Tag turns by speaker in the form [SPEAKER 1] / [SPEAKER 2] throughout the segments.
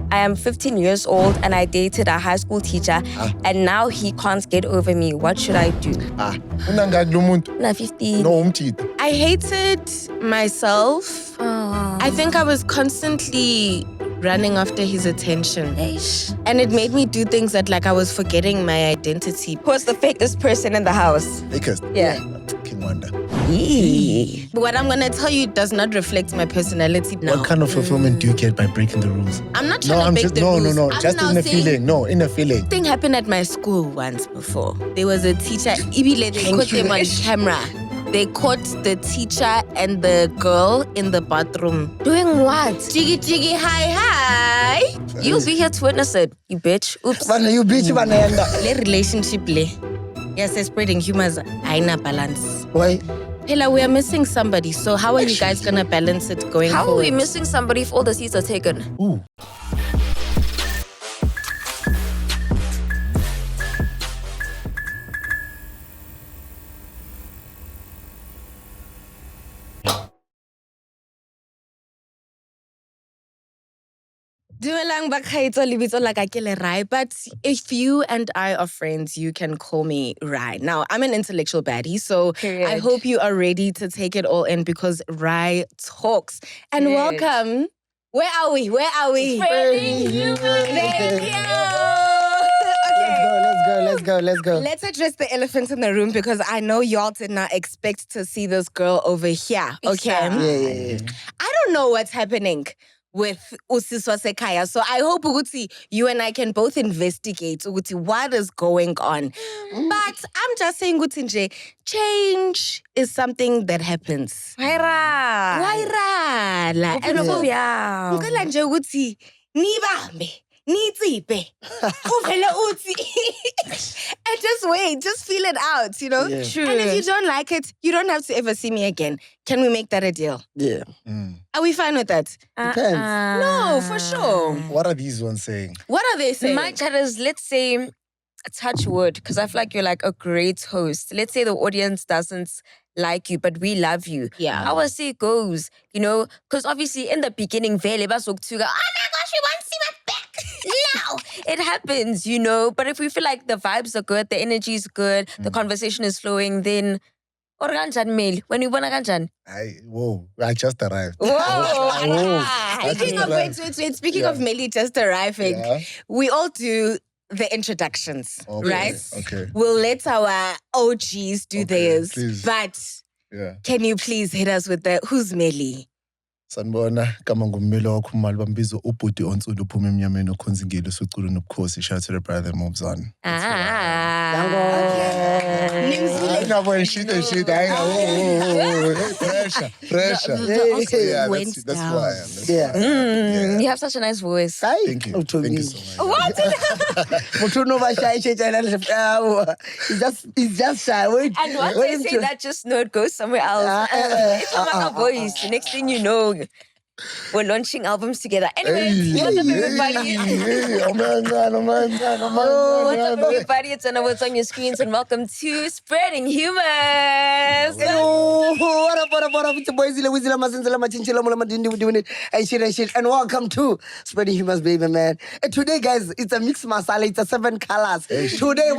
[SPEAKER 1] I am 15 years old and I dated a high school teacher and now he can't get over me. What should I do?
[SPEAKER 2] Unangaki lo muntu?
[SPEAKER 1] Na 15.
[SPEAKER 2] No, umtshita.
[SPEAKER 3] I hated myself. I think I was constantly running after his attention. And it made me do things that like I was forgetting my identity.
[SPEAKER 1] Who was the fakest person in the house?
[SPEAKER 2] Fakest?
[SPEAKER 1] Yeah.
[SPEAKER 2] King Wonder.
[SPEAKER 3] But what I'm gonna tell you does not reflect my personality now.
[SPEAKER 2] What kind of fulfillment do you get by breaking the rules?
[SPEAKER 3] I'm not trying to break the rules.
[SPEAKER 2] No.
[SPEAKER 3] I'm
[SPEAKER 2] Just
[SPEAKER 3] now
[SPEAKER 2] in a
[SPEAKER 3] saying-
[SPEAKER 2] feeling. No, in a feeling.
[SPEAKER 3] Thing happened at my school once before. There was a teacher, Ibile, they caught them on camera. They caught the teacher and the girl in the bathroom.
[SPEAKER 1] Doing what?
[SPEAKER 3] Jiggy, jiggy, hi.
[SPEAKER 1] You'll be here to witness it, you bitch. Oops.
[SPEAKER 4] Bana, you bitch, bana yanda.
[SPEAKER 3] Le relationship le. Yes, spreading humors, aina balance.
[SPEAKER 4] Why?
[SPEAKER 3] Hela, we are missing somebody. So how are you guys gonna balance it going
[SPEAKER 1] How
[SPEAKER 3] forward?
[SPEAKER 1] are we missing somebody if all the seats are taken?
[SPEAKER 2] Ooh.
[SPEAKER 3] Dumelang bakgaitso lebitso la ka ke Lerai, but if you and I are friends, you can call me Rai. Now, I'm an intellectual baddie, so
[SPEAKER 1] Period.
[SPEAKER 3] I hope you are ready to take it all in because Rai talks. And
[SPEAKER 1] Period.
[SPEAKER 3] welcome. Where are we?
[SPEAKER 1] Spreading humor.
[SPEAKER 3] Thank you.
[SPEAKER 4] Let's go.
[SPEAKER 3] Let's address the elephant in the room because I know y'all did not expect to see this girl over here. Okay.
[SPEAKER 4] Yeah.
[SPEAKER 3] I don't know what's happening with Usiswa Sekaya. So I hope Uguti, you and I can both investigate Uguti, what is going on. But I'm just saying, Uguti nje, change is something that happens.
[SPEAKER 1] Waira.
[SPEAKER 3] Wairala. And so,
[SPEAKER 1] Yeah.
[SPEAKER 3] ngicela nje ukuthi nibambe, nitsipe, uvele uthi. And just wait, just feel it out, you know?
[SPEAKER 4] Yeah.
[SPEAKER 1] True.
[SPEAKER 3] And if you don't like it, you don't have to ever see me again. Can we make that a deal?
[SPEAKER 4] Yeah.
[SPEAKER 3] Are we fine with that?
[SPEAKER 4] Depends.
[SPEAKER 3] No, for sure.
[SPEAKER 2] What are these ones saying?
[SPEAKER 3] What are they saying?
[SPEAKER 1] My chat is, let's say, touch wood, because I feel like you're like a great host. Let's say the audience doesn't like you, but we love you.
[SPEAKER 3] Yeah.
[SPEAKER 1] How I say it goes, you know, because obviously in the beginning, vele basokuthuka, oh my gosh, we want to see my back. No, it happens, you know. But if we feel like the vibes are good, the energy is good, the conversation is flowing, then or kanjani Mmeli? When you wanna kanjani?
[SPEAKER 2] I just arrived.
[SPEAKER 3] Whoa.
[SPEAKER 2] That's
[SPEAKER 3] Speaking of,
[SPEAKER 2] right.
[SPEAKER 3] wait. Speaking of Mmeli just arriving,
[SPEAKER 2] Yeah.
[SPEAKER 3] we all do the introductions,
[SPEAKER 2] Okay,
[SPEAKER 3] right?
[SPEAKER 2] okay.
[SPEAKER 3] We'll let our OGs do
[SPEAKER 2] Okay,
[SPEAKER 3] theirs.
[SPEAKER 2] please.
[SPEAKER 3] But
[SPEAKER 2] Yeah.
[SPEAKER 3] can you please hit us with the who's Mmeli?
[SPEAKER 2] Sanibona kama ngummeli wakho umali bambizo ubhuti onsudu uphuma emnyameni okhonzingile usocula nobukhosi. Shout to the brother moves on. Shit. Pressure. Yeah,
[SPEAKER 3] went
[SPEAKER 2] that's
[SPEAKER 3] down.
[SPEAKER 2] who I am.
[SPEAKER 4] Yeah.
[SPEAKER 1] You have such a nice voice.
[SPEAKER 2] Thank you so much.
[SPEAKER 4] He's just shy. Wait.
[SPEAKER 1] And once they say that, just know it goes somewhere else. It's my voice. The next thing you know, we're launching albums together. Anyway, what's up, everybody? What's up, everybody? It's Anna. What's on your screens, and welcome to Spreading Humour.
[SPEAKER 4] What up? It's your boy Zila Wizila Mazinzila Machinchila Mula Madindi doing it and shit. And welcome to Spreading Humors, baby, man. And today, guys, it's a mixed masala. It's a 7 colors. Today,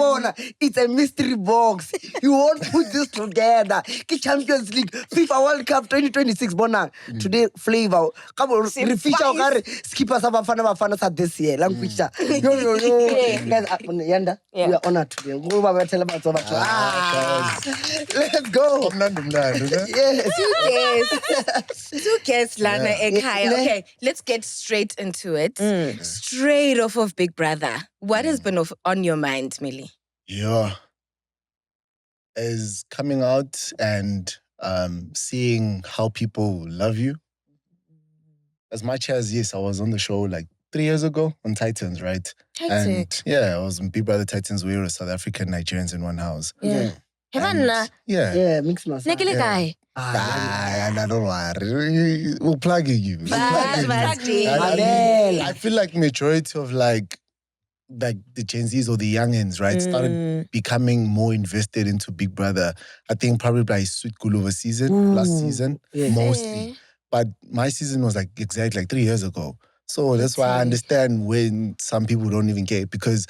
[SPEAKER 4] it's a mystery box. You won't put this together. Champions League, FIFA World Cup 2026, Bona. Today, flavor. Come on, refisha skipper Bafana at this year. Language. Yo. Guys, Yanda, we are honored today. Let's go.
[SPEAKER 3] Yes. Two guests, Lana and Kaya. Okay, let's get straight into it. Straight off of Big Brother. What has been on your mind, Mmeli?
[SPEAKER 2] Yeah. Is coming out and seeing how people love you. As much as, yes, I was on the show like 3 years ago on Titans, right? And yeah, I was in Big Brother Titans. We were South African Nigerians in one house.
[SPEAKER 1] Yeah.
[SPEAKER 2] And, yeah.
[SPEAKER 4] Yeah, mixed masala.
[SPEAKER 1] Nekele guy.
[SPEAKER 2] Don't worry. We'll plug you. I feel like majority of like the Gen Zs or the youngins, right, started becoming more invested into Big Brother. I think probably by Sweet Guluva season, last season, mostly. But my season was like exactly like 3 years ago. So that's why I understand when some people don't even care, because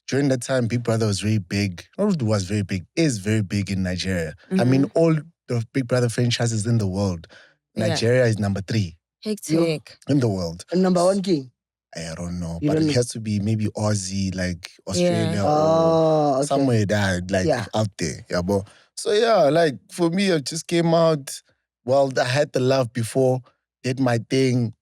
[SPEAKER 2] during that time, Big Brother was very big. Not was very big, is very big in Nigeria. I mean, all the Big Brother franchises in the world, Nigeria is number 3
[SPEAKER 1] Hectic.
[SPEAKER 2] in the world.
[SPEAKER 4] And number 1 king.
[SPEAKER 2] I don't know,
[SPEAKER 4] You
[SPEAKER 2] but
[SPEAKER 4] don't
[SPEAKER 2] it
[SPEAKER 4] know?
[SPEAKER 2] has to be maybe Aussie, like Australia, or
[SPEAKER 4] Oh, okay.
[SPEAKER 2] somewhere that, like, out there. Yeah, but so yeah, like for me, I just came out. Well, I had the love before, did my thing,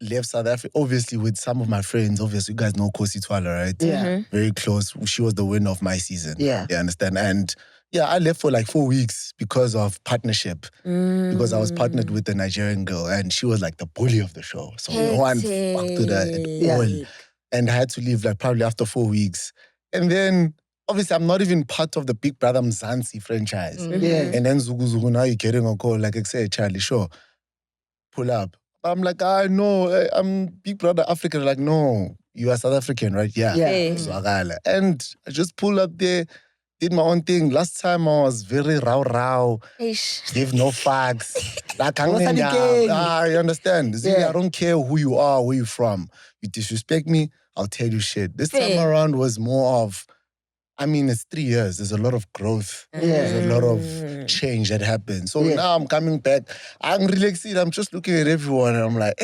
[SPEAKER 2] left South Africa, obviously with some of my friends. Obviously, you guys know Kosi Twala, right?
[SPEAKER 4] Yeah.
[SPEAKER 2] Very close. She was the winner of my season.
[SPEAKER 4] Yeah.
[SPEAKER 2] You understand? And yeah, I left for like 4 weeks because of partnership. Because I was partnered with a Nigerian girl and she was like the bully of the show. So no one fucked with her at all. And I had to leave like probably after 4 weeks. And then obviously I'm not even part of the Big Brother Mzansi franchise.
[SPEAKER 4] Yeah.
[SPEAKER 2] And then Zugu, now you're getting a call, like I said, Charlie, sure, pull up. I'm like, no, I'm Big Brother African. Like, no, you are South African, right? Yeah. So and I just pulled up there, did my own thing. Last time I was very rau, give no fucks. Like, you understand? See, I don't care who you are, where you're from. You disrespect me, I'll tell you shit. This time around was more of, I mean, it's 3 years. There's a lot of growth. There's a lot of change that happened. So now I'm coming back. I'm relaxing. I'm just looking at everyone and I'm like,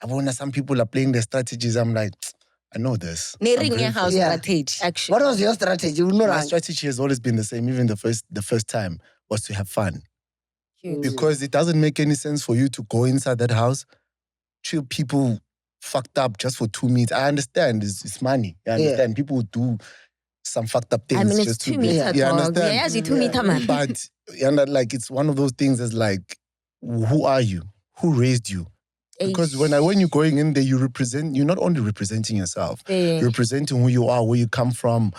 [SPEAKER 2] I wonder some people are playing their strategies. I'm like, I know this.
[SPEAKER 3] Strategy.
[SPEAKER 1] Actually.
[SPEAKER 4] What was your strategy?
[SPEAKER 2] My strategy has always been the same. Even the first time was to have fun.
[SPEAKER 1] Cute.
[SPEAKER 2] Because it doesn't make any sense for you to go inside that house, chill people fucked up just for 2 minutes. I understand. It's money. I understand. People do some fucked up things.
[SPEAKER 1] I mean, it's
[SPEAKER 2] just
[SPEAKER 1] 2
[SPEAKER 2] to
[SPEAKER 1] meter
[SPEAKER 2] you
[SPEAKER 1] dog.
[SPEAKER 2] understand?
[SPEAKER 1] Yeah, it's 2 meter man.
[SPEAKER 2] But like it's one of those things that's like, who are you? Who raised you? Because when you're going in there, you're not only representing yourself, you're representing who you are, where you come from,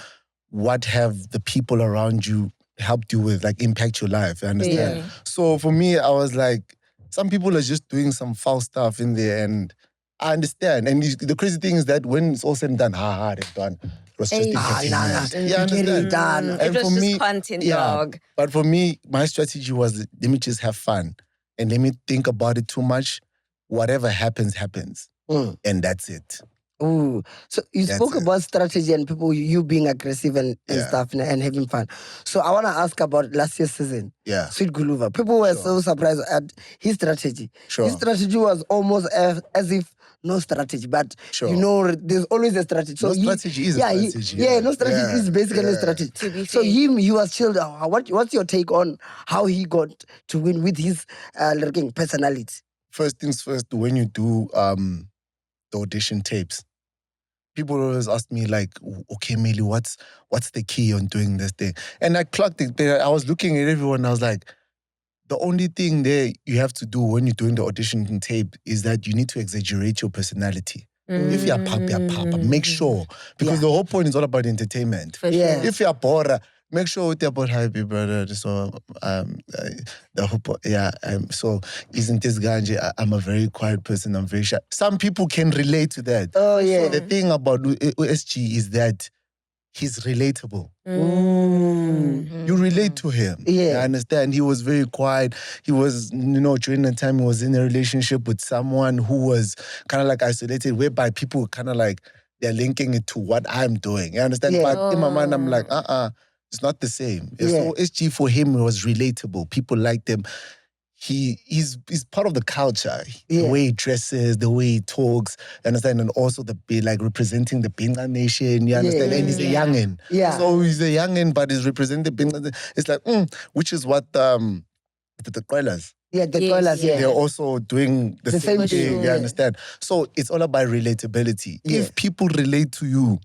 [SPEAKER 2] what have the people around you helped you with, like impact your life. You understand?
[SPEAKER 1] Yeah.
[SPEAKER 2] So for me, I was like, some people are just doing some foul stuff in there, and I understand. And the crazy thing is that when it's all said and done, they're done. It was just entertainment.
[SPEAKER 4] You understand?
[SPEAKER 1] It was just content, dog.
[SPEAKER 2] But for me, my strategy was, let me just have fun and let me think about it too much. Whatever happens, happens. And that's it.
[SPEAKER 4] Ooh. So you spoke about strategy and people, you being aggressive and stuff and having fun. So I want to ask about last year's season.
[SPEAKER 2] Yeah.
[SPEAKER 4] Sweet Guluva. People were so surprised at his strategy.
[SPEAKER 2] Sure.
[SPEAKER 4] His strategy was almost as if no strategy, but you know, there's always a strategy. So
[SPEAKER 2] strategy is a strategy.
[SPEAKER 4] No strategy is basically a strategy. To be fair. So he was chilled. What's your take on how he got to win with his personality?
[SPEAKER 2] First things first, when you do the audition tapes, people always ask me like, okay, Mmeli, what's the key on doing this thing? And I clocked it. I was looking at everyone and I was like, the only thing there you have to do when you're doing the audition tape is that you need to exaggerate your personality. If you're papa, make sure. Because the whole point is all about entertainment.
[SPEAKER 1] For sure.
[SPEAKER 2] If you're bora, make sure with your hi, big brother. So, so isn't this guy? I'm a very quiet person. I'm very shy. Some people can relate to that.
[SPEAKER 4] Oh yeah.
[SPEAKER 2] The thing about SG is that he's relatable. You relate to him.
[SPEAKER 4] Yeah.
[SPEAKER 2] I understand. He was very quiet. He was, during the time he was in a relationship with someone who was kind of like isolated, whereby people kind of like, they're linking it to what I'm doing. You understand?
[SPEAKER 4] Yeah.
[SPEAKER 2] But in my mind, I'm like, it's not the same. So SG for him was relatable. People liked him. He's part of the culture. The way he dresses, the way he talks, you understand? And also representing the Binga nation, you understand? And he's a youngin.
[SPEAKER 4] Yeah.
[SPEAKER 2] So he's a youngin, but he's representing the Binga. It's like, which is what the Koilas.
[SPEAKER 4] Yeah, the Koilas,
[SPEAKER 2] They're also doing the same thing, you understand? So it's all about relatability.
[SPEAKER 4] Yeah.
[SPEAKER 2] If people relate to you,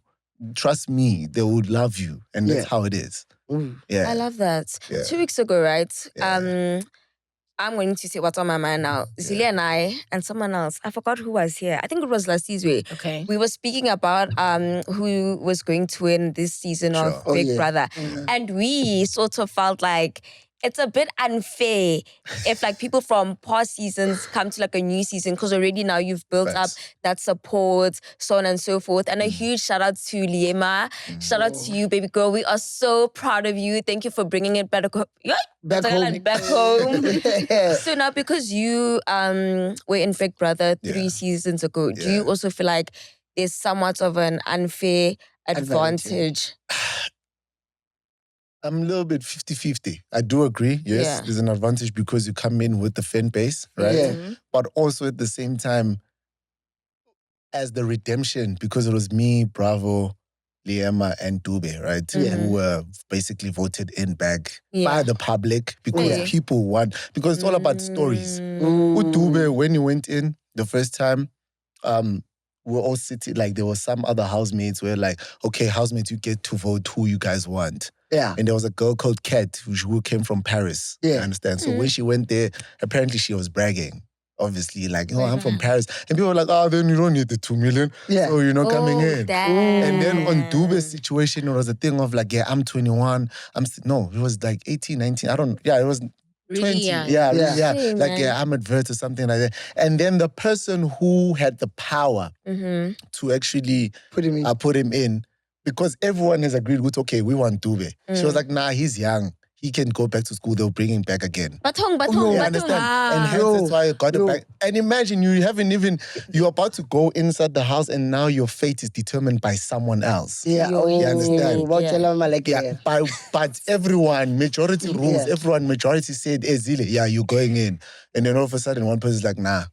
[SPEAKER 2] trust me, they would love you. And that's how it is. Yeah.
[SPEAKER 1] I love that. 2 weeks ago, right? I'm going to say what's on my mind now. Zilia and I and someone else, I forgot who was here. I think it was last season.
[SPEAKER 3] Okay.
[SPEAKER 1] We were speaking about who was going to win this season of Big Brother. And we sort of felt like it's a bit unfair if like people from past seasons come to like a new season because already now you've built up that support, so on and so forth. And a huge shout out to Liema. Shout out to you, baby girl. We are so proud of you. Thank you for bringing it back home.
[SPEAKER 4] Back home.
[SPEAKER 1] Back home. So now because you were in Big Brother 3 seasons ago, do you also feel like there's somewhat of an unfair advantage?
[SPEAKER 2] I'm a little bit 50-50. I do agree. Yes, there's an advantage because you come in with the fan base, right?
[SPEAKER 4] Yeah.
[SPEAKER 2] But also at the same time, as the redemption, because it was me, Bravo, Liema, and Dube, right? Who were basically voted in back by the public because people want, because it's all about stories. With Dube, when he went in the first time, we're all sitting, like there were some other housemates where like, okay, housemates, you get to vote who you guys want.
[SPEAKER 4] Yeah.
[SPEAKER 2] And there was a girl called Kat who came from Paris.
[SPEAKER 4] Yeah.
[SPEAKER 2] You understand? So when she went there, apparently she was bragging. Obviously, like, I'm from Paris. And people were like, then you don't need the 2 million.
[SPEAKER 4] Yeah.
[SPEAKER 2] So you're not coming in.
[SPEAKER 1] Damn.
[SPEAKER 2] And then on Dube's situation, it was a thing of like, I'm 21. No, it was like 18, 19. It was 20. Yeah. Like, I'm advert or something like that. And then the person who had the power to actually put him in, because everyone has agreed with, okay, we want Dube. She was like, nah, he's young. He can go back to school. They'll bring him back again.
[SPEAKER 1] Batong.
[SPEAKER 2] You understand? And hence that's why I got it back. And imagine you're about to go inside the house and now your fate is determined by someone else.
[SPEAKER 4] Yeah.
[SPEAKER 2] You understand? But everyone, majority rules, majority said, Zile, you're going in. And then all of a sudden one person's like, nah.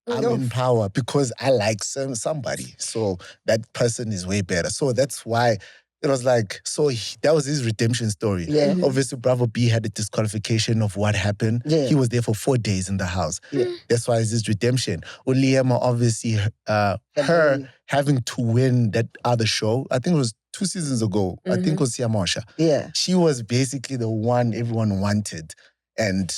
[SPEAKER 2] I'm in power because I like somebody. So that person is way better. So that's why it was like, that was his redemption story.
[SPEAKER 4] Yeah.
[SPEAKER 2] Obviously, Bravo B had a disqualification of what happened.
[SPEAKER 4] Yeah.
[SPEAKER 2] He was there for 4 days in the house. Yeah. That's why it's his redemption. Liema, obviously, her having to win that other show, I think it was 2 seasons ago. I think it was Siamosha.
[SPEAKER 4] Yeah.
[SPEAKER 2] She was basically the one everyone wanted. And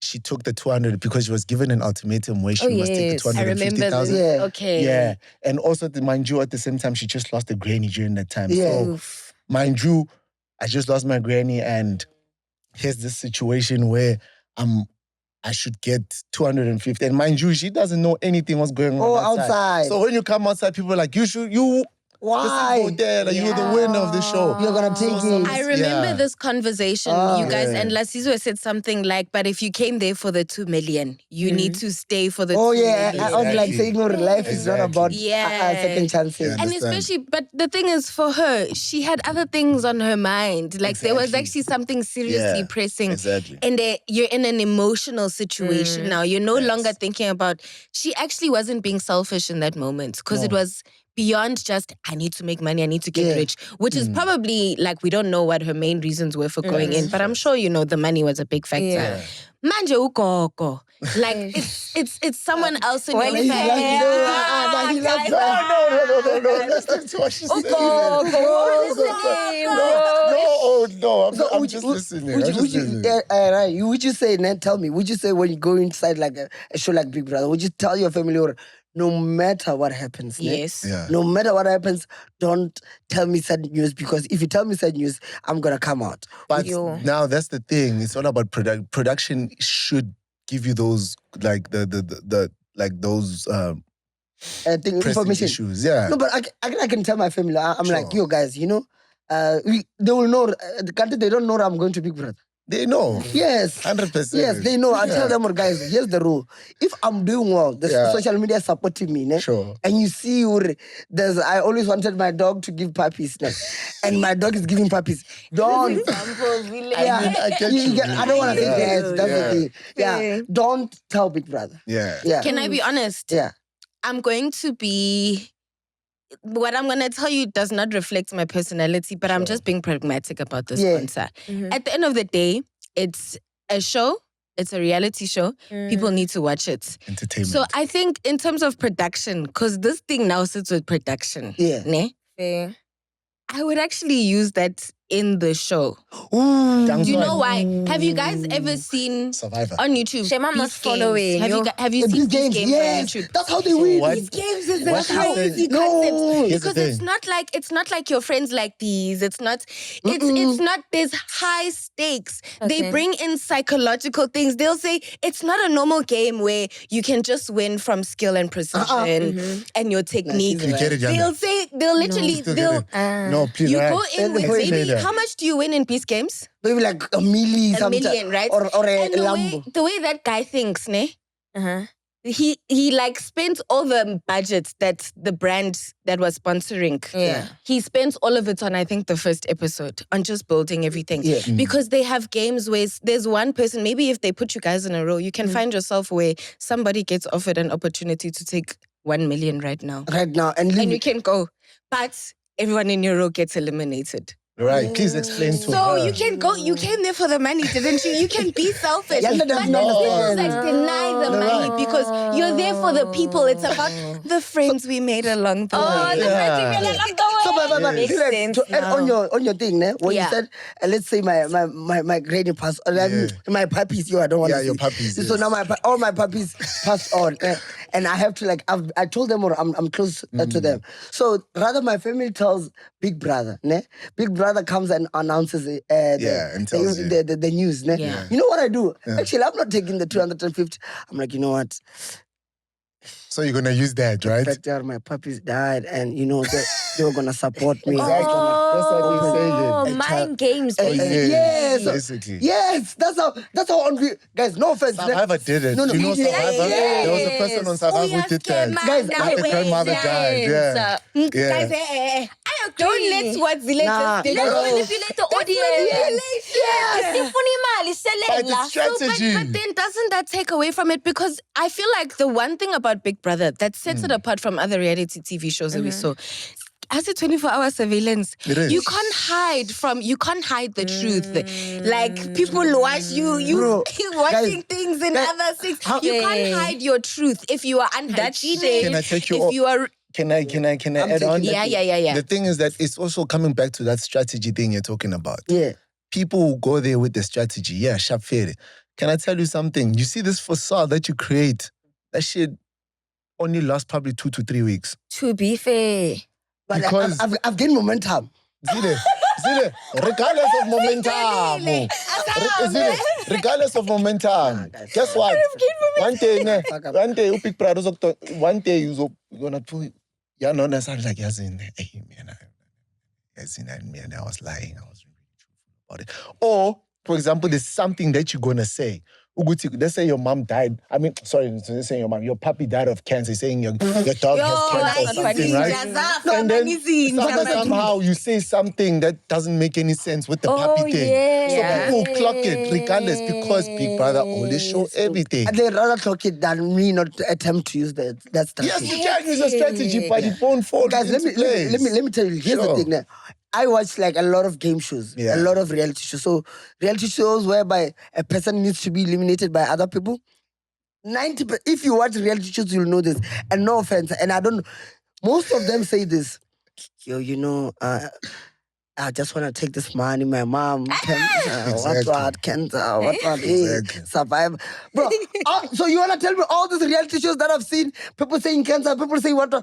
[SPEAKER 2] she took the 200 because she was given an ultimatum where she must take the 250,000.
[SPEAKER 3] Yeah. Okay.
[SPEAKER 2] Yeah. And also, mind you, at the same time, she just lost a granny during that time.
[SPEAKER 4] Yeah.
[SPEAKER 2] So, mind you, I just lost my granny and here's this situation where I should get 250. And mind you, she doesn't know anything what's going on
[SPEAKER 4] outside.
[SPEAKER 2] So when you come outside, people are like, why? You're the winner of the show.
[SPEAKER 4] You're gonna take it.
[SPEAKER 3] I remember this conversation, you guys, and Lasizwe said something like, but if you came there for the 2 million, you need to stay for the 2 million.
[SPEAKER 4] I was like saying, life is not about second chances.
[SPEAKER 3] And especially, but the thing is for her, she had other things on her mind. Like there was actually something seriously pressing.
[SPEAKER 2] Exactly.
[SPEAKER 3] And you're in an emotional situation now. You're no longer thinking about, she actually wasn't being selfish in that moment because it was beyond just, I need to make money, I need to get rich, which is probably, like, we don't know what her main reasons were for going in, but I'm sure, the money was a big factor. Manje ukoko. Like, it's someone else in your family.
[SPEAKER 2] No. That's not what she's saying. No, I'm just listening.
[SPEAKER 4] Would you say, Ned, tell me, would you say when you go inside like a show like Big Brother, would you tell your family, or no matter what happens,
[SPEAKER 3] yes,
[SPEAKER 4] no matter what happens, don't tell me sad news, because if you tell me sad news, I'm gonna come out.
[SPEAKER 2] But now that's the thing. It's all about production. Should give you those like those
[SPEAKER 4] information
[SPEAKER 2] issues. Yeah.
[SPEAKER 4] No, but I can tell my family. I'm like, yo guys, they will know. The country, they don't know I'm going to Big Brother.
[SPEAKER 2] They know.
[SPEAKER 4] Yes.
[SPEAKER 2] 100%.
[SPEAKER 4] Yes, they know. I tell them, guys, here's the rule. If I'm doing well, the social media is supporting me.
[SPEAKER 2] Sure.
[SPEAKER 4] And you see, I always wanted my dog to give puppies. And my dog is giving puppies. Don't.
[SPEAKER 2] I get you.
[SPEAKER 4] I don't want to say that. That's the thing. Yeah. Don't tell Big Brother.
[SPEAKER 2] Yeah.
[SPEAKER 3] Can I be honest?
[SPEAKER 4] Yeah.
[SPEAKER 3] I'm going to be... What I'm going to tell you does not reflect my personality, but I'm just being pragmatic about this sponsor. At the end of the day, it's a show. It's a reality show. People need to watch it.
[SPEAKER 2] Entertainment.
[SPEAKER 3] So I think in terms of production, because this thing now sits with production.
[SPEAKER 4] Yeah.
[SPEAKER 3] Ne?
[SPEAKER 1] Fair.
[SPEAKER 3] I would actually use that in the show.
[SPEAKER 4] Ooh.
[SPEAKER 3] Do you know why? Have you guys ever seen
[SPEAKER 2] Survivor.
[SPEAKER 3] on YouTube?
[SPEAKER 1] Shame I'm not
[SPEAKER 3] Beast Games?
[SPEAKER 1] following.
[SPEAKER 3] Have you seen
[SPEAKER 4] These games,
[SPEAKER 3] Beast Games
[SPEAKER 4] yes,
[SPEAKER 3] on YouTube?
[SPEAKER 4] that's how they win.
[SPEAKER 2] what?
[SPEAKER 3] These games is a
[SPEAKER 2] What
[SPEAKER 3] crazy
[SPEAKER 2] happened?
[SPEAKER 3] concept
[SPEAKER 4] No.
[SPEAKER 2] Here's the
[SPEAKER 3] because it's
[SPEAKER 2] thing.
[SPEAKER 3] not like your friends like these. It's not. It's not. There's high stakes. They
[SPEAKER 1] Okay.
[SPEAKER 3] bring in psychological things. They'll say it's not a normal game where you can just win from skill and precision and your technique.
[SPEAKER 4] You
[SPEAKER 2] get it, Yana.
[SPEAKER 3] They'll literally
[SPEAKER 2] Still get it.
[SPEAKER 1] Ah.
[SPEAKER 2] No, please.
[SPEAKER 3] you
[SPEAKER 2] right.
[SPEAKER 3] go in with
[SPEAKER 4] Wait,
[SPEAKER 3] maybe
[SPEAKER 2] that.
[SPEAKER 3] how much do you win in Beast Games?
[SPEAKER 4] Maybe like a Mmeli,
[SPEAKER 3] A million, right?
[SPEAKER 4] Or a
[SPEAKER 3] And
[SPEAKER 4] Lambo.
[SPEAKER 3] the way that guy thinks, ne?
[SPEAKER 1] Uh-huh.
[SPEAKER 3] He like spent all the budget that the brand that was sponsoring.
[SPEAKER 1] Yeah.
[SPEAKER 3] He spent all of it on, I think, the first episode on just building everything.
[SPEAKER 4] Yeah.
[SPEAKER 3] Because they have games where there's one person, maybe if they put you guys in a row, you can find yourself where somebody gets offered an opportunity to take 1 million right now.
[SPEAKER 4] Right now. And
[SPEAKER 3] And you can go. But everyone in your row gets eliminated.
[SPEAKER 2] Right. Please explain to
[SPEAKER 3] So
[SPEAKER 2] her.
[SPEAKER 3] you can go, you came there for the money, didn't you? You can be selfish.
[SPEAKER 4] Yeah,
[SPEAKER 3] but
[SPEAKER 4] that's
[SPEAKER 3] the
[SPEAKER 4] not
[SPEAKER 3] thing is
[SPEAKER 4] fair.
[SPEAKER 3] like deny the
[SPEAKER 2] No,
[SPEAKER 3] money
[SPEAKER 2] right.
[SPEAKER 3] because you're there for the people. It's about the friends we made along the
[SPEAKER 1] Oh,
[SPEAKER 3] way.
[SPEAKER 1] the
[SPEAKER 2] Yeah.
[SPEAKER 1] friends we made along the way.
[SPEAKER 4] So, but
[SPEAKER 1] Makes
[SPEAKER 4] like,
[SPEAKER 1] sense
[SPEAKER 4] to add
[SPEAKER 1] now.
[SPEAKER 4] on your thing, ne? When
[SPEAKER 3] Yeah.
[SPEAKER 4] you said, let's say my granny passed, my puppies, I don't want to
[SPEAKER 2] Yeah, your puppies,
[SPEAKER 4] So
[SPEAKER 2] yes.
[SPEAKER 4] now all my puppies passed on, and I have to like, I told them, or I'm close to them. So rather, my family tells Big Brother, ne? Big Brother comes and announces
[SPEAKER 2] and tells you.
[SPEAKER 4] the news, ne?
[SPEAKER 3] Yeah.
[SPEAKER 4] You know what I do? Actually, I'm not taking the 250. I'm like, you know what?
[SPEAKER 2] So you're gonna use that,
[SPEAKER 4] The
[SPEAKER 2] right?
[SPEAKER 4] fact that my puppies died, and they were gonna support me.
[SPEAKER 2] Exactly. That's what they say
[SPEAKER 1] Oh,
[SPEAKER 2] then.
[SPEAKER 1] mind games,
[SPEAKER 4] Eh,
[SPEAKER 1] baby.
[SPEAKER 4] eh, yes.
[SPEAKER 2] Basically.
[SPEAKER 4] Yes, that's how guys. No offense.
[SPEAKER 2] Survivor did it.
[SPEAKER 4] No,
[SPEAKER 2] Do you know
[SPEAKER 4] yes.
[SPEAKER 2] Survivor? There was a person on Survivor who did that.
[SPEAKER 4] Guys,
[SPEAKER 2] Like the grandmother died. Yeah. Yeah.
[SPEAKER 3] Guys,
[SPEAKER 1] I agree.
[SPEAKER 3] don't let what Zile
[SPEAKER 4] Nah.
[SPEAKER 3] just did.
[SPEAKER 1] Let's
[SPEAKER 4] No.
[SPEAKER 1] manipulate the audience.
[SPEAKER 4] Yes.
[SPEAKER 1] Sifuni mali,
[SPEAKER 2] But
[SPEAKER 1] selela.
[SPEAKER 2] it's strategy.
[SPEAKER 3] But then doesn't that take away from it? Because I feel like the one thing about Big Brother that sets it apart from other reality TV shows that we saw, as a 24-hour surveillance,
[SPEAKER 2] It is.
[SPEAKER 3] you can't hide the truth. Like people watch you
[SPEAKER 4] Bro,
[SPEAKER 3] keep watching
[SPEAKER 4] guys,
[SPEAKER 3] things in
[SPEAKER 4] guys,
[SPEAKER 3] other things.
[SPEAKER 4] how-
[SPEAKER 3] You can't hide your truth if you are unhygienic.
[SPEAKER 2] Can I take you
[SPEAKER 3] if
[SPEAKER 2] off?
[SPEAKER 3] you are
[SPEAKER 2] Can I add on?
[SPEAKER 3] yeah.
[SPEAKER 2] The thing is that it's also coming back to that strategy thing you're talking about.
[SPEAKER 4] Yeah.
[SPEAKER 2] People who go there with the strategy. Yeah, sharp fair. Can I tell you something? You see this facade that you create, that shit only lasts probably 2 to 3 weeks.
[SPEAKER 1] To be fair.
[SPEAKER 4] But
[SPEAKER 2] Because-
[SPEAKER 4] I've gained momentum.
[SPEAKER 2] Zile, regardless of momentum. Regardless of momentum. Guess what? One day, you pick Prado, one day you're gonna put, yeah, no, that's like, Yazin, hey, man, I was lying. I was really truthful about it. Or, for example, there's something that you're gonna say. Uguti, let's say your mom died. I mean, sorry, let's say your mom, your puppy died of cancer, saying your dog has cancer or something, right? And then somehow you say something that doesn't make any sense with the puppy thing.
[SPEAKER 1] yeah.
[SPEAKER 2] So people will clock it regardless because Big Brother always show everything.
[SPEAKER 4] And they'd rather talk it than me not attempt to use that
[SPEAKER 2] Yes,
[SPEAKER 4] strategy.
[SPEAKER 2] you can use a strategy, but it won't fall
[SPEAKER 4] Guys, let
[SPEAKER 2] into
[SPEAKER 4] me
[SPEAKER 2] place.
[SPEAKER 4] tell you. Here's the
[SPEAKER 2] Sure.
[SPEAKER 4] thing. Now. I watch like a lot of game shows,
[SPEAKER 2] Yeah.
[SPEAKER 4] a lot of reality shows. So reality shows whereby a person needs to be eliminated by other people. 90%. If you watch reality shows, you'll know this. And no offense, and I don't. Most of them say this. Yo, I just want to take this money. My mom, cancer, what, cancer, what,
[SPEAKER 2] Exactly.
[SPEAKER 4] survive. Bro, so you want to tell me all these reality shows that I've seen, people saying cancer, people saying what,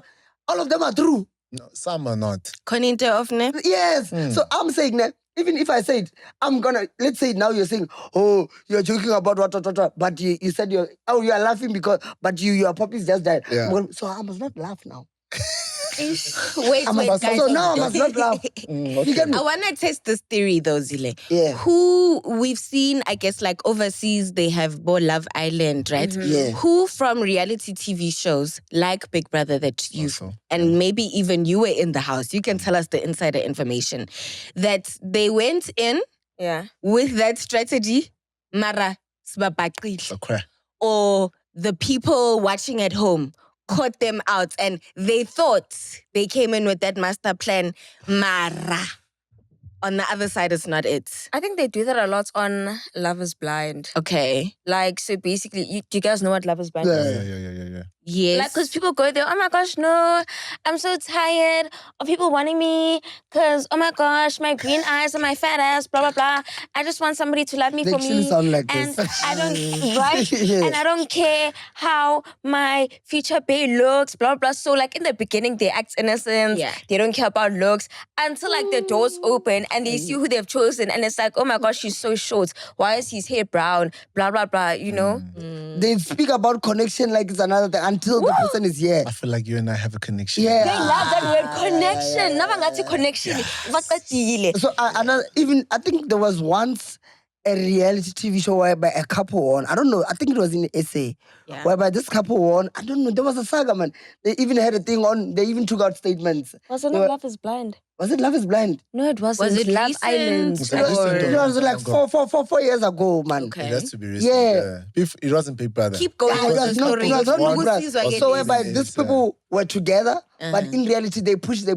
[SPEAKER 4] all of them are true.
[SPEAKER 2] No, some are not.
[SPEAKER 3] Koninte of ne?
[SPEAKER 4] Yes. So I'm saying that even if I said, I'm gonna, let's say now you're saying, oh, you're joking about what, but you said you are laughing because, but your puppies just died.
[SPEAKER 2] Yeah.
[SPEAKER 4] So I must not laugh now.
[SPEAKER 3] Wait,
[SPEAKER 2] But
[SPEAKER 3] guys.
[SPEAKER 4] So now I must not laugh. You get me?
[SPEAKER 3] I want to test this theory though, Zile.
[SPEAKER 4] Yeah.
[SPEAKER 3] Who we've seen, I guess, like overseas, they have Bo Love Island, right?
[SPEAKER 4] Yeah.
[SPEAKER 3] Who from reality TV shows like Big Brother that you
[SPEAKER 2] Also,
[SPEAKER 3] and maybe even you were in the house, you can tell us the insider information that they went in
[SPEAKER 1] Yeah.
[SPEAKER 3] with that strategy, Mara sibabaqile,
[SPEAKER 2] okay.
[SPEAKER 3] or the people watching at home caught them out and they thought they came in with that master plan, Mara. On the other side, it's not it.
[SPEAKER 1] I think they do that a lot on Love is Blind.
[SPEAKER 3] Okay.
[SPEAKER 1] Like, so basically, do you guys know what Love is Blind
[SPEAKER 4] Yeah.
[SPEAKER 1] is?
[SPEAKER 2] Yeah.
[SPEAKER 3] Yes.
[SPEAKER 1] Like, because people go there, oh my gosh, no, I'm so tired of people wanting me because, oh my gosh, my green eyes and my fat ass, blah, blah, blah. I just want somebody to love me
[SPEAKER 4] They
[SPEAKER 1] for
[SPEAKER 4] actually
[SPEAKER 1] me.
[SPEAKER 4] sound like
[SPEAKER 1] and
[SPEAKER 4] this.
[SPEAKER 1] I don't, right?
[SPEAKER 4] Yeah.
[SPEAKER 1] And I don't care how my future bae looks, blah, blah. So, like, in the beginning, they act innocent.
[SPEAKER 3] Yeah.
[SPEAKER 1] They don't care about looks until, like, the doors open and they see who they've chosen. And it's like, oh my gosh, she's so short. Why is his hair brown? Blah, blah, blah, you know?
[SPEAKER 4] They speak about connection like it's another thing until the person is here.
[SPEAKER 2] I feel like you and I have a connection.
[SPEAKER 4] Yeah.
[SPEAKER 1] They love that word connection. Nabangati connection. Vakatile.
[SPEAKER 4] So I think there was once a reality TV show whereby a couple won. I don't know. I think it was in SA.
[SPEAKER 3] Yeah.
[SPEAKER 4] Whereby this couple won. I don't know. There was a saga, man. They even had a thing on. They even took out statements.
[SPEAKER 1] Was it
[SPEAKER 4] They
[SPEAKER 1] not
[SPEAKER 4] were-
[SPEAKER 1] Love is Blind?
[SPEAKER 4] Was it Love is Blind?
[SPEAKER 1] No, it wasn't.
[SPEAKER 3] Was it
[SPEAKER 1] Love
[SPEAKER 3] recent?
[SPEAKER 1] Island?
[SPEAKER 2] Was it recent
[SPEAKER 4] It was like four years ago, man.
[SPEAKER 3] Okay.
[SPEAKER 2] It has to be recent.
[SPEAKER 4] Yeah.
[SPEAKER 2] It wasn't Big Brother.
[SPEAKER 3] Keep going
[SPEAKER 4] Yeah,
[SPEAKER 3] with
[SPEAKER 4] it
[SPEAKER 3] the
[SPEAKER 4] was not-
[SPEAKER 3] story.
[SPEAKER 4] it was not
[SPEAKER 2] One-
[SPEAKER 4] Big Brother.
[SPEAKER 3] Usizwa ke
[SPEAKER 4] So
[SPEAKER 3] lezi.
[SPEAKER 4] whereby
[SPEAKER 2] Yes,
[SPEAKER 4] these people were together, but in reality they push, they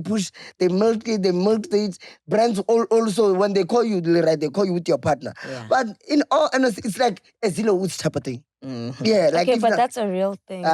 [SPEAKER 4] milk it. Brands also when they call you, right, they call you with your partner.
[SPEAKER 3] Yeah.
[SPEAKER 4] But in all honesty, it's like a zero woods type of thing.
[SPEAKER 3] Mhm.
[SPEAKER 4] Yeah, like
[SPEAKER 1] Okay,
[SPEAKER 4] if
[SPEAKER 1] but
[SPEAKER 4] not-
[SPEAKER 1] that's a real thing.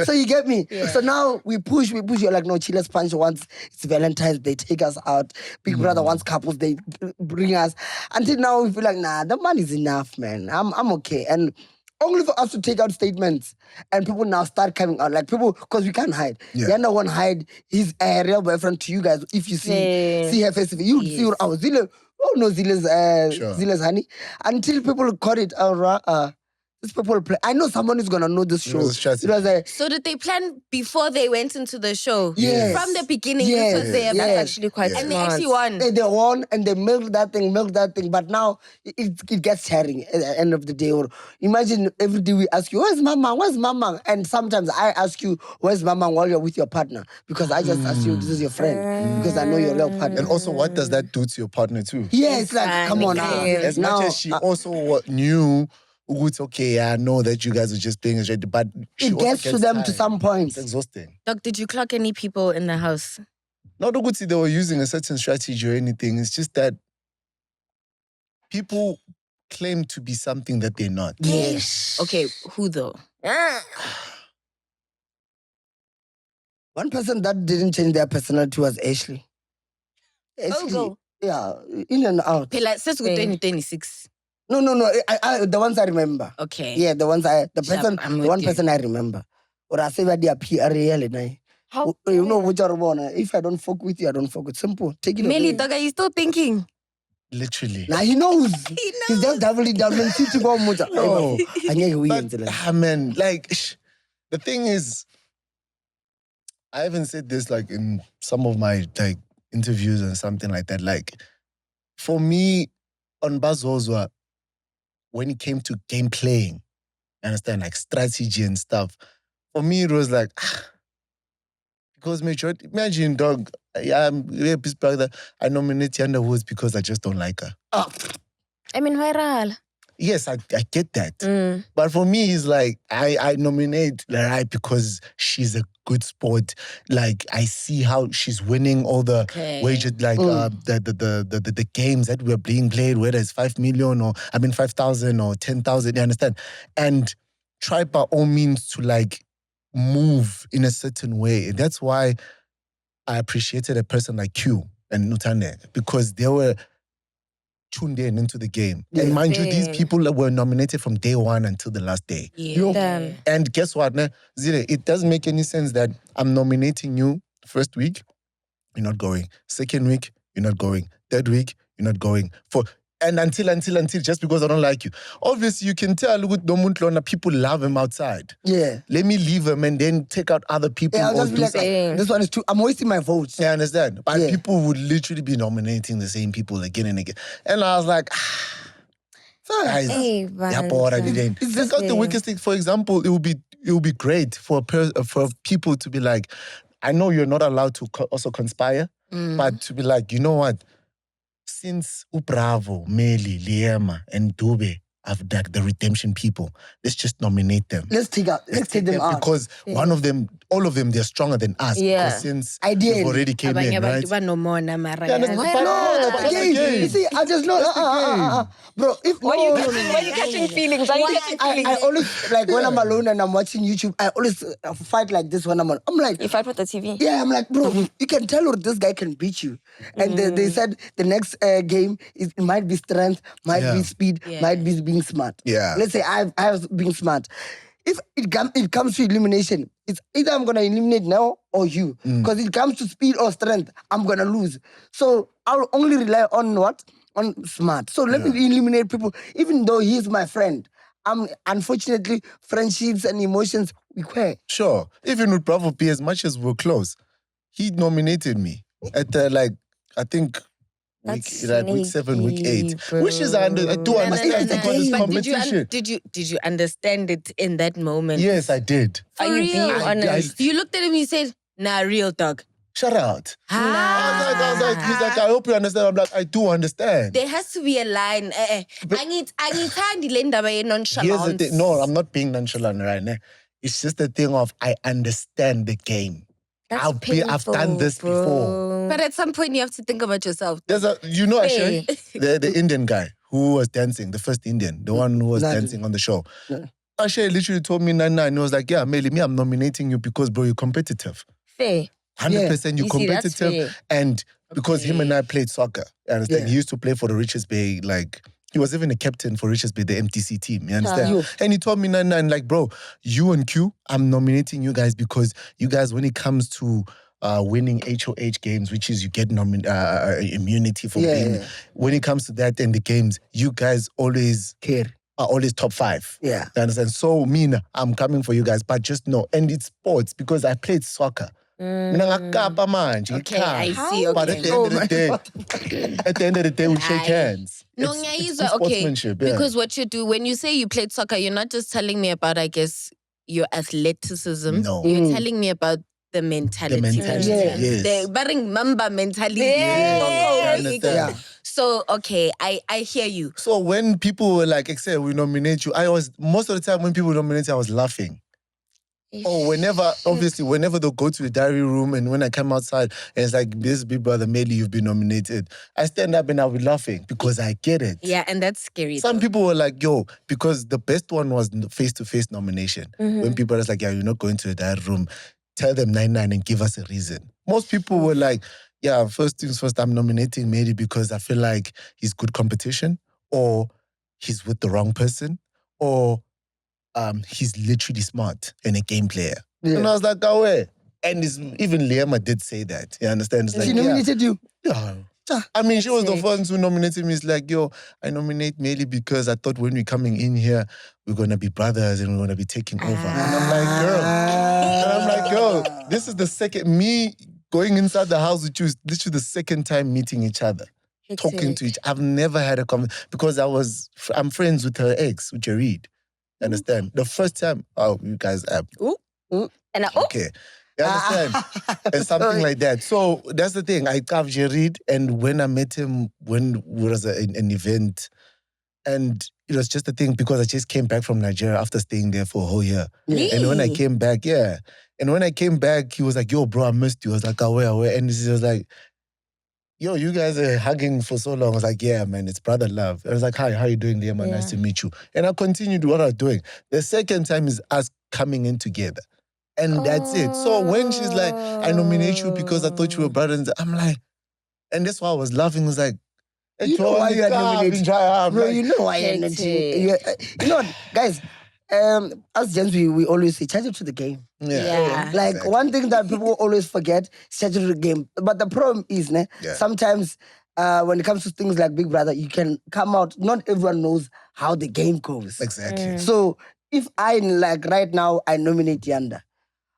[SPEAKER 4] So you get me? So now we push, you're like, no, let's punch once it's Valentine's, they take us out. Big Brother wants couples, they bring us. Until now we feel like, nah, the money's enough, man. I'm okay. And only for us to take out statements and people now start coming out. Like people, because we can't hide.
[SPEAKER 2] Yeah.
[SPEAKER 4] Yanda won't hide his real boyfriend to you guys. If you see her face, you see her, oh, Zile, oh no, Zile's honey. Until people caught it, these people play. I know someone is gonna know this show.
[SPEAKER 2] was a strategy.
[SPEAKER 4] It was a
[SPEAKER 3] So did they plan before they went into the show?
[SPEAKER 4] Yes.
[SPEAKER 3] From the beginning,
[SPEAKER 4] Yes.
[SPEAKER 3] this was their
[SPEAKER 4] Yes.
[SPEAKER 1] That's actually quite
[SPEAKER 3] And they
[SPEAKER 1] smart.
[SPEAKER 3] actually won.
[SPEAKER 4] they won and they milked that thing. But now it gets tiring at the end of the day. Or imagine every day we ask you, where's mama? And sometimes I ask you, where's mama while you're with your partner? Because I just ask you, this is your friend. Because I know you're a real partner.
[SPEAKER 2] And also, what does that do to your partner too?
[SPEAKER 4] Yeah, it's like, come on now.
[SPEAKER 2] As
[SPEAKER 4] Now,
[SPEAKER 2] much as she also knew, it's okay, I know that you guys are just playing as ready, but she
[SPEAKER 4] it
[SPEAKER 2] also
[SPEAKER 4] gets to them to
[SPEAKER 2] tired.
[SPEAKER 4] some point.
[SPEAKER 2] It's exhausting.
[SPEAKER 3] Doc, did you clock any people in the house?
[SPEAKER 2] Not Uguti, they were using a certain strategy or anything. It's just that people claim to be something that they're not.
[SPEAKER 4] Yes.
[SPEAKER 3] Okay, who though?
[SPEAKER 4] One person that didn't change their personality was Ashley. Ashley, yeah, in and out.
[SPEAKER 3] Pela, since
[SPEAKER 1] Okay.
[SPEAKER 3] 2026.
[SPEAKER 4] No. I the ones I remember.
[SPEAKER 3] Okay.
[SPEAKER 4] Yeah, the one
[SPEAKER 3] with you.
[SPEAKER 4] person I remember. Or I say that they appear really.
[SPEAKER 1] How?
[SPEAKER 4] You know which are one. If I don't fuck with you, I don't fuck with. Simple. Take it
[SPEAKER 3] Mmeli,
[SPEAKER 4] away.
[SPEAKER 3] Doc, are you still thinking?
[SPEAKER 2] Literally.
[SPEAKER 4] Now he knows.
[SPEAKER 3] He
[SPEAKER 4] He's just doubling down and sitting on much.
[SPEAKER 2] No.
[SPEAKER 4] We
[SPEAKER 2] But, man, like, the thing is, I haven't said this like in some of my like interviews and something like that. Like, for me, on Bazozwa, when it came to game playing, you understand, like strategy and stuff, for me it was like, because majority, imagine, dog, I'm a piece brother, I nominate Yanda Woods because I just don't like her.
[SPEAKER 1] I mean, viral.
[SPEAKER 2] Yes, I get that. But for me, it's like, I nominate Larai because she's a good sport. Like, I see how she's winning all the wages, like the games that were being played, whether it's 5 million or, 5,000 or 10,000, you understand? And try by all means to like move in a certain way. That's why I appreciated a person like Q and Nutane, because they were tuned in into the game. And mind you, these people were nominated from day one until the last day.
[SPEAKER 1] Damn.
[SPEAKER 2] And guess what? Zile, it doesn't make any sense that I'm nominating you first week, you're not going. Second week, you're not going. Third week, you're not going. And until, just because I don't like you. Obviously, you can tell with Domuntlona, people love him outside.
[SPEAKER 4] Yeah.
[SPEAKER 2] Let me leave him and then take out other people.
[SPEAKER 4] Yeah, I'll
[SPEAKER 2] or
[SPEAKER 4] just be
[SPEAKER 2] do
[SPEAKER 4] like,
[SPEAKER 2] something.
[SPEAKER 4] this one is too. I'm wasting my votes.
[SPEAKER 2] I understand. But
[SPEAKER 4] Yeah.
[SPEAKER 2] people would literally be nominating the same people again and again. And I was like, guys,
[SPEAKER 1] Hey,
[SPEAKER 2] yeah, bored, I didn't.
[SPEAKER 4] It's
[SPEAKER 2] Take
[SPEAKER 4] just-
[SPEAKER 2] out the weakest thing. For example, it would be great for people to be like, I know you're not allowed to also conspire, but to be like, you know what? Since Ubravo, Mmeli, Liema, and Dube of like the redemption people. Let's just nominate them.
[SPEAKER 4] Let's take them out.
[SPEAKER 2] Because one of them, all of them, they're stronger than us.
[SPEAKER 1] Yeah.
[SPEAKER 2] Because since
[SPEAKER 4] Ideally.
[SPEAKER 2] we've already came in, right?
[SPEAKER 3] No more,
[SPEAKER 2] Yeah, that's
[SPEAKER 3] Namara.
[SPEAKER 2] fine. No, that's the
[SPEAKER 4] Game.
[SPEAKER 2] game.
[SPEAKER 4] You see, I just know. Bro, if
[SPEAKER 1] Why are you catching feelings? Why are you catching feelings?
[SPEAKER 4] I always, like, when I'm alone and I'm watching YouTube, I always fight like this when I'm on. I'm like,
[SPEAKER 1] You fight with the TV?
[SPEAKER 4] yeah, I'm like, bro, you can tell this guy can beat you. And they said the next game, it might be strength, might be speed, might be being smart.
[SPEAKER 2] Yeah.
[SPEAKER 4] Let's say I have been smart. If it comes to elimination, it's either I'm going to eliminate now or you. Because it comes to speed or strength, I'm going to lose. So I'll only rely on what? On smart. So let me eliminate people, even though he's my friend. Unfortunately, friendships and emotions, we quit.
[SPEAKER 2] Sure. Even with Bravo P, as much as we're close, he nominated me at I think week 7, week 8.
[SPEAKER 1] Bro.
[SPEAKER 2] Which is I do understand because it's competition.
[SPEAKER 3] Did you understand it in that moment?
[SPEAKER 2] Yes, I did.
[SPEAKER 1] Are you being honest?
[SPEAKER 3] You looked at him, you said, nah, real talk.
[SPEAKER 2] Shut out.
[SPEAKER 3] Ah.
[SPEAKER 2] I was like, he's like, I hope you understand. I'm like, I do understand.
[SPEAKER 3] There has to be a line. I need
[SPEAKER 2] Here's the thing. No, I'm not being nonchalant right now. It's just the thing of I understand the game. I've done this before.
[SPEAKER 3] But at some point, you have to think about yourself.
[SPEAKER 2] There's Ashay, the Indian guy who was dancing, the first Indian, the one who was dancing on the show. Ashay literally told me 9-9. He was like, yeah, Mmeli, I'm nominating you because, bro, you're competitive.
[SPEAKER 1] Fair.
[SPEAKER 2] 100% you're competitive. And because him and I played soccer, you understand?
[SPEAKER 4] Yeah.
[SPEAKER 2] He used to play for the Richards Bay, like, he was even a captain for Richards Bay, the MTC team, you understand? And he told me, 9-9, like, bro, you and Q, I'm nominating you guys because you guys, when it comes to winning HOH games, which is you get immunity for being, when it comes to that and the games, you guys always are always top 5.
[SPEAKER 4] Yeah.
[SPEAKER 2] You understand? So, I'm coming for you guys, but just know, and it's sports because I played soccer.
[SPEAKER 3] Okay, I see. Okay.
[SPEAKER 2] But at the end of the day, we shake hands.
[SPEAKER 3] No,
[SPEAKER 2] It's
[SPEAKER 3] okay.
[SPEAKER 2] sportsmanship, yeah.
[SPEAKER 3] Because what you do, when you say you played soccer, you're not just telling me about, I guess, your athleticism.
[SPEAKER 2] No.
[SPEAKER 3] You're telling me about the mentality.
[SPEAKER 2] The mentality, yes.
[SPEAKER 3] The Baring Mamba mentality.
[SPEAKER 2] Yeah.
[SPEAKER 3] So, okay, I hear you.
[SPEAKER 2] So when people were like, "Excel, we nominate you," most of the time when people nominate you, I was laughing. Or whenever they'll go to the diary room and when I come outside and it's like, this big brother Mmeli, you've been nominated. I stand up and I'll be laughing because I get it.
[SPEAKER 3] Yeah, and that's scary.
[SPEAKER 2] Some people were like, yo, because the best one was face-to-face nomination. When people are like, yeah, you're not going to the diary room, tell them 9-9 and give us a reason. Most people were like, yeah, first things first, I'm nominating Mmeli because I feel like he's good competition or he's with the wrong person or he's literally smart and a game player. Yeah. And I was like, oh, wait. And even Liema did say that. You understand? It's like,
[SPEAKER 4] she nominated you?
[SPEAKER 2] Yeah. I mean, she was the ones who nominated me. It's like, yo, I nominate Mmeli because I thought when we're coming in here, we're going to be brothers and we're going to be taking over. And I'm like, girl, this is the second, me going inside the house with you, this is the second time meeting each other. Talking to each other. I've never had a conversation because I'm friends with her ex, with Jareed. Understand? The first time, you guys okay. You understand? And something like that. So that's the thing. I have Jareed, and when I met him, when we was an event, and it was just a thing because I just came back from Nigeria after staying there for a whole year. Yeah. And when I came back, he was like, yo, bro, I missed you. I was like, where? And he was like, yo, you guys are hugging for so long. I was like, yeah, man, it's brother love. I was like, hi, how you doing, Liema? Yeah. Nice to meet you. And I continued what I was doing. The second time is us coming in together. And that's it. So when she's like, I nominate you because I thought you were brothers, I'm like, and that's why I was laughing. I was like,
[SPEAKER 4] you know why you are nominated. Bro, you know why you're nominated. You know, guys, as gents, we always say, charge it to the game.
[SPEAKER 3] Yeah.
[SPEAKER 4] Like, exactly. One thing that people always forget, charge it to the game. But the problem is, sometimes when it comes to things like Big Brother, you can come out, not everyone knows how the game goes.
[SPEAKER 2] Exactly.
[SPEAKER 4] So if I, like right now, I nominate Yanda,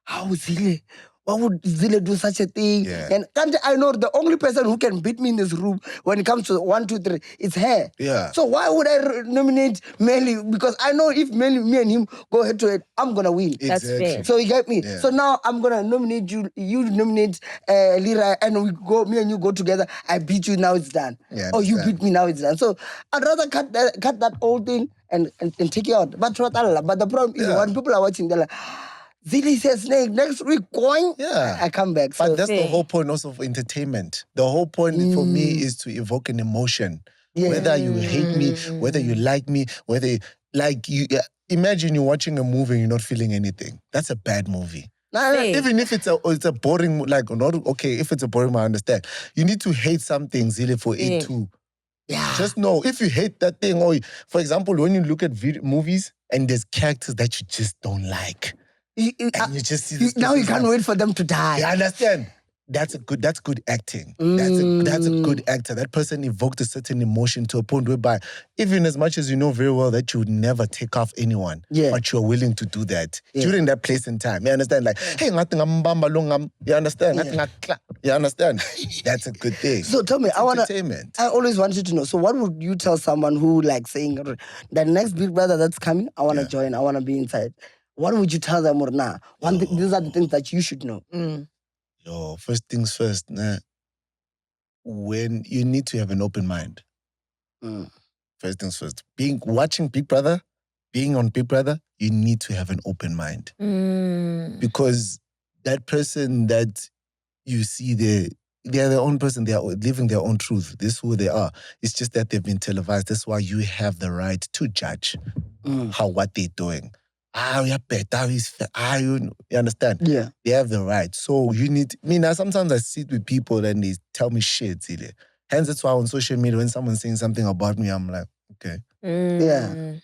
[SPEAKER 4] how is he? why would Zile do such a thing?
[SPEAKER 2] Yeah.
[SPEAKER 4] And I know the only person who can beat me in this room when it comes to 1, 2, 3, it's her.
[SPEAKER 2] Yeah.
[SPEAKER 4] So why would I nominate Mmeli? Because I know if Mmeli, me and him go head to head, I'm gonna win.
[SPEAKER 1] That's fair.
[SPEAKER 4] So you get me?
[SPEAKER 2] Yeah.
[SPEAKER 4] So now I'm gonna nominate you, you nominate Lira, and me and you go together. I beat you, now it's done.
[SPEAKER 2] Yeah,
[SPEAKER 4] Or you
[SPEAKER 2] understand.
[SPEAKER 4] beat me, now it's done. So I'd rather cut that whole thing and take you out. But the problem is when people are watching, they're like, Zili says snake, next week, going.
[SPEAKER 2] Yeah.
[SPEAKER 4] I come back. So
[SPEAKER 2] But that's the whole point also of entertainment. The whole point for me is to evoke an emotion.
[SPEAKER 4] Yeah.
[SPEAKER 2] Whether you hate me, whether you like me, whether you imagine you're watching a movie and you're not feeling anything. That's a bad movie. Even if it's a boring, like, not okay, if it's a boring movie, I understand. You need to hate something, Zili, for it to.
[SPEAKER 4] Yeah.
[SPEAKER 2] Just know, if you hate that thing, or for example, when you look at movies and there's characters that you just don't like, and you just see this
[SPEAKER 4] now you
[SPEAKER 2] person
[SPEAKER 4] can't wait for them to die.
[SPEAKER 2] You understand? That's good acting. That's a good actor. That person evoked a certain emotion to a point whereby, even as much as you know very well that you would never take off anyone, but you're willing to do that during that place and time. You understand? Like, hey, you understand? You understand? That's a good thing.
[SPEAKER 4] So tell me,
[SPEAKER 2] entertainment.
[SPEAKER 4] I always wanted to know. So what would you tell someone who like saying the next Big Brother that's coming, I want to join, I want to be inside. What would you tell them, Murna? These are the things that you should know.
[SPEAKER 2] Yo, first things first, when you need to have an open mind. First things first. Watching Big Brother, being on Big Brother, you need to have an open mind. Because that person that you see there, they are their own person. They are living their own truth. This is who they are. It's just that they've been televised. That's why you have the right to judge what they're doing. You understand?
[SPEAKER 4] Yeah.
[SPEAKER 2] They have the right. So you need, sometimes I sit with people and they tell me shit, really. Hence, that's why on social media, when someone's saying something about me, I'm like, okay.
[SPEAKER 4] Yeah.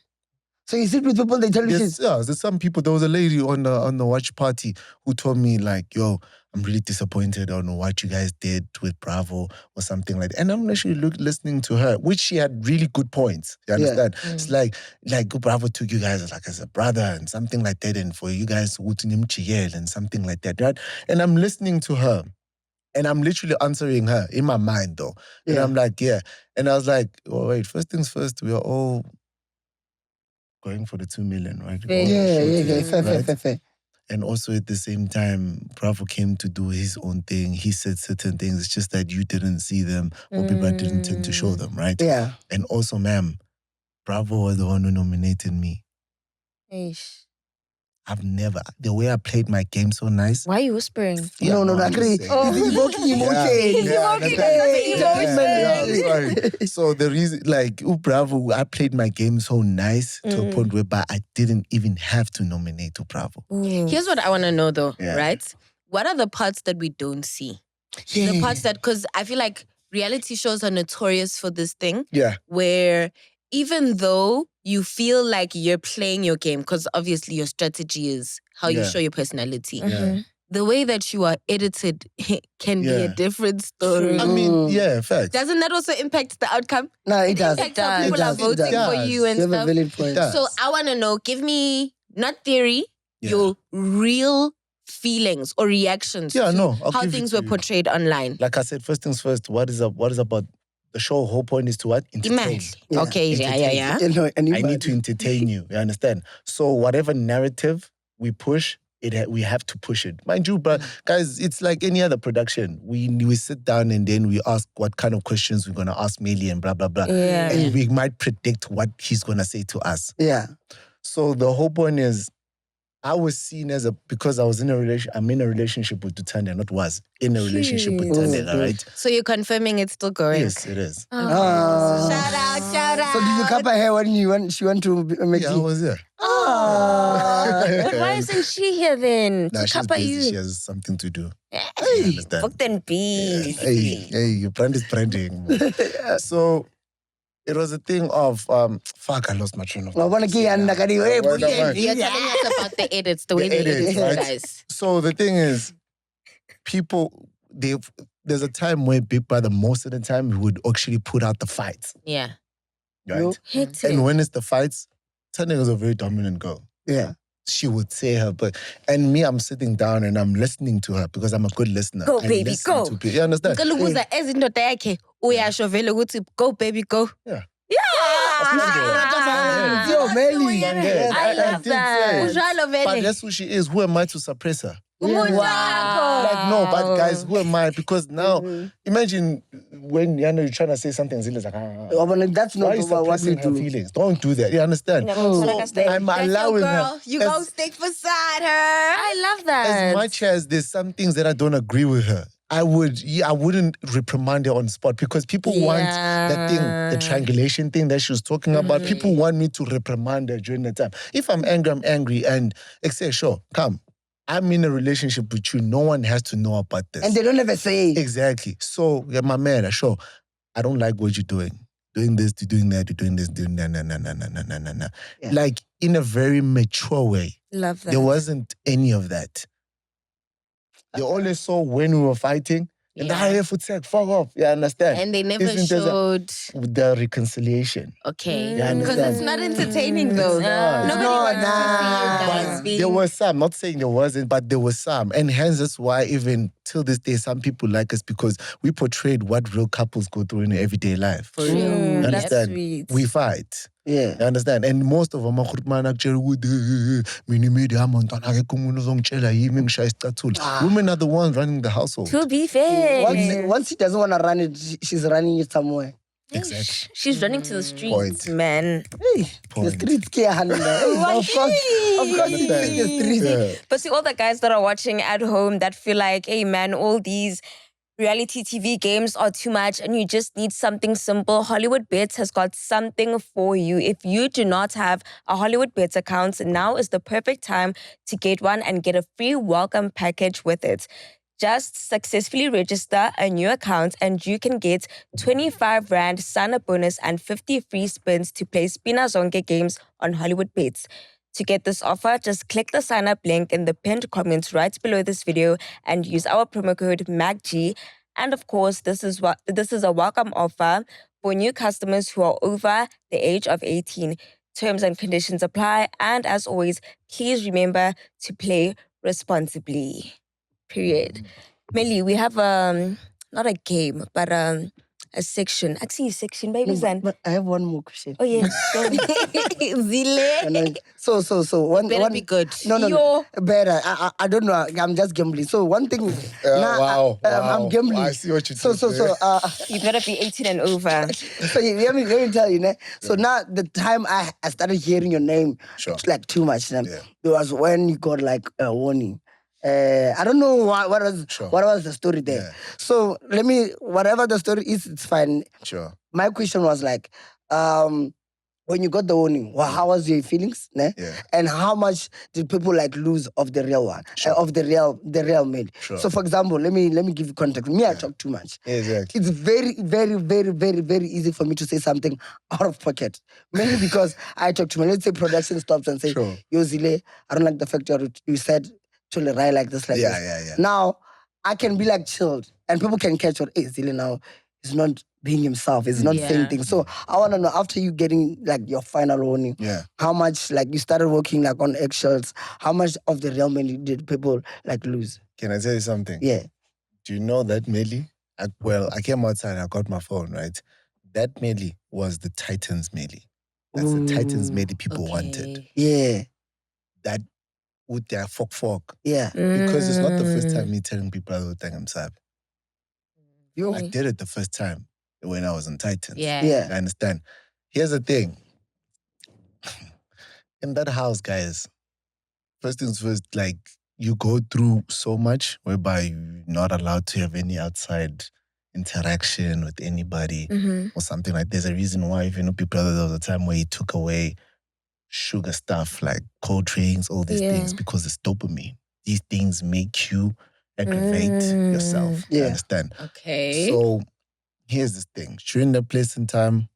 [SPEAKER 4] So you sit with people, they tell you shit?
[SPEAKER 2] Yeah, there's some people. There was a lady on the watch party who told me, like, yo, I'm really disappointed on what you guys did with Bravo or something like that. And I'm actually listening to her, which she had really good points. You understand? It's like Bravo took you guys as a brother and something like that, and for you guys and something like that, right? And I'm listening to her. And I'm literally answering her in my mind, though. And I'm like, yeah. And I was like, oh, wait, first things first, we are all going for the 2 million, right?
[SPEAKER 4] Fair.
[SPEAKER 2] And also at the same time, Bravo came to do his own thing. He said certain things. It's just that you didn't see them or people didn't tend to show them, right?
[SPEAKER 4] Yeah.
[SPEAKER 2] And also, ma'am, Bravo was the one who nominated me. I've never, the way I played my game so nice.
[SPEAKER 1] Why are you whispering?
[SPEAKER 4] No, I agree. He's evoking emotion.
[SPEAKER 2] Sorry. So the reason, like, Bravo, I played my game so nice to a point whereby I didn't even have to nominate Bravo.
[SPEAKER 3] Here's what I want to know, though, right? What are the parts that we don't see? The parts that, because I feel like reality shows are notorious for this thing.
[SPEAKER 2] Yeah.
[SPEAKER 3] Where even though you feel like you're playing your game, because obviously your strategy is how you show your personality. The way that you are edited can be a different story.
[SPEAKER 2] I mean, facts.
[SPEAKER 3] Doesn't that also impact the outcome?
[SPEAKER 4] No, it does.
[SPEAKER 3] Impact how people are voting for you and
[SPEAKER 4] You have a
[SPEAKER 3] stuff.
[SPEAKER 4] valid point.
[SPEAKER 3] So I want to know, give me, not theory, your real feelings or reactions to
[SPEAKER 2] I'll
[SPEAKER 3] how
[SPEAKER 2] give
[SPEAKER 3] things
[SPEAKER 2] it
[SPEAKER 3] were
[SPEAKER 2] to you.
[SPEAKER 3] portrayed online.
[SPEAKER 2] Like I said, first things first, what is about the show? Whole point is to what? Entertain.
[SPEAKER 3] Okay, yeah.
[SPEAKER 4] And
[SPEAKER 2] I need to entertain you. You understand? So whatever narrative we push, we have to push it. Mind you, but guys, it's like any other production. We sit down and then we ask what kind of questions we're gonna ask Mmeli and blah blah blah.
[SPEAKER 1] Yeah.
[SPEAKER 2] And we might predict what he's gonna say to us.
[SPEAKER 4] Yeah.
[SPEAKER 2] So the whole point is, I was seen as because I was in a relationship with Thandeka, not was in a relationship with Thandeka, right?
[SPEAKER 3] So you're confirming it's still going?
[SPEAKER 2] Yes, it is.
[SPEAKER 3] Shout out.
[SPEAKER 4] So did you cut her hair when she went to MacG?
[SPEAKER 2] Yeah, I was there.
[SPEAKER 1] Why isn't she here then?
[SPEAKER 2] Nah,
[SPEAKER 1] To
[SPEAKER 2] she's
[SPEAKER 1] cover
[SPEAKER 2] busy.
[SPEAKER 1] you.
[SPEAKER 2] She has something to do.
[SPEAKER 1] Hey,
[SPEAKER 2] understand.
[SPEAKER 1] booked and busy.
[SPEAKER 2] Hey, your brand is branding. So it was a thing of, I lost my train of thought.
[SPEAKER 3] You're telling us about the edits, the way they edit,
[SPEAKER 2] right?
[SPEAKER 3] guys.
[SPEAKER 2] So the thing is, people, there's a time where Big Brother, most of the time, we would actually put out the fights.
[SPEAKER 3] Yeah.
[SPEAKER 2] Right?
[SPEAKER 1] Hectic.
[SPEAKER 2] And when it's the fights, Thandeka is a very dominant girl.
[SPEAKER 4] Yeah.
[SPEAKER 2] she would say her, and me, I'm sitting down and I'm listening to her because I'm a good listener.
[SPEAKER 1] Go,
[SPEAKER 2] I
[SPEAKER 1] baby,
[SPEAKER 2] listen
[SPEAKER 1] go.
[SPEAKER 2] to people. You understand?
[SPEAKER 3] Ngicela as indoda yakhe uyasho vele ukuthi go baby go.
[SPEAKER 2] Yeah.
[SPEAKER 1] Yeah.
[SPEAKER 4] Yo, Mmeli.
[SPEAKER 2] Yes,
[SPEAKER 1] I love
[SPEAKER 2] did
[SPEAKER 1] that.
[SPEAKER 2] say.
[SPEAKER 3] Ujalo
[SPEAKER 2] But
[SPEAKER 3] vele.
[SPEAKER 2] that's who she is. Who am I to suppress her?
[SPEAKER 3] Umuntu
[SPEAKER 1] Wow.
[SPEAKER 2] Like, no, but guys, who am I? Because now, imagine when you're trying to say something, Zila's like,
[SPEAKER 4] That's
[SPEAKER 2] why
[SPEAKER 4] not
[SPEAKER 2] are you
[SPEAKER 4] what we
[SPEAKER 2] suppressing her
[SPEAKER 4] do.
[SPEAKER 2] feelings? Don't do that. You understand? I'm
[SPEAKER 3] That's your
[SPEAKER 2] allowing
[SPEAKER 3] girl.
[SPEAKER 2] her.
[SPEAKER 3] You
[SPEAKER 2] as,
[SPEAKER 3] go stick beside her.
[SPEAKER 1] I love that.
[SPEAKER 2] as much as there's some things that I don't agree with her, I wouldn't reprimand her on spot because people want that thing, the triangulation thing that she was talking about. People want me to reprimand her during the time. If I'm angry, and I say, sure, come. I'm in a relationship with you. No one has to know about this.
[SPEAKER 4] And they don't ever say.
[SPEAKER 2] Exactly. So, yeah, my man, sure, I don't like what you're doing. Doing this, you're doing that, you're doing this, doing that, nah.
[SPEAKER 4] Yeah.
[SPEAKER 2] Like, in a very mature way.
[SPEAKER 1] Love that.
[SPEAKER 2] There wasn't any of that. They only saw when we were fighting. And the higher foot said, fuck off. You understand?
[SPEAKER 3] And they never
[SPEAKER 2] Isn't there
[SPEAKER 3] showed.
[SPEAKER 2] the reconciliation.
[SPEAKER 3] Okay.
[SPEAKER 2] You understand?
[SPEAKER 3] Because it's not entertaining though.
[SPEAKER 2] not.
[SPEAKER 3] Nobody
[SPEAKER 4] No,
[SPEAKER 3] wants to see you
[SPEAKER 4] nah.
[SPEAKER 3] guys being.
[SPEAKER 2] There were some, not saying there wasn't, but there were some. And hence that's why even till this day, some people like us because we portrayed what real couples go through in their everyday life.
[SPEAKER 3] For real.
[SPEAKER 2] You
[SPEAKER 1] That's
[SPEAKER 2] understand?
[SPEAKER 1] sweet.
[SPEAKER 2] We fight.
[SPEAKER 4] Yeah.
[SPEAKER 2] You understand? And most of them are women are the ones running the household.
[SPEAKER 1] To be fair.
[SPEAKER 4] Once she doesn't want to run it, she's running it somewhere.
[SPEAKER 2] Exactly.
[SPEAKER 1] She's running to the streets,
[SPEAKER 2] Point.
[SPEAKER 1] man.
[SPEAKER 4] Hey, the
[SPEAKER 2] Point.
[SPEAKER 4] streets care, honey. Of course, it's the streets.
[SPEAKER 2] Yeah.
[SPEAKER 1] But see, all the guys that are watching at home that feel like, hey man, all these reality TV games are too much and you just need something simple, Hollywood Bets has got something for you. If you do not have a Hollywood Bets account, now is the perfect time to get one and get a free welcome package with it. Just successfully register a new account and you can get 25 Rand sign-up bonus and 50 free spins to play Spina Zonke games on Hollywood Bets. To get this offer, just click the sign-up link in the pinned comments right below this video and use our promo code MacG. And of course, this is a welcome offer for new customers who are over the age of 18. Terms and conditions apply. And as always, please remember to play responsibly. Period. Mmeli, we have not a game, but a section. Actually, a section, baby.
[SPEAKER 4] But I have one more question.
[SPEAKER 1] Oh yeah.
[SPEAKER 3] Zile.
[SPEAKER 4] So one
[SPEAKER 3] Better be good.
[SPEAKER 4] No. Better. I don't know. I'm just gambling. So one thing.
[SPEAKER 2] Wow.
[SPEAKER 4] I'm gambling.
[SPEAKER 2] I see what you
[SPEAKER 4] So
[SPEAKER 1] You better be 18 and over.
[SPEAKER 4] so let me tell you, né? So now the time I started hearing your name,
[SPEAKER 2] Sure.
[SPEAKER 4] it's like too much. Né?
[SPEAKER 2] Yeah.
[SPEAKER 4] It was when you got like a warning. I don't know what was the story there.
[SPEAKER 2] Yeah.
[SPEAKER 4] So whatever the story is, it's fine.
[SPEAKER 2] Sure.
[SPEAKER 4] My question was like, when you got the warning, how was your feelings? Né?
[SPEAKER 2] Yeah.
[SPEAKER 4] And how much did people like lose of the real one,
[SPEAKER 2] Sure.
[SPEAKER 4] of the real male?
[SPEAKER 2] Sure.
[SPEAKER 4] So for example, let me give you context. Me, I talk too much.
[SPEAKER 2] Exactly.
[SPEAKER 4] It's very, very, very, very, very easy for me to say something out of pocket. Mainly because I talk too much. Let's say production stops and say,
[SPEAKER 2] Sure.
[SPEAKER 4] Yo, Zile, I don't like the fact you said to right like this, like this.
[SPEAKER 2] Yeah.
[SPEAKER 4] Now, I can be like chilled and people can catch what, hey, Zile now is not being himself, is not saying things. So I want to know, after you getting like your final warning, how much like you started working like on eggshells, how much of the real money did people like lose?
[SPEAKER 2] Can I tell you something?
[SPEAKER 4] Yeah.
[SPEAKER 2] Do you know that Mmeli? I came outside and I got my phone, right? That Mmeli was the Titans Mmeli. That's the Titans Mmeli people wanted.
[SPEAKER 4] Yeah.
[SPEAKER 2] That with their fuck.
[SPEAKER 4] Yeah.
[SPEAKER 2] Because it's not the first time me telling people I don't think I'm sad.
[SPEAKER 4] You
[SPEAKER 2] I did it the first time when I was on Titans.
[SPEAKER 3] Yeah.
[SPEAKER 2] I understand. Here's the thing. In that house, guys, first things first, like, you go through so much whereby you're not allowed to have any outside interaction with anybody or something like there's a reason why, if you know people there was a time where he took away sugar stuff like cold drinks, all these things, because it's dopamine. These things make you aggravate yourself. You understand?
[SPEAKER 3] Okay.
[SPEAKER 2] So here's this thing. During the place and time,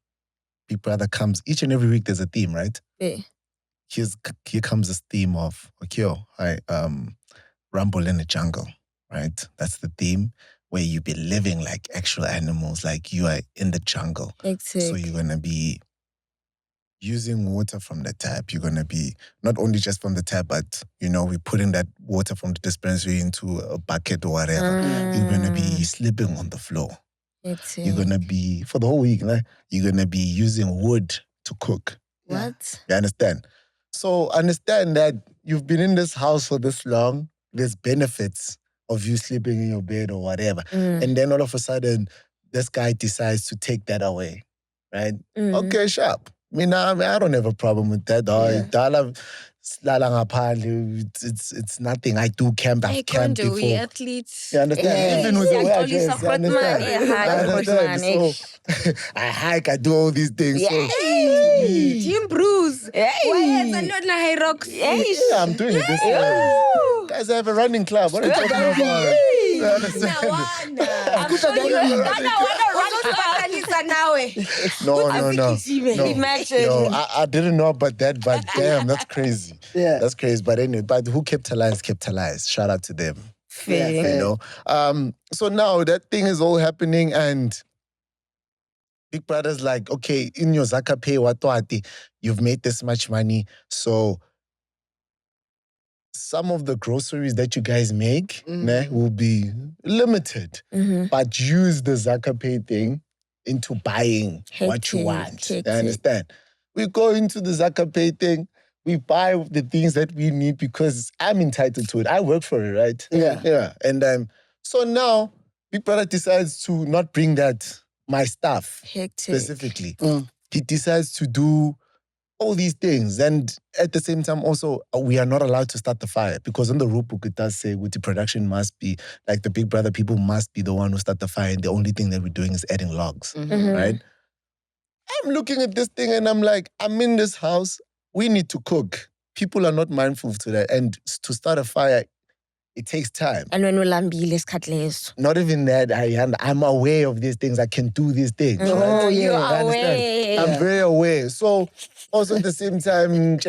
[SPEAKER 2] Big Brother comes, each and every week there's a theme, right?
[SPEAKER 1] Yeah.
[SPEAKER 2] Here comes this theme of, rumble in the jungle, right? That's the theme where you be living like actual animals, like you are in the jungle.
[SPEAKER 1] Exactly.
[SPEAKER 2] So you're going to be using water from the tap, you're going to be not only just from the tap, but, we're putting that water from the dispensary into a bucket or whatever. You're going to be sleeping on the floor. You're going to be, for the whole week, you're going to be using wood to cook.
[SPEAKER 1] What?
[SPEAKER 2] You understand? So understand that you've been in this house for this long. There's benefits of you sleeping in your bed or whatever. And then all of a sudden, this guy decides to take that away, right? Okay, sharp. I don't have a problem with that. It's nothing. I do camp. I've camped before.
[SPEAKER 3] We athletes.
[SPEAKER 2] You understand? Even with the way I dress, you understand? So, I hike, I do all these things. So,
[SPEAKER 3] Team Bruce. Why is not na high rocks?
[SPEAKER 2] yeah, I'm doing it this way. Guys, I have a running club. What are you talking about? You understand? No.
[SPEAKER 1] Imagine.
[SPEAKER 2] Yo, I didn't know about that, but damn, that's crazy.
[SPEAKER 4] Yeah.
[SPEAKER 2] That's crazy. But anyway, but who kept alive. Shout out to them.
[SPEAKER 1] Fair.
[SPEAKER 2] So now that thing is all happening and Big Brother's like, okay, in your Zaka pay watwati, you've made this much money. So some of the groceries that you guys make will be limited. But use the Zaka pay thing into buying what you want. You understand? We go into the Zaka pay thing. We buy the things that we need because I'm entitled to it. I work for it, right? Yeah. And so now Big Brother decides to not bring my stuff specifically. He decides to do all these things. And at the same time also, we are not allowed to start the fire because in the rule book it does say with the production must be, like the Big Brother people must be the one who start the fire and the only thing that we're doing is adding logs, right? I'm looking at this thing and I'm like, I'm in this house. We need to cook. People are not mindful to that. And to start a fire, it takes time.
[SPEAKER 1] And when ulambile isikhathi
[SPEAKER 2] Not even that, I'm aware of these things. I can do these things.
[SPEAKER 1] Oh,
[SPEAKER 2] right?
[SPEAKER 1] you
[SPEAKER 2] I
[SPEAKER 1] are aware.
[SPEAKER 2] I'm very aware. So also at the same time,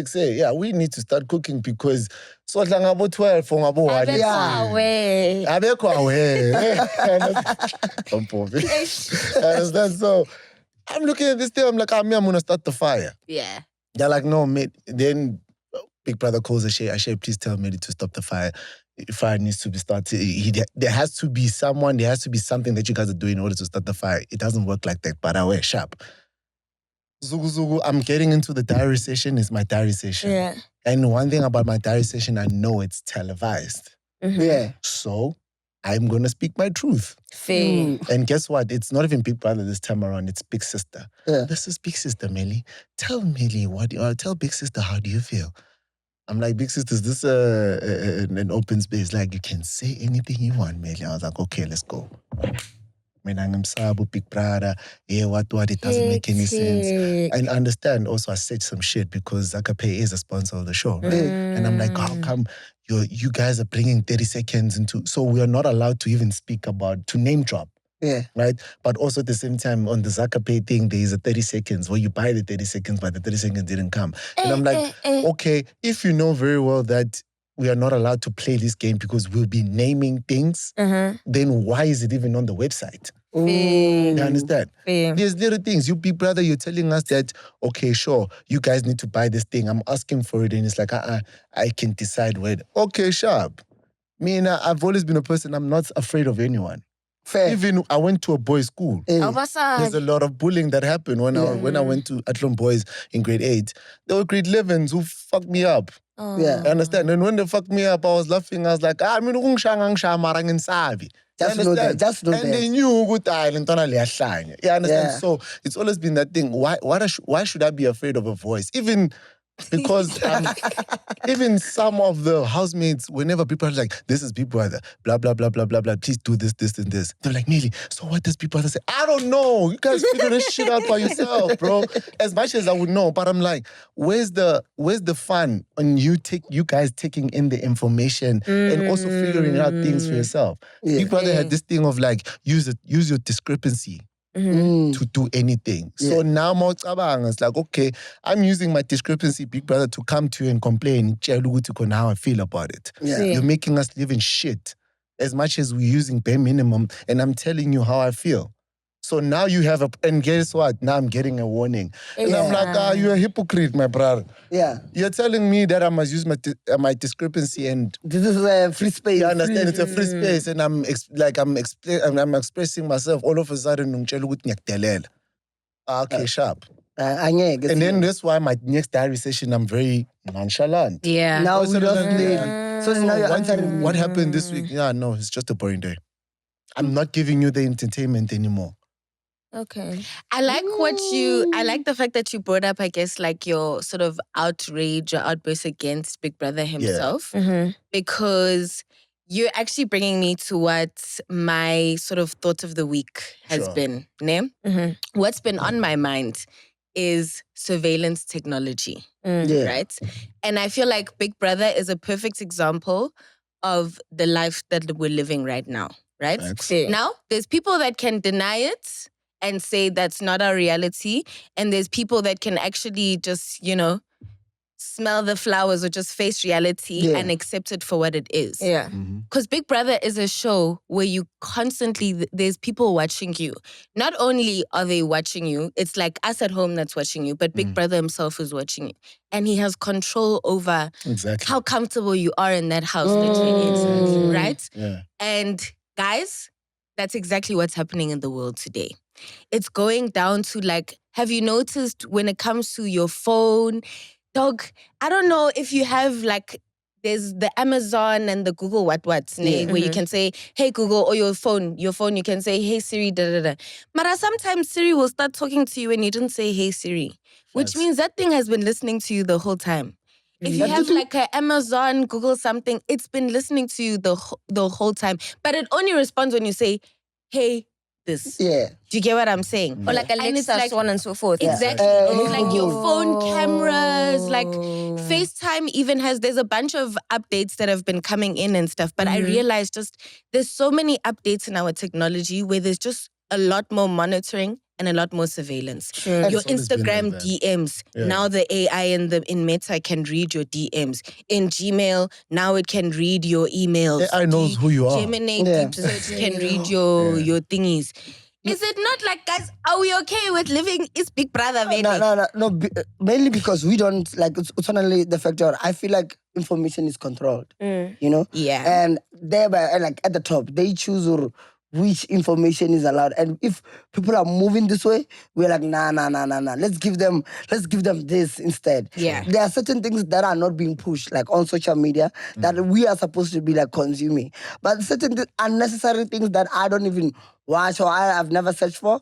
[SPEAKER 2] say, we need to start cooking because so ngabo 12 for ngabo 1. Abekho aware. Understand? So I'm looking at this thing, I'm like, I'm gonna start the fire.
[SPEAKER 3] Yeah.
[SPEAKER 2] They're like, no, mate. Then Big Brother calls Ashay, please tell Mmeli to stop the fire. The fire needs to be started. There has to be something that you guys are doing in order to start the fire. It doesn't work like that, but I wear sharp. Zugu, I'm getting into the diary session. It's my diary session.
[SPEAKER 1] Yeah.
[SPEAKER 2] And one thing about my diary session, I know it's televised.
[SPEAKER 4] Yeah.
[SPEAKER 2] So I'm going to speak my truth.
[SPEAKER 1] Fair.
[SPEAKER 2] And guess what? It's not even Big Brother this time around. It's Big Sister.
[SPEAKER 4] Yeah.
[SPEAKER 2] This is Big Sister, Mmeli. Tell Mmeli, tell Big Sister, how do you feel? I'm like, Big Sister, is this an open space? Like, you can say anything you want, Mmeli. I was like, okay, let's go. I'm Sabu, Big Brother. Yeah, what, it doesn't make any sense. And understand also I said some shit because Zakape is a sponsor of the show, right? And I'm like, how come you guys are bringing 30 seconds into... So we are not allowed to even speak about, to name drop.
[SPEAKER 4] Yeah.
[SPEAKER 2] Right? But also at the same time, on the Zakape thing, there is a 30 seconds where you buy the 30 seconds, but the 30 seconds didn't come. And I'm like, okay, if you know very well that we are not allowed to play this game because we'll be naming things, then why is it even on the website? You understand? There's little things. You Big Brother, you're telling us that, okay, sure, you guys need to buy this thing. I'm asking for it. And it's like, I can decide when. Okay, sharp. I've always been a person, I'm not afraid of anyone.
[SPEAKER 4] Fair.
[SPEAKER 2] Even I went to a boys' school. There's a lot of bullying that happened when I went to Athlone Boys in grade 8. There were grade 11s who fucked me up.
[SPEAKER 4] Yeah.
[SPEAKER 2] You understand? And when they fucked me up, I was laughing. I was like,
[SPEAKER 4] Just know that.
[SPEAKER 2] And they knew good You understand?
[SPEAKER 4] Yeah.
[SPEAKER 2] So it's always been that thing. Why should I be afraid of a voice? Even because even some of the housemates, whenever people are like, this is Big Brother, blah, blah, blah, blah, blah, blah, please do this, this, and this. They're like, Mmeli, so what does Big Brother say? I don't know. You guys figure this shit out by yourself, bro. As much as I would know, but I'm like, where's the fun on you guys taking in the information and also figuring out things for yourself?
[SPEAKER 4] Yeah.
[SPEAKER 2] Big Brother had this thing of like, use your discrepancy. To do anything. So now it's like, okay, I'm using my discrepancy, Big Brother, to come to you and complain how I feel about it.
[SPEAKER 4] Yeah.
[SPEAKER 2] You're making us live in shit as much as we're using bare minimum, and I'm telling you how I feel. So now you have and guess what? Now I'm getting a warning. And I'm like, you're a hypocrite, my brother.
[SPEAKER 4] Yeah.
[SPEAKER 2] You're telling me that I must use my discrepancy and
[SPEAKER 4] This is a free space.
[SPEAKER 2] you understand? It's a free space, and I'm expressing myself. All of a sudden, okay, sharp. And then that's why my next diary session, I'm very nonchalant.
[SPEAKER 3] Yeah.
[SPEAKER 4] Now we
[SPEAKER 2] So
[SPEAKER 4] lost
[SPEAKER 2] then,
[SPEAKER 4] Mmeli. So now you're answering.
[SPEAKER 2] What happened this week? Yeah, no, it's just a boring day. I'm not giving you the entertainment anymore.
[SPEAKER 1] Okay.
[SPEAKER 3] I like I like the fact that you brought up, I guess, like your sort of outrage or outburst against Big Brother himself. Because you're actually bringing me to what my sort of thought of the week has been. Ne? What's been on my mind is surveillance technology, right? And I feel like Big Brother is a perfect example of the life that we're living right now, right? Now, there's people that can deny it and say that's not our reality. And there's people that can actually just, smell the flowers or just face reality and accept it for what it is.
[SPEAKER 1] Yeah.
[SPEAKER 3] Because Big Brother is a show where you constantly, there's people watching you. Not only are they watching you, it's like us at home that's watching you, but Big Brother himself is watching you. And he has control over how comfortable you are in that house, literally, right?
[SPEAKER 2] Yeah.
[SPEAKER 3] And guys, that's exactly what's happening in the world today. It's going down to like, have you noticed when it comes to your phone, dog, I don't know if you have like, there's the Amazon and the Google where you can say, hey Google, or your phone, you can say, hey Siri, da. But sometimes Siri will start talking to you when you didn't say, hey Siri, which means that thing has been listening to you the whole time. If you have like an Amazon, Google something, it's been listening to you the whole time. But it only responds when you say, hey, this.
[SPEAKER 4] Yeah.
[SPEAKER 3] Do you get what I'm saying?
[SPEAKER 1] Or like Alexa,
[SPEAKER 3] like,
[SPEAKER 1] so on and so forth.
[SPEAKER 3] Exactly. It's like your phone cameras, like FaceTime even there's a bunch of updates that have been coming in and stuff. But I realized there's so many updates in our technology where there's just a lot more monitoring and a lot more surveillance. Your Instagram DMs, now the AI in Meta can read your DMs. In Gmail, now it can read your emails.
[SPEAKER 2] AI knows who you are.
[SPEAKER 3] Gemini Deep Search can read your thingies. Is it not like, guys, are we okay with living is Big Brother?
[SPEAKER 4] No. Mainly because we don't, like, it's only the factor. I feel like information is controlled,
[SPEAKER 3] Yeah.
[SPEAKER 4] And thereby, like, at the top, they choose which information is allowed. And if people are moving this way, we're like, nah. Let's give them this instead.
[SPEAKER 3] Yeah.
[SPEAKER 4] There are certain things that are not being pushed, like on social media, that we are supposed to be like consuming. But certain unnecessary things that I don't even watch or I've never searched for,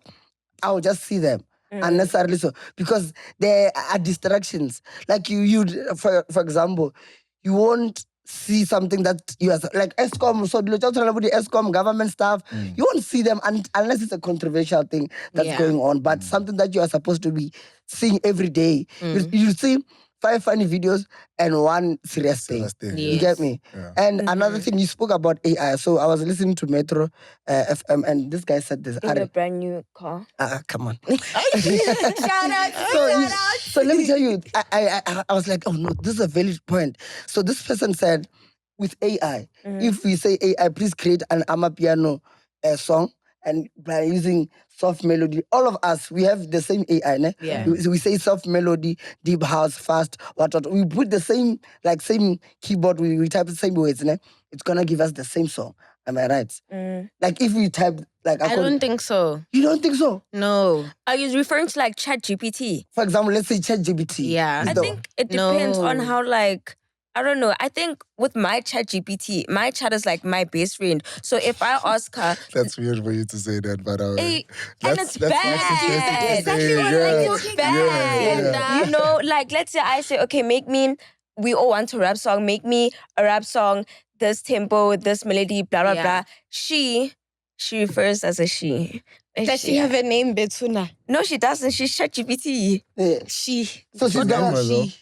[SPEAKER 4] I'll just see them. Unnecessarily so. Because there are distractions. Like you for example, you won't see something that you are like ESCOM, so the ESCOM government stuff, you won't see them unless it's a controversial thing that's going on. But something that you are supposed to be seeing every day. You see 5 funny videos and 1 serious thing. You get me?
[SPEAKER 2] Yeah.
[SPEAKER 4] And another thing, you spoke about AI. So I was listening to Metro FM and this guy said this.
[SPEAKER 1] In a brand new car.
[SPEAKER 4] Come on.
[SPEAKER 3] Shout out.
[SPEAKER 4] So let me tell you, I was like, oh no, this is a valid point. So this person said, with AI, if we say AI, please create an Amapiano song, and by using soft melody, all of us, we have the same AI, ne?
[SPEAKER 3] Yeah.
[SPEAKER 4] We say soft melody, deep house, fast, what. We put the same keyboard, we type the same words, ne? It's gonna give us the same song. Am I right? Like if we type like
[SPEAKER 3] I don't think so.
[SPEAKER 4] You don't think so?
[SPEAKER 3] No.
[SPEAKER 1] Are you referring to like ChatGPT?
[SPEAKER 4] For example, let's say ChatGPT.
[SPEAKER 3] Yeah.
[SPEAKER 1] I think it depends on how I don't know. I think with my ChatGPT, my chat is like my best friend. So if I ask her,
[SPEAKER 2] That's weird for you to say that, but
[SPEAKER 1] and it's
[SPEAKER 2] that's
[SPEAKER 1] bad.
[SPEAKER 3] Exactly what I'm talking
[SPEAKER 1] Bad.
[SPEAKER 3] about.
[SPEAKER 1] You know, like let's say I say, okay, we all want a rap song. Make me a rap song. This tempo, this melody, blah blah blah. She refers as a she.
[SPEAKER 3] Does she have a name, Betuna?
[SPEAKER 1] No, she doesn't. She's ChatGPT.
[SPEAKER 4] Yeah.
[SPEAKER 3] She.
[SPEAKER 4] So she's gonna
[SPEAKER 3] she.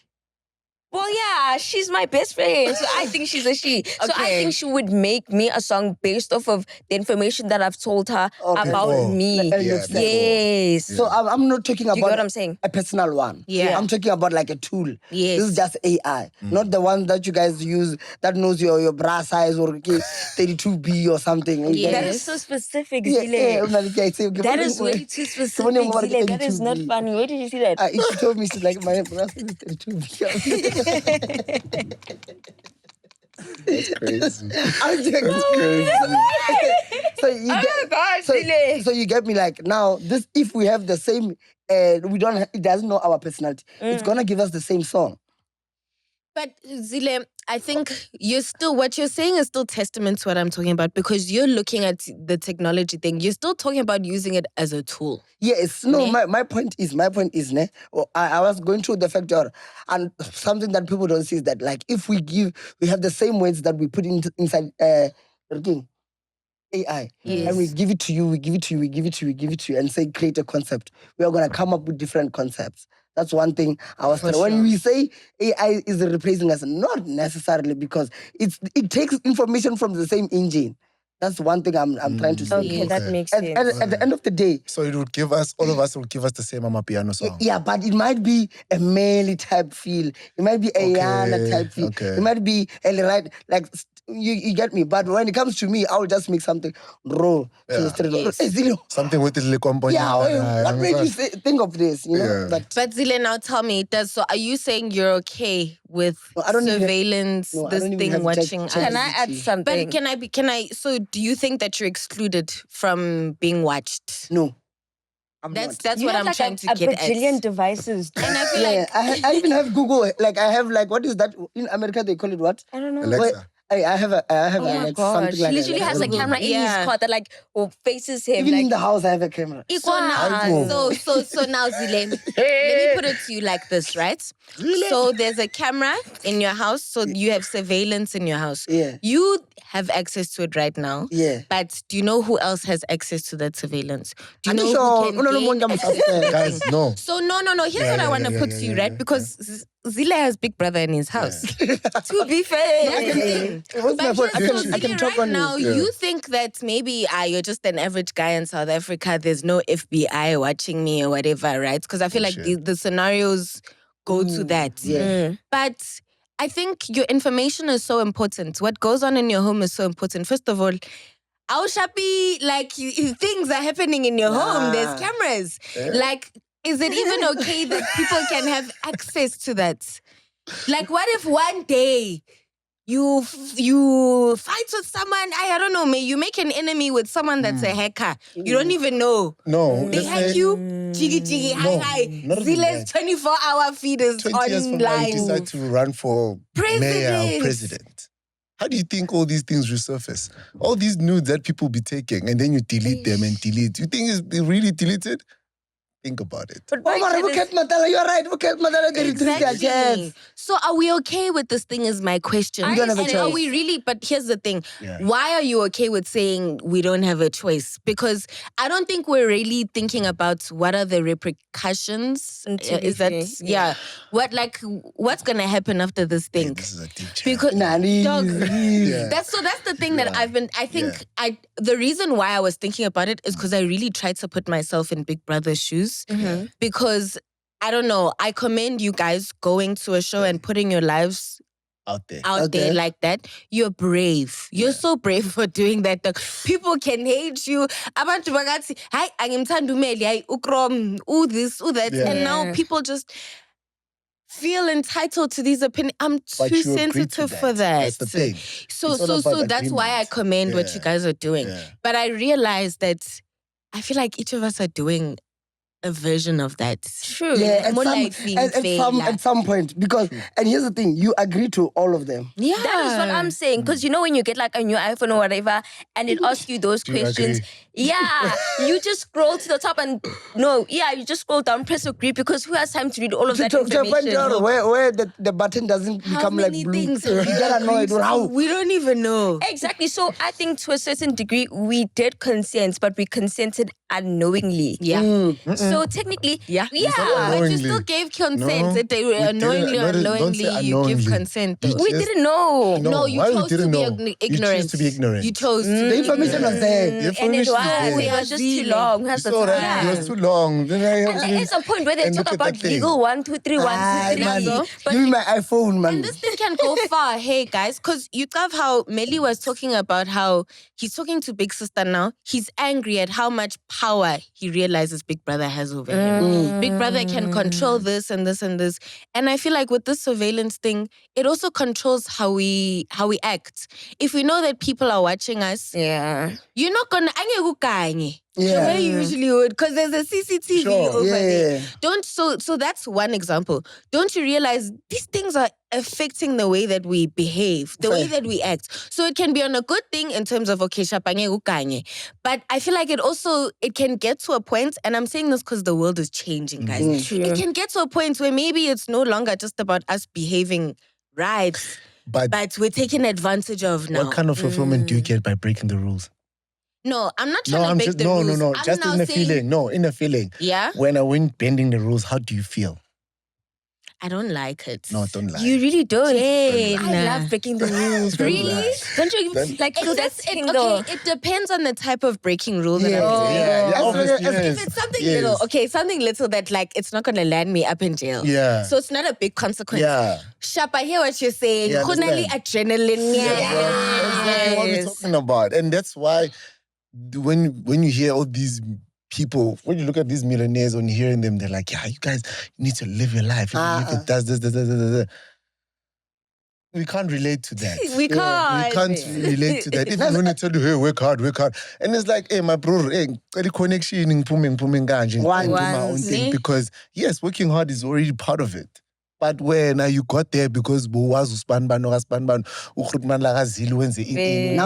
[SPEAKER 1] Well, yeah, she's my best friend, so I think she's a she. So I
[SPEAKER 3] Okay.
[SPEAKER 1] think she would make me a song based off of the information that I've told her about
[SPEAKER 2] Oh,
[SPEAKER 1] me.
[SPEAKER 4] and you've said.
[SPEAKER 1] Yes.
[SPEAKER 4] So I'm not talking about
[SPEAKER 1] You get what I'm saying?
[SPEAKER 4] a personal one.
[SPEAKER 3] Yeah.
[SPEAKER 4] I'm talking about like a tool.
[SPEAKER 3] Yes.
[SPEAKER 4] This is just AI, not the one that you guys use that knows your bra size or 32B or something. You
[SPEAKER 3] Yes.
[SPEAKER 1] That
[SPEAKER 4] get-
[SPEAKER 1] is so specific,
[SPEAKER 4] Yeah,
[SPEAKER 1] Zile.
[SPEAKER 4] That
[SPEAKER 1] That is way too specific, Zile. That is not funny. Where did you see that?
[SPEAKER 4] She told me she's like my bra size is 32B.
[SPEAKER 2] That's crazy.
[SPEAKER 4] I'm just crazy. So you
[SPEAKER 1] Oh
[SPEAKER 4] get,
[SPEAKER 1] my gosh,
[SPEAKER 4] so,
[SPEAKER 1] Zile.
[SPEAKER 4] so you get me like now this if we have the same we don't it doesn't know our personality. It's gonna give us the same song.
[SPEAKER 3] But Zile, I think what you're saying is still testament to what I'm talking about because you're looking at the technology thing. You're still talking about using it as a tool.
[SPEAKER 4] Yes, no, my point is, ne, I was going through the factor, and something that people don't see is that, like, if we have the same words that we put inside AI, and we give it to you, and say, create a concept, we are going to come up with different concepts. That's one thing I was telling. When we say AI is replacing us, not necessarily because it takes information from the same engine. That's one thing I'm trying to say.
[SPEAKER 1] Okay, that makes
[SPEAKER 4] At
[SPEAKER 1] sense.
[SPEAKER 4] the end of the day,
[SPEAKER 2] So it would give us, all of us would give us the same Amapiano song.
[SPEAKER 4] yeah, but it might be a Mmeli type feel. It might be a Yana type feel.
[SPEAKER 2] okay.
[SPEAKER 4] It might be a right, like you get me. But when it comes to me, I will just make something raw.
[SPEAKER 2] Yeah. Something with the Lekompo.
[SPEAKER 4] Yeah, what made you think of this? You know,
[SPEAKER 2] Yeah.
[SPEAKER 3] But Zile, now tell me, so are you saying you're okay with
[SPEAKER 4] No, I don't even-
[SPEAKER 3] surveillance,
[SPEAKER 4] no, I
[SPEAKER 3] this
[SPEAKER 4] don't even
[SPEAKER 3] thing
[SPEAKER 4] have
[SPEAKER 3] watching
[SPEAKER 4] check-
[SPEAKER 3] us?
[SPEAKER 1] Can I add something?
[SPEAKER 3] But so do you think that you're excluded from being watched?
[SPEAKER 4] No, I'm
[SPEAKER 3] That's
[SPEAKER 4] not.
[SPEAKER 1] You
[SPEAKER 3] what
[SPEAKER 1] have
[SPEAKER 3] I'm
[SPEAKER 1] like
[SPEAKER 3] trying to
[SPEAKER 1] a
[SPEAKER 3] get
[SPEAKER 1] bajillion
[SPEAKER 3] at.
[SPEAKER 1] devices.
[SPEAKER 3] And I feel
[SPEAKER 4] Yeah,
[SPEAKER 3] like
[SPEAKER 4] I even have Google. Like I have what is that in America? They call it what?
[SPEAKER 1] I don't know.
[SPEAKER 2] Alexa.
[SPEAKER 4] I have
[SPEAKER 1] Oh my
[SPEAKER 4] like
[SPEAKER 1] gosh.
[SPEAKER 4] something
[SPEAKER 1] He
[SPEAKER 4] like
[SPEAKER 1] literally
[SPEAKER 4] that.
[SPEAKER 1] has a
[SPEAKER 4] Google.
[SPEAKER 1] camera in
[SPEAKER 3] Yeah.
[SPEAKER 1] his car that like faces him.
[SPEAKER 4] Even
[SPEAKER 1] like,
[SPEAKER 4] in the house, I have a camera.
[SPEAKER 3] so now, so now, Zile, let me put it to you like this, right? So there's a camera in your house, so you have surveillance in your house.
[SPEAKER 4] Yeah.
[SPEAKER 3] You have access to it right now.
[SPEAKER 4] Yeah.
[SPEAKER 3] But do you know who else has access to that surveillance? Do you
[SPEAKER 4] I'm
[SPEAKER 3] know
[SPEAKER 4] sure.
[SPEAKER 3] who can gain access to that
[SPEAKER 2] Guys,
[SPEAKER 3] thing?
[SPEAKER 2] no.
[SPEAKER 3] So no. Here's
[SPEAKER 2] Yeah,
[SPEAKER 3] what I
[SPEAKER 2] yeah,
[SPEAKER 3] want to
[SPEAKER 2] yeah,
[SPEAKER 3] put
[SPEAKER 2] yeah,
[SPEAKER 3] to you,
[SPEAKER 2] yeah,
[SPEAKER 3] right?
[SPEAKER 2] yeah.
[SPEAKER 3] Because Zile has Big Brother in his house.
[SPEAKER 1] to be fair.
[SPEAKER 4] What's my
[SPEAKER 3] But
[SPEAKER 4] point?
[SPEAKER 3] here's so
[SPEAKER 4] I can
[SPEAKER 3] Zile,
[SPEAKER 4] talk
[SPEAKER 3] right
[SPEAKER 4] on
[SPEAKER 3] now,
[SPEAKER 4] you.
[SPEAKER 3] you think that maybe you're just an average guy in South Africa. There's no FBI watching me or whatever, right? Because I feel like the scenarios go to that.
[SPEAKER 4] Yeah.
[SPEAKER 3] But I think your information is so important. What goes on in your home is so important. First of all, our Shapi, like things are happening in your home. There's cameras. Like, is it even okay that people can have access to that? Like, what if one day you fight with someone? I don't know. May you make an enemy with someone that's a hacker. You don't even know.
[SPEAKER 2] No.
[SPEAKER 3] They
[SPEAKER 2] let's
[SPEAKER 3] hack
[SPEAKER 2] say
[SPEAKER 3] you. Jiggy,
[SPEAKER 2] No,
[SPEAKER 3] hi.
[SPEAKER 2] not even
[SPEAKER 3] Zile's
[SPEAKER 2] that.
[SPEAKER 3] 24-hour feed is
[SPEAKER 2] 20 years from now, you decide
[SPEAKER 3] online.
[SPEAKER 2] to run for mayor or president. How do you think all these things resurface? All these nudes that people be taking, and then you delete them and delete. You think it's really deleted? Think about it.
[SPEAKER 1] But
[SPEAKER 4] Oh, man, look at Matala. You're right. Look at Matala. They retrieve their
[SPEAKER 3] Exactly.
[SPEAKER 4] chats.
[SPEAKER 3] So are we okay with this thing is my question.
[SPEAKER 4] We don't have a
[SPEAKER 3] and
[SPEAKER 4] choice.
[SPEAKER 3] are we really, but here's the thing.
[SPEAKER 2] Yeah.
[SPEAKER 3] Why are you okay with saying we don't have a choice? Because I don't think we're really thinking about what are the repercussions.
[SPEAKER 1] To be
[SPEAKER 3] Is that,
[SPEAKER 1] fair,
[SPEAKER 3] what's going to happen after this
[SPEAKER 2] Hey,
[SPEAKER 3] thing?
[SPEAKER 2] this is a teacher.
[SPEAKER 3] Because dog,
[SPEAKER 2] Yeah.
[SPEAKER 3] that's the thing that the reason why I was thinking about it is because I really tried to put myself in Big Brother's shoes. Because I don't know, I commend you guys going to a show and putting your lives
[SPEAKER 2] out there.
[SPEAKER 3] out there like that. You're brave. You're so brave for doing that. Dog. People can hate you. Abantu bagathi, "Hi, angimthanda uMeli, hayi ukrom, this, that."
[SPEAKER 2] Yeah.
[SPEAKER 3] And now people just feel entitled to these opinions. I'm
[SPEAKER 2] But
[SPEAKER 3] too
[SPEAKER 2] you agree to
[SPEAKER 3] sensitive
[SPEAKER 2] that.
[SPEAKER 3] for that.
[SPEAKER 2] That's the thing.
[SPEAKER 3] So
[SPEAKER 2] It's all about
[SPEAKER 3] that's why I
[SPEAKER 2] agreement.
[SPEAKER 3] commend what
[SPEAKER 2] Yeah.
[SPEAKER 3] you guys are doing.
[SPEAKER 2] Yeah.
[SPEAKER 3] But I realized that I feel like each of us are doing a version of that.
[SPEAKER 1] True.
[SPEAKER 4] Yeah,
[SPEAKER 3] More like
[SPEAKER 4] at some point. Because, and here's the thing, you agree to all of them.
[SPEAKER 3] Yeah.
[SPEAKER 1] That is what I'm saying. Because you know when you get like a new iPhone or whatever and it asks you those
[SPEAKER 2] Do you
[SPEAKER 1] questions,
[SPEAKER 2] agree?
[SPEAKER 1] yeah, you just scroll to the top and you just scroll down, press agree because who has time to read all of that
[SPEAKER 4] To a point
[SPEAKER 1] information?
[SPEAKER 4] where the button doesn't
[SPEAKER 3] How
[SPEAKER 4] become like
[SPEAKER 3] many
[SPEAKER 4] blue.
[SPEAKER 3] things
[SPEAKER 4] You
[SPEAKER 3] have we
[SPEAKER 4] get annoyed.
[SPEAKER 3] agreed to?
[SPEAKER 4] How?
[SPEAKER 3] We don't even know.
[SPEAKER 1] Exactly. So I think to a certain degree we did consent, but we consented unknowingly.
[SPEAKER 3] Yeah.
[SPEAKER 1] So So technically,
[SPEAKER 3] Yeah.
[SPEAKER 1] yeah.
[SPEAKER 3] But you
[SPEAKER 2] Unknowingly.
[SPEAKER 3] still gave consent.
[SPEAKER 2] No, we didn't.
[SPEAKER 3] Unknowingly or
[SPEAKER 2] Don't say
[SPEAKER 3] unknowingly, you give
[SPEAKER 2] unknowingly.
[SPEAKER 3] consent.
[SPEAKER 2] You
[SPEAKER 3] Though.
[SPEAKER 1] We
[SPEAKER 2] just-
[SPEAKER 1] didn't know.
[SPEAKER 2] No,
[SPEAKER 3] No, you
[SPEAKER 2] why we
[SPEAKER 3] chose to
[SPEAKER 2] didn't
[SPEAKER 3] be
[SPEAKER 2] know?
[SPEAKER 3] ignorant.
[SPEAKER 2] You chose to be ignorant.
[SPEAKER 3] You chose to
[SPEAKER 4] The
[SPEAKER 3] be
[SPEAKER 4] information was there.
[SPEAKER 2] The
[SPEAKER 1] And it
[SPEAKER 2] information is there.
[SPEAKER 1] was just too long. Who has the
[SPEAKER 2] So
[SPEAKER 1] time?
[SPEAKER 2] that it was too long. Then I
[SPEAKER 1] And there is a point where they
[SPEAKER 2] and
[SPEAKER 1] talk
[SPEAKER 2] look at
[SPEAKER 1] about
[SPEAKER 2] that thing.
[SPEAKER 1] legal 1, 2, 3, 1, 2, 3.
[SPEAKER 4] Man,
[SPEAKER 1] But
[SPEAKER 4] give me my iPhone, man.
[SPEAKER 3] And this thing can go far, hey guys, because you love how Mmeli was talking about how he's talking to Big Sister now. He's angry at how much power he realizes Big Brother has over him. Big Brother can control this and this and this. And I feel like with this surveillance thing, it also controls how we act. If we know that people are watching us,
[SPEAKER 1] yeah.
[SPEAKER 3] you're not gonna the
[SPEAKER 4] Yeah.
[SPEAKER 3] way you usually would, because there's a CCTV
[SPEAKER 2] Sure.
[SPEAKER 3] over there.
[SPEAKER 4] Yeah.
[SPEAKER 3] So that's one example. Don't you realize these things are affecting the way that we behave, the way that we act. So it can be on a good thing in terms of okay, shapange ukanye. But I feel like it can get to a point, and I'm saying this because the world is changing, guys.
[SPEAKER 1] True.
[SPEAKER 3] It can get to a point where maybe it's no longer just about us behaving right,
[SPEAKER 2] But
[SPEAKER 3] but we're taking advantage of now.
[SPEAKER 2] what kind of fulfillment do you get by breaking the rules?
[SPEAKER 3] No, I'm not
[SPEAKER 2] No,
[SPEAKER 3] trying to
[SPEAKER 2] I'm
[SPEAKER 3] break
[SPEAKER 2] just
[SPEAKER 3] the
[SPEAKER 2] no,
[SPEAKER 3] rules.
[SPEAKER 2] no.
[SPEAKER 3] I'm
[SPEAKER 2] Just
[SPEAKER 3] now
[SPEAKER 2] in the
[SPEAKER 3] saying,
[SPEAKER 2] feeling. No, in the feeling.
[SPEAKER 3] Yeah,
[SPEAKER 2] When I went bending the rules, how do you feel?
[SPEAKER 3] I don't like it.
[SPEAKER 2] No, don't lie.
[SPEAKER 1] You really don't.
[SPEAKER 3] Jane.
[SPEAKER 1] I love breaking the rules.
[SPEAKER 2] Don't
[SPEAKER 1] Really?
[SPEAKER 2] lie.
[SPEAKER 1] Don't you
[SPEAKER 2] Then-
[SPEAKER 1] like feel that
[SPEAKER 3] Okay,
[SPEAKER 1] tingle?
[SPEAKER 3] it depends on the type of breaking rule that
[SPEAKER 4] Yeah.
[SPEAKER 3] I'm doing.
[SPEAKER 2] Yeah,
[SPEAKER 4] As long
[SPEAKER 2] obviously,
[SPEAKER 4] as-
[SPEAKER 2] yes.
[SPEAKER 3] If it's something
[SPEAKER 2] Yes.
[SPEAKER 3] little, okay, something little that like it's not gonna land me up in jail.
[SPEAKER 2] Yeah.
[SPEAKER 3] So it's not a big consequence.
[SPEAKER 2] Yeah.
[SPEAKER 3] Shap, I hear what you're saying.
[SPEAKER 2] Yeah,
[SPEAKER 3] Khonali
[SPEAKER 2] understand.
[SPEAKER 3] adrenaline.
[SPEAKER 2] That's exactly what we're talking about. And that's why when you hear all these people, when you look at these millionaires, when you're hearing them, they're like, yeah, you guys need to live your life. Even if it does this. We can't relate to that.
[SPEAKER 3] We can't.
[SPEAKER 2] We can't relate to that. Even when they tell you, hey, work hard. And it's like, hey, my bro, hey, the connection, do my own
[SPEAKER 3] Once,
[SPEAKER 2] thing.
[SPEAKER 3] eh?
[SPEAKER 2] Because, yes, working hard is already part of it. But when you got there because
[SPEAKER 4] Now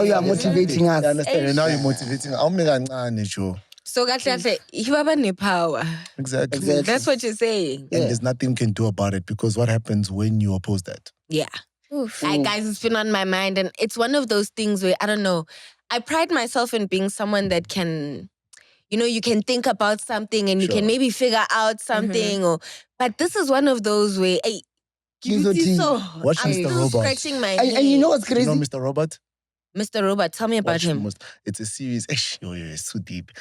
[SPEAKER 4] you are motivating us.
[SPEAKER 2] You understand? And now you're motivating. I'll make a show.
[SPEAKER 3] So kahle, you have any power.
[SPEAKER 2] Exactly.
[SPEAKER 3] That's what you're saying.
[SPEAKER 2] And there's nothing you can do about it because what happens when you oppose that?
[SPEAKER 3] Yeah. Guys, it's been on my mind, and it's one of those things where I don't know. I pride myself in being someone that can, you can think about something and you
[SPEAKER 2] Sure.
[SPEAKER 3] can maybe figure out something. But this is one of those where, hey,
[SPEAKER 2] Watch
[SPEAKER 3] I'm
[SPEAKER 2] Mr.
[SPEAKER 3] still
[SPEAKER 2] Robot.
[SPEAKER 3] scratching my
[SPEAKER 4] And
[SPEAKER 3] head.
[SPEAKER 4] you know what's
[SPEAKER 2] You
[SPEAKER 4] crazy?
[SPEAKER 2] know Mr. Robot?
[SPEAKER 3] Mr. Robot, tell me about
[SPEAKER 2] Watch
[SPEAKER 3] him.
[SPEAKER 2] It's a series. It's too deep.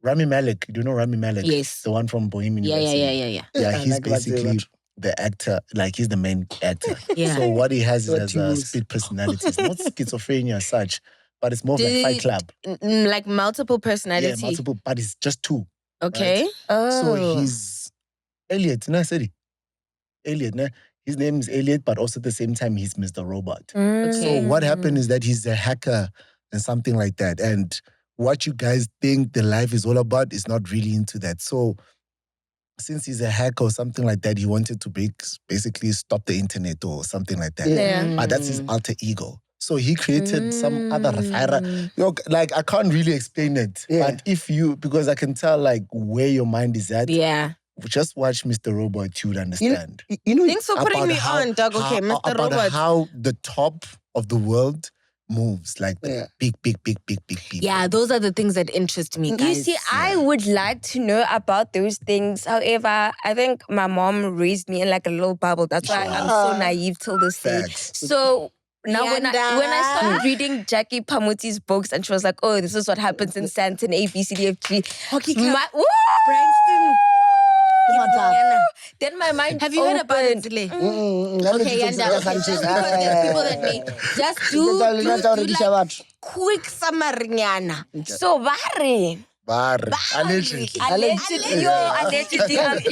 [SPEAKER 2] Rami Malek. Do you know Rami Malek?
[SPEAKER 3] Yes.
[SPEAKER 2] The one from Bohemian
[SPEAKER 3] Yeah.
[SPEAKER 2] Rhapsody. Yeah,
[SPEAKER 4] I
[SPEAKER 2] he's
[SPEAKER 4] like that
[SPEAKER 2] basically
[SPEAKER 4] much.
[SPEAKER 2] the actor. Like, he's the main actor.
[SPEAKER 3] Yeah.
[SPEAKER 2] So what he has is
[SPEAKER 4] What
[SPEAKER 2] as
[SPEAKER 4] he
[SPEAKER 2] a
[SPEAKER 4] was.
[SPEAKER 2] split personality. It's not schizophrenia as such, but it's more of like Fight Club.
[SPEAKER 3] Like multiple personality.
[SPEAKER 2] Yeah, multiple, but it's just two.
[SPEAKER 3] Okay.
[SPEAKER 2] So he's Elliot. No, I said it. Elliot. No? His name is Elliot, but also at the same time, he's Mr. Robot. So what happened is that he's a hacker and something like that. And what you guys think the life is all about is not really into that. So since he's a hacker or something like that, he wanted to basically stop the internet or something like that.
[SPEAKER 1] Yeah.
[SPEAKER 2] But that's his alter ego. So he created some other like I can't really explain it.
[SPEAKER 4] Yeah.
[SPEAKER 2] But because I can tell like where your mind is at.
[SPEAKER 3] Yeah.
[SPEAKER 2] Just watch Mr. Robot, you would understand.
[SPEAKER 4] You know,
[SPEAKER 3] Thanks for putting me on, Doug. Okay, Mr.
[SPEAKER 2] About
[SPEAKER 3] Robot.
[SPEAKER 2] how the top of the world moves, like the big.
[SPEAKER 3] Yeah, those are the things that interest me, guys.
[SPEAKER 1] You see, I would like to know about those things. However, I think my mom raised me in like a little bubble. That's why I'm so naive till this day.
[SPEAKER 2] Facts.
[SPEAKER 1] So now when I
[SPEAKER 3] Yanda.
[SPEAKER 1] started reading Jackie Phamotse's books and she was like, oh, this is what happens in Santon, A, B, C, D, F, G.
[SPEAKER 3] Hockey club.
[SPEAKER 1] Woo!
[SPEAKER 3] Branston.
[SPEAKER 1] Then my mind
[SPEAKER 3] Have you heard about it,
[SPEAKER 1] opened.
[SPEAKER 3] Zile?
[SPEAKER 4] Mm-hmm.
[SPEAKER 3] Okay, Yanda. Just because there's people that may just do like quick summary.
[SPEAKER 1] So, Barry.
[SPEAKER 2] Allegedly.
[SPEAKER 1] Allegedly,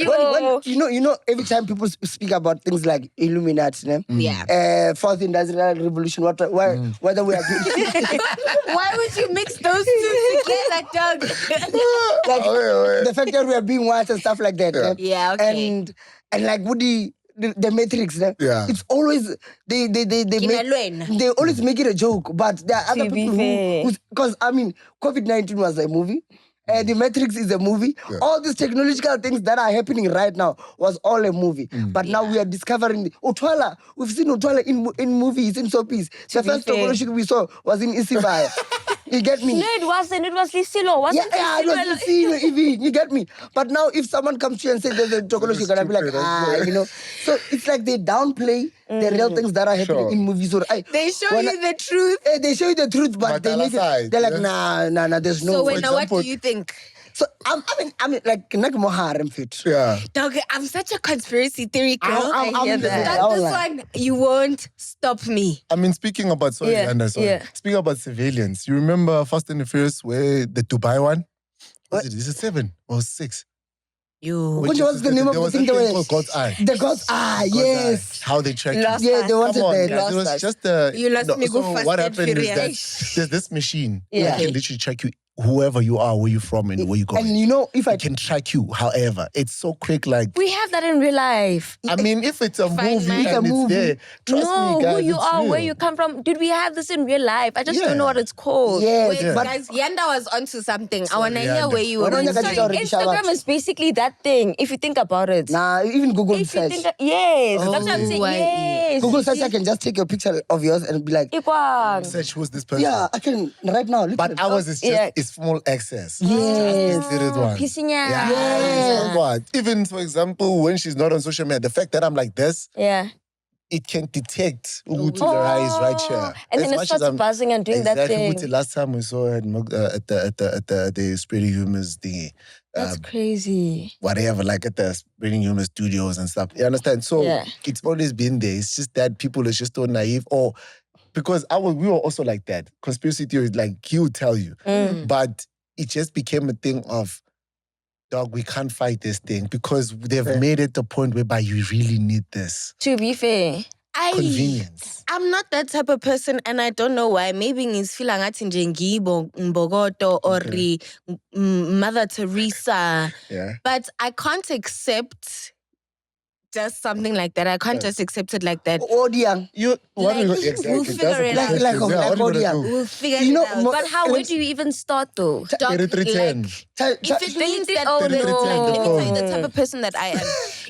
[SPEAKER 4] When, you know, every time people speak about things like Illuminati,
[SPEAKER 3] Yeah.
[SPEAKER 4] Fourth Industrial Revolution, whether we are
[SPEAKER 3] Why would you mix those two together, Doug?
[SPEAKER 4] like the fact that we are being watched and stuff like that.
[SPEAKER 3] Yeah, okay.
[SPEAKER 4] And like Woody, the Matrix,
[SPEAKER 2] Yeah.
[SPEAKER 4] it's always they always make it a joke, but there are other
[SPEAKER 1] To be
[SPEAKER 4] people
[SPEAKER 1] fair.
[SPEAKER 4] who because I mean COVID-19 was a movie. The Matrix is a movie.
[SPEAKER 2] Yeah.
[SPEAKER 4] All these technological things that are happening right now was all a movie. But now we are discovering Utwala. We've seen Utwala in movies, in soapies. The first revolution we saw was in Isibaya. You get me?
[SPEAKER 1] No, it wasn't. It was Lisilo. Wasn't
[SPEAKER 4] Yeah, it was Lisilo, even. You get me? But now, if someone comes to you and says there's a chocolate, you're gonna be like, you know. So it's like they downplay the real things that are happening in movies. Or
[SPEAKER 3] they show you the truth.
[SPEAKER 4] They show you the truth, but they make it. They're like, nah. There's no.
[SPEAKER 3] So wait, now what do you think?
[SPEAKER 4] So I mean, like Nagmoharem fit.
[SPEAKER 2] Yeah.
[SPEAKER 3] Dog, I'm such a conspiracy theory girl.
[SPEAKER 4] I hear that.
[SPEAKER 3] But this one, you won't stop me.
[SPEAKER 2] I mean, speaking about speaking about surveillance, you remember Fast and the Furious where the Dubai one? Is it 7 or 6?
[SPEAKER 4] Which was the name of the thing?
[SPEAKER 2] Called God's Eye.
[SPEAKER 4] The God's Eye, yes.
[SPEAKER 2] How they track you.
[SPEAKER 4] Yeah, they wanted that.
[SPEAKER 2] It was just
[SPEAKER 3] you lost me. Go fast.
[SPEAKER 2] What happened is that there's this machine that can literally track you. Whoever you are, where you're from, and where you go.
[SPEAKER 4] And you know, if I
[SPEAKER 2] can track you, however, it's so quick. Like
[SPEAKER 1] we have that in real life.
[SPEAKER 2] I mean, if it's a movie and it's there, trust me, guys,
[SPEAKER 1] who you are,
[SPEAKER 2] real.
[SPEAKER 1] where you come from. Did we have this in real life? I just don't know what it's called.
[SPEAKER 3] Wait, guys, Yanda was onto something. I wanna hear where you were.
[SPEAKER 1] Instagram is basically that thing. If you think about it.
[SPEAKER 4] Nah, even Google search.
[SPEAKER 1] Yes, that's what I'm saying. Yes.
[SPEAKER 4] Google search, I can just take a picture of yours and be like,
[SPEAKER 2] search who's this person.
[SPEAKER 4] Yeah, I can right now.
[SPEAKER 2] But ours is just it's small access.
[SPEAKER 4] Yes.
[SPEAKER 2] Yes. Even for example, when she's not on social media, the fact that I'm like this, it can detect who to the right here.
[SPEAKER 1] And then it starts buzzing and doing that thing.
[SPEAKER 2] Last time we saw it at the Spreading Humours thingy.
[SPEAKER 1] That's crazy.
[SPEAKER 2] Whatever, like at the Spreading Humour studios and stuff. You understand? So it's always been there. It's just that people are just so naive or because we were also like that. Conspiracy theories, like he would tell you. But it just became a thing of, dog, we can't fight this thing because they've made it a point whereby you really need this.
[SPEAKER 1] To be fair.
[SPEAKER 2] Convenience.
[SPEAKER 3] I'm not that type of person and I don't know why. Maybe it's feeling at Mbogoto or Mother Teresa.
[SPEAKER 2] Yeah.
[SPEAKER 3] But I can't accept just something like that. I can't just accept it like that.
[SPEAKER 4] Odiang.
[SPEAKER 3] We'll figure it out. We'll figure it out.
[SPEAKER 1] But where do you even start though?
[SPEAKER 3] If it means that, let me tell you the type of person that I am.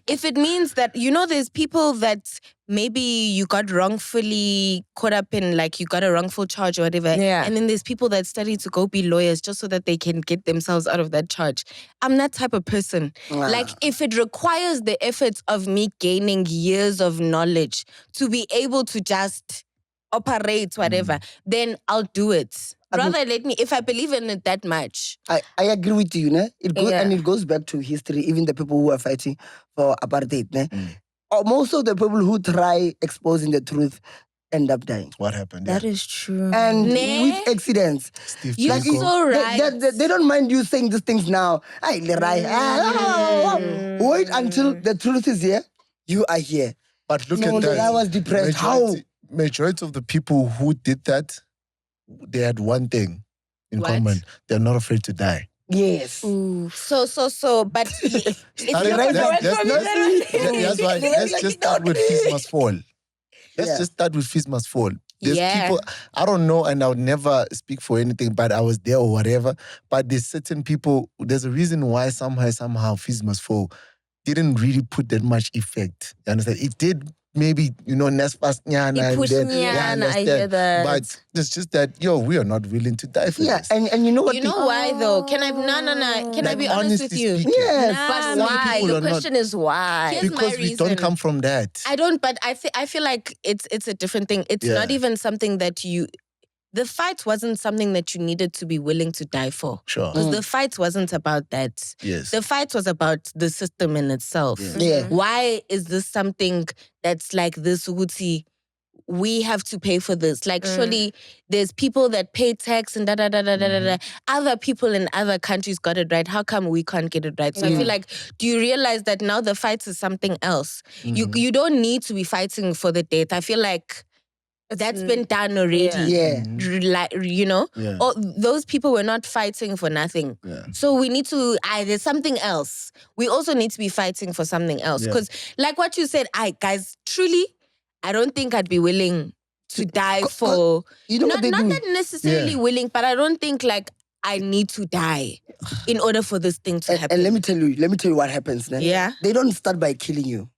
[SPEAKER 3] If it means that, there's people that maybe you got wrongfully caught up in, like you got a wrongful charge or whatever.
[SPEAKER 1] Yeah.
[SPEAKER 3] And then there's people that study to go be lawyers just so that they can get themselves out of that charge. I'm that type of person. Like if it requires the efforts of me gaining years of knowledge to be able to just operate whatever, then I'll do it. Rather let me, if I believe in it that much.
[SPEAKER 4] I agree with you, ne? And it goes back to history, even the people who are fighting for apartheid, ne? Most of the people who try exposing the truth end up dying.
[SPEAKER 2] What happened?
[SPEAKER 1] That is true.
[SPEAKER 4] And with accidents.
[SPEAKER 3] You're so right.
[SPEAKER 4] They don't mind you saying these things now. Wait until the truth is here. You are here.
[SPEAKER 2] But look at that.
[SPEAKER 4] I was depressed.
[SPEAKER 2] Majority of the people who did that, they had one thing in common. They're not afraid to die.
[SPEAKER 4] Yes.
[SPEAKER 3] Ooh. So, but
[SPEAKER 2] that's why let's just start with Fees Must Fall. Let's just start with Fees Must Fall. There's people, I don't know, and I would never speak for anything, but I was there or whatever. But there's certain people, there's a reason why somehow Fees Must Fall didn't really put that much effect. You understand? It did. Maybe, Nespas Nyana and then,
[SPEAKER 1] I hear that.
[SPEAKER 2] But it's just that, we are not willing to die for this.
[SPEAKER 4] And you know what?
[SPEAKER 3] You know why though? Can I, Can I be honest with you?
[SPEAKER 4] Yes.
[SPEAKER 1] But why? The question is why?
[SPEAKER 3] Here's
[SPEAKER 2] because
[SPEAKER 3] my
[SPEAKER 2] we don't come from that.
[SPEAKER 3] I don't, but I feel like it's a different thing. It's not even something that the fight wasn't something that you needed to be willing to die for.
[SPEAKER 2] Sure.
[SPEAKER 3] Because the fight wasn't about that.
[SPEAKER 2] Yes.
[SPEAKER 3] The fight was about the system in itself.
[SPEAKER 4] Yeah.
[SPEAKER 3] Why is this something that's like this, Uguti? We have to pay for this. Like, surely there's people that pay tax and da-da-da-da-da-da. Other people in other countries got it right. How come we can't get it right? So I feel like, do you realize that now the fight is something else? You don't need to be fighting for the death. I feel like that's been done already. Like, or those people were not fighting for nothing. So we need to, there's something else. We also need to be fighting for something else. Because like what you said, guys, truly, I don't think I'd be willing to die for, not that necessarily willing, but I don't think like I need to die in order for this thing to happen.
[SPEAKER 4] And let me tell you what happens.
[SPEAKER 3] Yeah.
[SPEAKER 4] They don't start by killing you.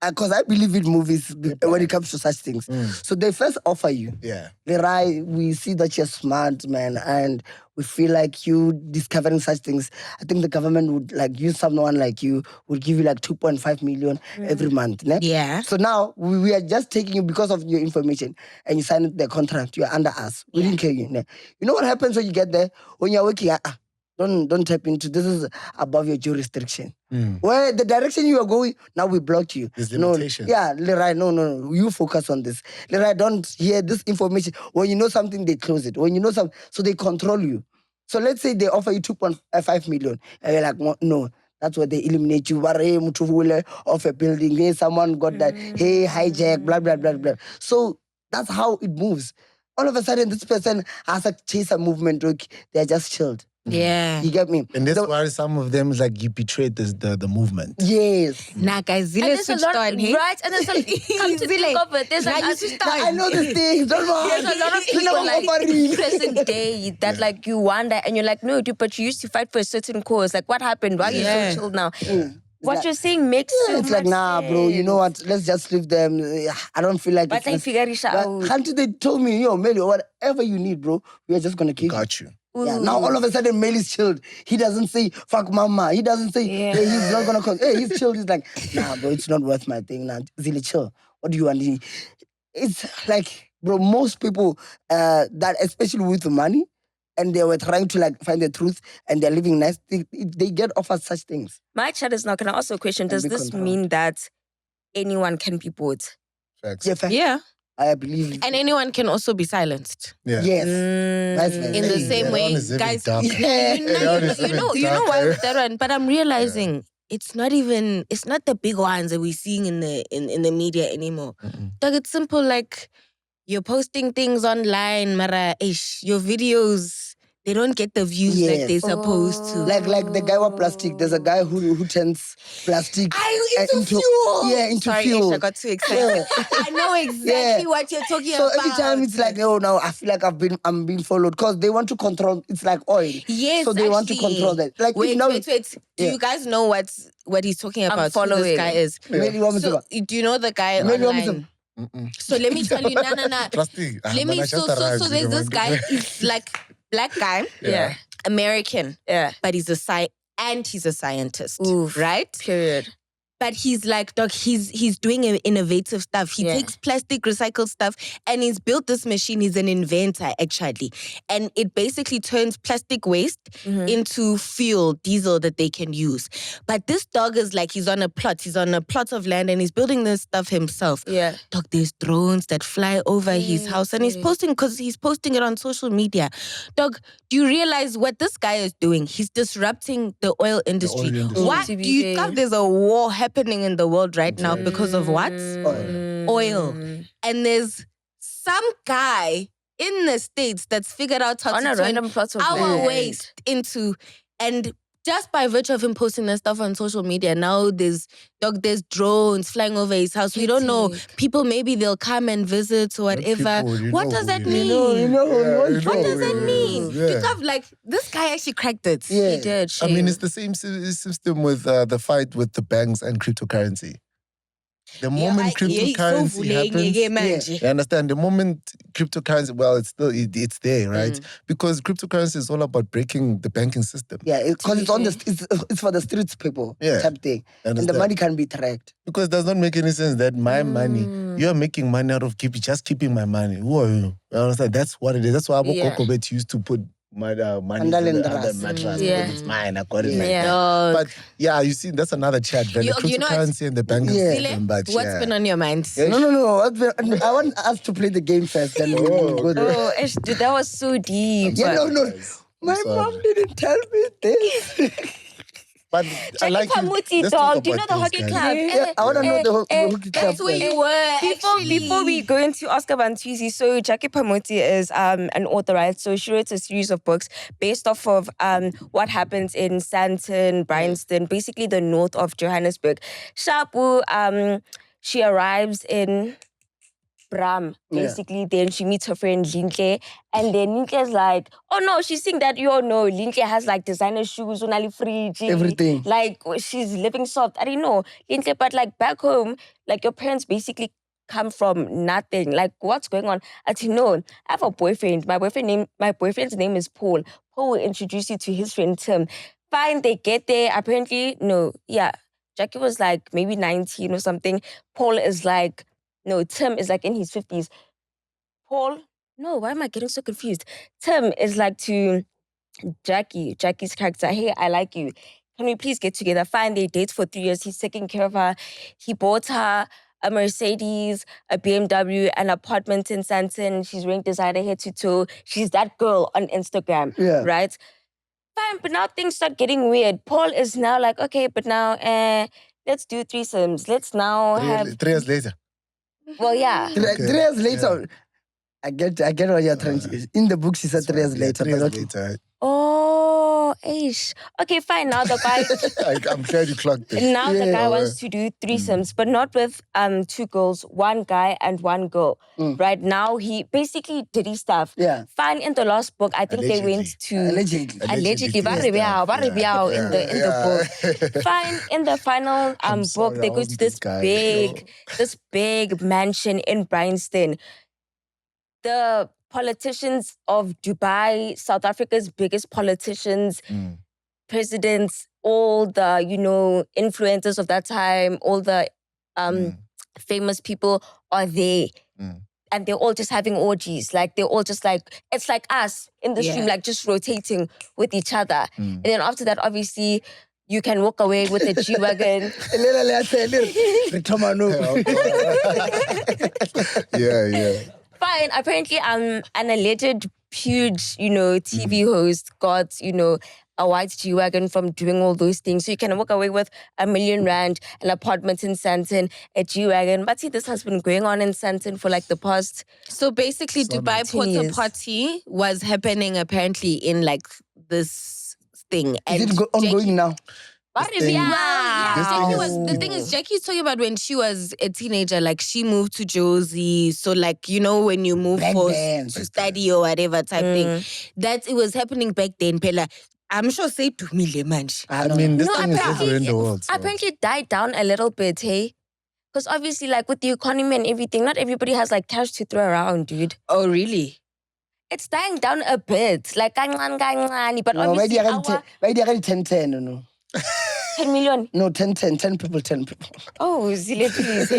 [SPEAKER 4] because I believe in movies when it comes to such things. So they first offer you.
[SPEAKER 2] Yeah.
[SPEAKER 4] Lerai, we see that you're smart, man, and we feel like you discovering such things. I think the government would like use someone like you, would give you like 2.5 million every month. Ne?
[SPEAKER 3] Yeah.
[SPEAKER 4] So now we are just taking you because of your information and you signed the contract. You're under us. We didn't care you. Ne? You know what happens when you get there? When you're working, don't tap into this is above your jurisdiction. Where the direction you are going, now we block you.
[SPEAKER 2] There's limitations.
[SPEAKER 4] Lerai, no. You focus on this. Lerai, don't hear this information. When you know something, they close it. When you know something, so they control you. So let's say they offer you 2.5 million. And you're like, no. That's where they eliminate you. Of a building. Hey, someone got that. Hey, hijack, blah, blah, blah, blah. So that's how it moves. All of a sudden, this person has a chaser movement. They're just chilled.
[SPEAKER 3] Yeah.
[SPEAKER 4] You get me?
[SPEAKER 2] And that's why some of them is like you betrayed the movement.
[SPEAKER 4] Yes.
[SPEAKER 3] Nah, guys,
[SPEAKER 1] And
[SPEAKER 3] Zile
[SPEAKER 1] there's a
[SPEAKER 3] switched
[SPEAKER 1] lot,
[SPEAKER 3] on, hey?
[SPEAKER 1] right? And there's a come to think of it, there's like
[SPEAKER 4] I know this thing. Don't worry.
[SPEAKER 1] there's a lot of people like present day that like you wonder and you're like, no, dude, but you used to fight for a certain cause. Like, what happened? Why are you so chilled now? What you're saying makes so
[SPEAKER 4] It's
[SPEAKER 1] much
[SPEAKER 4] like, nah, bro, you know
[SPEAKER 1] sense.
[SPEAKER 4] what? Let's just leave them. I don't feel like
[SPEAKER 1] But I
[SPEAKER 4] it's...
[SPEAKER 1] figure it out.
[SPEAKER 4] Until they told me, Mmeli, whatever you need, bro, we are just going to kill you.
[SPEAKER 2] Got you.
[SPEAKER 4] Yeah, now all of a sudden, Mmeli's chilled. He doesn't say, fuck mama. He doesn't say, hey, he's not going to come. Hey, he's chilled. He's like, nah, bro, it's not worth my thing. Nah, Zili, chill. What do you want? It's like, bro, most people, that especially with the money, and they were trying to like find the truth and they're living nice, they get offered such things.
[SPEAKER 1] My chat is now, can I ask you a question? Does
[SPEAKER 4] be
[SPEAKER 1] this
[SPEAKER 4] controlled.
[SPEAKER 1] mean that anyone can be bought?
[SPEAKER 2] Facts.
[SPEAKER 4] Yeah, fact.
[SPEAKER 3] Yeah.
[SPEAKER 4] I believe.
[SPEAKER 3] And anyone can also be silenced.
[SPEAKER 2] Yeah.
[SPEAKER 4] Yes. That's
[SPEAKER 3] In the same way, guys. You know why with that one? But I'm realizing it's not the big ones that we're seeing in the media anymore. Like, it's simple, like you're posting things online, Mara, your videos, they don't get the views like they're supposed to.
[SPEAKER 4] Like the guy with plastic. There's a guy who turns plastic
[SPEAKER 3] into fuel.
[SPEAKER 4] Yeah, into
[SPEAKER 3] Sorry,
[SPEAKER 4] fuel.
[SPEAKER 3] Ish, I got too excited. I know exactly what you're talking
[SPEAKER 4] so
[SPEAKER 3] about.
[SPEAKER 4] every time it's like, oh no, I feel like I'm being followed because they want to control. It's like oil.
[SPEAKER 3] Yes,
[SPEAKER 4] so they want to control that. Like
[SPEAKER 3] wait. Do
[SPEAKER 4] Yeah.
[SPEAKER 3] you guys know what he's talking about? Who
[SPEAKER 1] following.
[SPEAKER 3] this guy is.
[SPEAKER 4] So,
[SPEAKER 3] do you know the guy online? So let me tell you, no.
[SPEAKER 2] Plastic.
[SPEAKER 3] Let me. So there's this guy. He's like black guy.
[SPEAKER 1] Yeah.
[SPEAKER 3] American.
[SPEAKER 1] Yeah.
[SPEAKER 3] But he's he's a scientist.
[SPEAKER 1] Oof.
[SPEAKER 3] Right?
[SPEAKER 1] Period.
[SPEAKER 3] But he's like, dog, he's doing innovative stuff. He takes plastic, recycled stuff, and he's built this machine. He's an inventor, actually. And it basically turns plastic waste into fuel, diesel that they can use. But this dog is like, he's on a plot of land, and he's building this stuff himself.
[SPEAKER 1] Yeah.
[SPEAKER 3] Dog, there's drones that fly over his house, and he's posting it on social media. Dog, do you realize what this guy is doing? He's disrupting the oil industry. What? Do you think there's a war happening in the world right now because of what? Oil. And there's some guy in the States that's figured out how to turn our waste into, and just by virtue of him posting that stuff on social media, now there's drones flying over his house. We don't know. People, maybe they'll come and visit or whatever. What does that mean? What does that mean? Because like this guy actually cracked it.
[SPEAKER 4] Yeah.
[SPEAKER 1] He did.
[SPEAKER 2] I mean, it's the same system with the fight with the banks and cryptocurrency. The moment cryptocurrency happens, you understand? The moment cryptocurrency, well, it's there, right? Because cryptocurrency is all about breaking the banking system.
[SPEAKER 4] Yeah, because it's for the streets people type thing, and the money can be tracked.
[SPEAKER 2] Because it does not make any sense that my money, you are making money out of keeping my money. Who are you? You understand? That's what it is. That's why Kokobet used to put my money under mattress. It's mine. I got it. But yeah, you see, that's another chat. The cryptocurrency and the banking system. But
[SPEAKER 3] what's been on your mind?
[SPEAKER 4] No. I want us to play the game first. Then we'll go there.
[SPEAKER 1] Oh, dude, that was so deep.
[SPEAKER 4] Yeah, no. My mom didn't tell me this.
[SPEAKER 2] But I like
[SPEAKER 1] Phamotse, dog. Do you know the hockey club?
[SPEAKER 4] Yeah, I want to know the hockey club.
[SPEAKER 3] That's where you were.
[SPEAKER 1] Before we go into Oscar Bantuzi, so Jackie Phamotse is an author, right? So she wrote a series of books based off of what happens in Sandton, Bryanston, basically the north of Johannesburg. Shapu, she arrives in Bram,
[SPEAKER 4] Yeah.
[SPEAKER 1] basically. Then she meets her friend Lintle. And then Lintle's like, oh no, she's saying that, you all know, Lintle has like designer shoes, unali friji.
[SPEAKER 4] Everything.
[SPEAKER 1] Like, she's living soft. I didn't know. Lintle, but like back home, like your parents basically come from nothing. Like, what's going on? I said, no, I have a boyfriend. My boyfriend's name is Paul. Paul will introduce you to his friend Tim. Fine, they get there. Apparently, no, yeah. Jackie was like maybe 19 or something. Paul is like, no, Tim is like in his 50s. Paul, no, why am I getting so confused? Tim is like to Jackie's character, hey, I like you. Can we please get together? Fine, they date for 3 years. He's taking care of her. He bought her a Mercedes, a BMW, an apartment in Santon. She's wearing designer head to toe. She's that girl on Instagram, right? Fine, but now things start getting weird. Paul is now like, okay, but now let's do threesomes. Let's now have
[SPEAKER 2] 3 years later.
[SPEAKER 1] Well, yeah.
[SPEAKER 4] 3 years later. I get what you're trying to. In the book, she said 3 years later.
[SPEAKER 2] 3 years later.
[SPEAKER 1] Oh, ish. Okay, fine. Now the guy.
[SPEAKER 2] I'm glad you clocked it.
[SPEAKER 1] Now the guy wants to do threesomes, but not with 2 girls, 1 guy and 1 girl. Right now, he basically did his stuff.
[SPEAKER 4] Yeah.
[SPEAKER 1] Fine. In the last book, I think they went to
[SPEAKER 4] Allegedly.
[SPEAKER 1] in the book. Fine. In the final book, they go to this big mansion in Bryanston. The politicians of Dubai, South Africa's biggest politicians, presidents, all the, influencers of that time, all the famous people are there. And they're all just having orgies. Like, they're all just like, it's like us in the stream, like just rotating with each other. And then after that, obviously, you can walk away with a G-Wagon.
[SPEAKER 2] Yeah.
[SPEAKER 1] Fine. Apparently, an alleged huge, TV host got, a white G-Wagon from doing all those things. So you can walk away with R1 million, an apartment in Santon, a G-Wagon. But see, this has been going on in Santon for like the past...
[SPEAKER 3] So basically, Dubai Porta Potty was happening apparently in like this thing.
[SPEAKER 4] Is it ongoing now?
[SPEAKER 3] The thing is, Jackie's talking about when she was a teenager, like she moved to Josie. So like, when you move to study or whatever type thing, that it was happening back then, Pella. I'm sure say to me, Lemanj.
[SPEAKER 2] I mean, this thing is everywhere in the world. So.
[SPEAKER 1] Apparently it died down a little bit, hey? Because obviously, like with the economy and everything, not everybody has like cash to throw around, dude.
[SPEAKER 3] Oh, really?
[SPEAKER 1] It's dying down a bit. Like, but obviously
[SPEAKER 4] why do you 10 no?
[SPEAKER 1] 10 million?
[SPEAKER 4] No, 10 people.
[SPEAKER 1] Oh, Zile, please.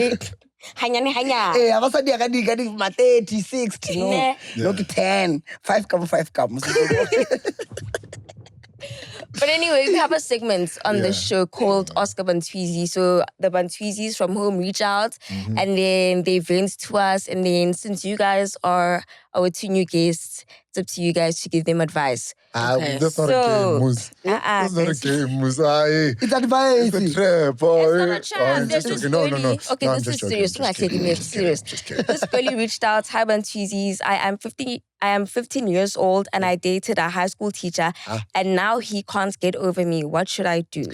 [SPEAKER 1] Hanyane.
[SPEAKER 4] Hey, I was at the 30, 60, no. Look at 10. 5 come.
[SPEAKER 1] But anyway, we have a segment on the show called Oscar Bantwizi. So the Bantwizis from home reach out and then they vent to us. And then since you guys are our 2 new guests, it's up to you guys to give them advice.
[SPEAKER 2] That's not a game, Moose. That's not a game, Moose.
[SPEAKER 4] It's advice.
[SPEAKER 2] It's a trap.
[SPEAKER 1] It's not a trap. No. Okay, this is serious. It's serious. This girlie reached out. Hi, Bantwizis. I am 15 years old and I dated a high school teacher and now he can't get over me. What should I do?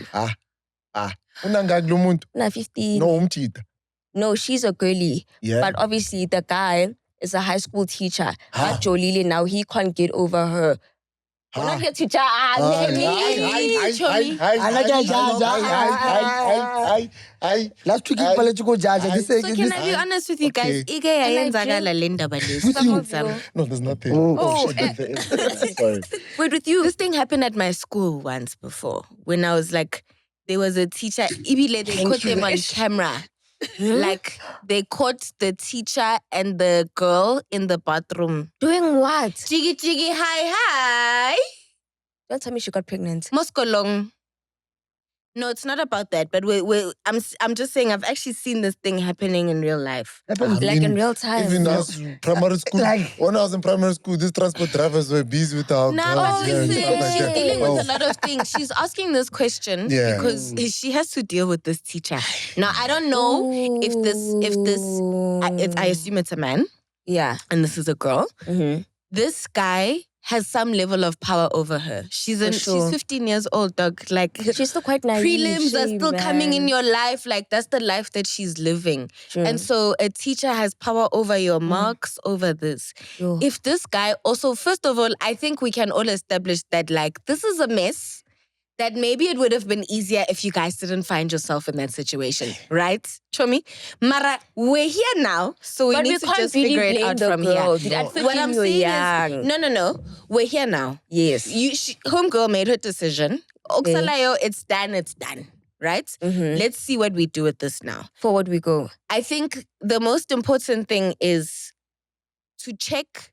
[SPEAKER 2] Una
[SPEAKER 1] 15.
[SPEAKER 2] No, umtita.
[SPEAKER 1] No, she's a girlie.
[SPEAKER 2] Yeah.
[SPEAKER 1] But obviously the guy is a high school teacher. But Jolili now, he can't get over her. We're not here to judge.
[SPEAKER 4] Let's keep political judge.
[SPEAKER 3] So can I be honest with you guys?
[SPEAKER 2] No, there's nothing.
[SPEAKER 1] Sorry. Wait, with you?
[SPEAKER 3] This thing happened at my school once before. When I was like, there was a teacher, Ibile, they caught them on camera. Like, they caught the teacher and the girl in the bathroom.
[SPEAKER 1] Doing what?
[SPEAKER 3] Jiggy, hi.
[SPEAKER 1] Don't tell me she got pregnant.
[SPEAKER 3] Moskolong. No, it's not about that. But I'm just saying I've actually seen this thing happening in real life.
[SPEAKER 1] In real time.
[SPEAKER 2] Even us, primary school. When I was in primary school, these transport drivers were busy with our
[SPEAKER 3] she's dealing with a lot of things. She's asking this question because she has to deal with this teacher. Now, I don't know if I assume it's a man.
[SPEAKER 1] Yeah.
[SPEAKER 3] And this is a girl.
[SPEAKER 1] Mm-hmm.
[SPEAKER 3] This guy has some level of power over her. She's
[SPEAKER 1] sure.
[SPEAKER 3] 15 years old, dog. Like
[SPEAKER 1] She's still quite naive.
[SPEAKER 3] prelims are still coming in your life. Like that's the life that she's living.
[SPEAKER 1] True.
[SPEAKER 3] And so a teacher has power over your marks, over this.
[SPEAKER 1] Yo.
[SPEAKER 3] If this guy also, first of all, I think we can all establish that like this is a mess. That maybe it would have been easier if you guys didn't find yourself in that situation, right? Chomi? Mara, we're here now, so we
[SPEAKER 1] But
[SPEAKER 3] need
[SPEAKER 1] we
[SPEAKER 3] to
[SPEAKER 1] can't
[SPEAKER 3] just
[SPEAKER 1] really
[SPEAKER 3] figure it
[SPEAKER 1] blame
[SPEAKER 3] out
[SPEAKER 1] the
[SPEAKER 3] from
[SPEAKER 1] girl.
[SPEAKER 3] here.
[SPEAKER 1] At 15
[SPEAKER 3] What I'm
[SPEAKER 1] you're
[SPEAKER 3] saying
[SPEAKER 1] young.
[SPEAKER 3] is, no, we're here now.
[SPEAKER 1] Yes.
[SPEAKER 3] Homegirl made her decision. Oksalayo, it's done, right?
[SPEAKER 1] Mm-hmm.
[SPEAKER 3] Let's see what we do with this now.
[SPEAKER 1] Forward we go.
[SPEAKER 3] I think the most important thing is to check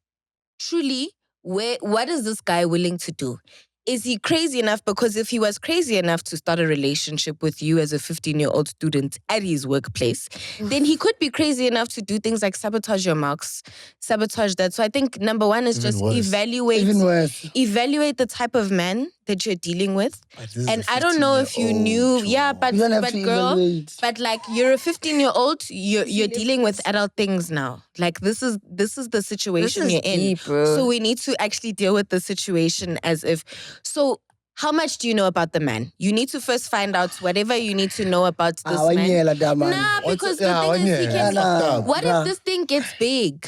[SPEAKER 3] truly what is this guy willing to do? Is he crazy enough? Because if he was crazy enough to start a relationship with you as a 15-year-old student at his workplace, then he could be crazy enough to do things like sabotage your marks, sabotage that. So I think number one is
[SPEAKER 2] Even
[SPEAKER 3] just
[SPEAKER 2] worse.
[SPEAKER 4] Even worse.
[SPEAKER 3] evaluate the type of man that you're dealing with.
[SPEAKER 2] But this is
[SPEAKER 3] And
[SPEAKER 2] a
[SPEAKER 3] I don't know if you knew,
[SPEAKER 2] 15-year-old,
[SPEAKER 3] but
[SPEAKER 4] You don't have to
[SPEAKER 3] girl,
[SPEAKER 4] evaluate.
[SPEAKER 3] but like you're a 15-year-old, you're dealing with adult things now. Like this is the situation you're in.
[SPEAKER 1] Deep, bro.
[SPEAKER 3] So we need to actually deal with the situation as if. So how much do you know about the man? You need to first find out whatever you need to know about this man.
[SPEAKER 4] Wanyela da man.
[SPEAKER 3] Nah, because
[SPEAKER 2] Yeah,
[SPEAKER 3] the thing is, he
[SPEAKER 2] yeah,
[SPEAKER 3] can.
[SPEAKER 4] nah.
[SPEAKER 3] What if this thing gets big?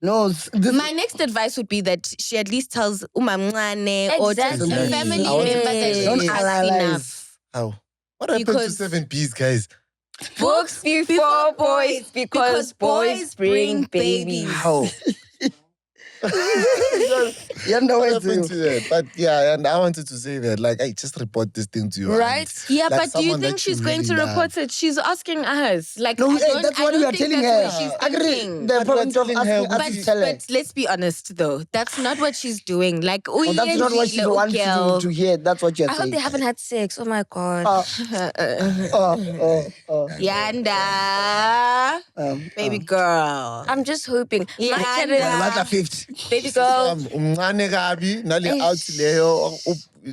[SPEAKER 4] No, this
[SPEAKER 3] My next advice would be that she at least tells Umamngane or just
[SPEAKER 1] Exactly.
[SPEAKER 3] a family
[SPEAKER 2] I want to
[SPEAKER 3] member that
[SPEAKER 2] say-
[SPEAKER 3] she
[SPEAKER 4] Don't
[SPEAKER 3] trusts
[SPEAKER 4] analyze.
[SPEAKER 3] enough.
[SPEAKER 2] How? What happened
[SPEAKER 3] Because-
[SPEAKER 2] to 7Bs, guys?
[SPEAKER 1] Books before boys, because boys bring babies.
[SPEAKER 2] How?
[SPEAKER 4] you know
[SPEAKER 2] What
[SPEAKER 4] what
[SPEAKER 2] happened to that? But yeah, and I wanted to say that, like, hey, just report this thing to your
[SPEAKER 1] Right?
[SPEAKER 2] aunt.
[SPEAKER 3] Yeah,
[SPEAKER 2] Like
[SPEAKER 3] but do you
[SPEAKER 2] someone
[SPEAKER 3] think
[SPEAKER 2] that
[SPEAKER 3] she's
[SPEAKER 2] you
[SPEAKER 3] going to
[SPEAKER 2] really
[SPEAKER 3] report it? She's asking us. Like,
[SPEAKER 4] No,
[SPEAKER 3] I
[SPEAKER 4] hey,
[SPEAKER 3] don't,
[SPEAKER 4] that's
[SPEAKER 3] I
[SPEAKER 4] what
[SPEAKER 3] don't
[SPEAKER 4] we are
[SPEAKER 3] think
[SPEAKER 4] telling
[SPEAKER 3] that's
[SPEAKER 4] her.
[SPEAKER 3] what she's
[SPEAKER 4] Agree.
[SPEAKER 3] thinking.
[SPEAKER 4] The
[SPEAKER 2] But we're
[SPEAKER 4] point of
[SPEAKER 2] telling her
[SPEAKER 4] asking
[SPEAKER 2] what
[SPEAKER 4] us
[SPEAKER 2] she-
[SPEAKER 4] to tell her.
[SPEAKER 3] But let's be honest, though. That's not what she's doing. Like, oh,
[SPEAKER 4] Oh, that's not what she wants to hear. That's what you're
[SPEAKER 1] I hope
[SPEAKER 4] saying.
[SPEAKER 1] they haven't had sex. Oh my God.
[SPEAKER 3] Yanda, baby girl.
[SPEAKER 1] I'm just hoping. My
[SPEAKER 3] Yeah,
[SPEAKER 1] kid
[SPEAKER 3] and,
[SPEAKER 1] is-
[SPEAKER 4] What a fifth.
[SPEAKER 1] baby girl.
[SPEAKER 2] Umncane kabi nale out leyo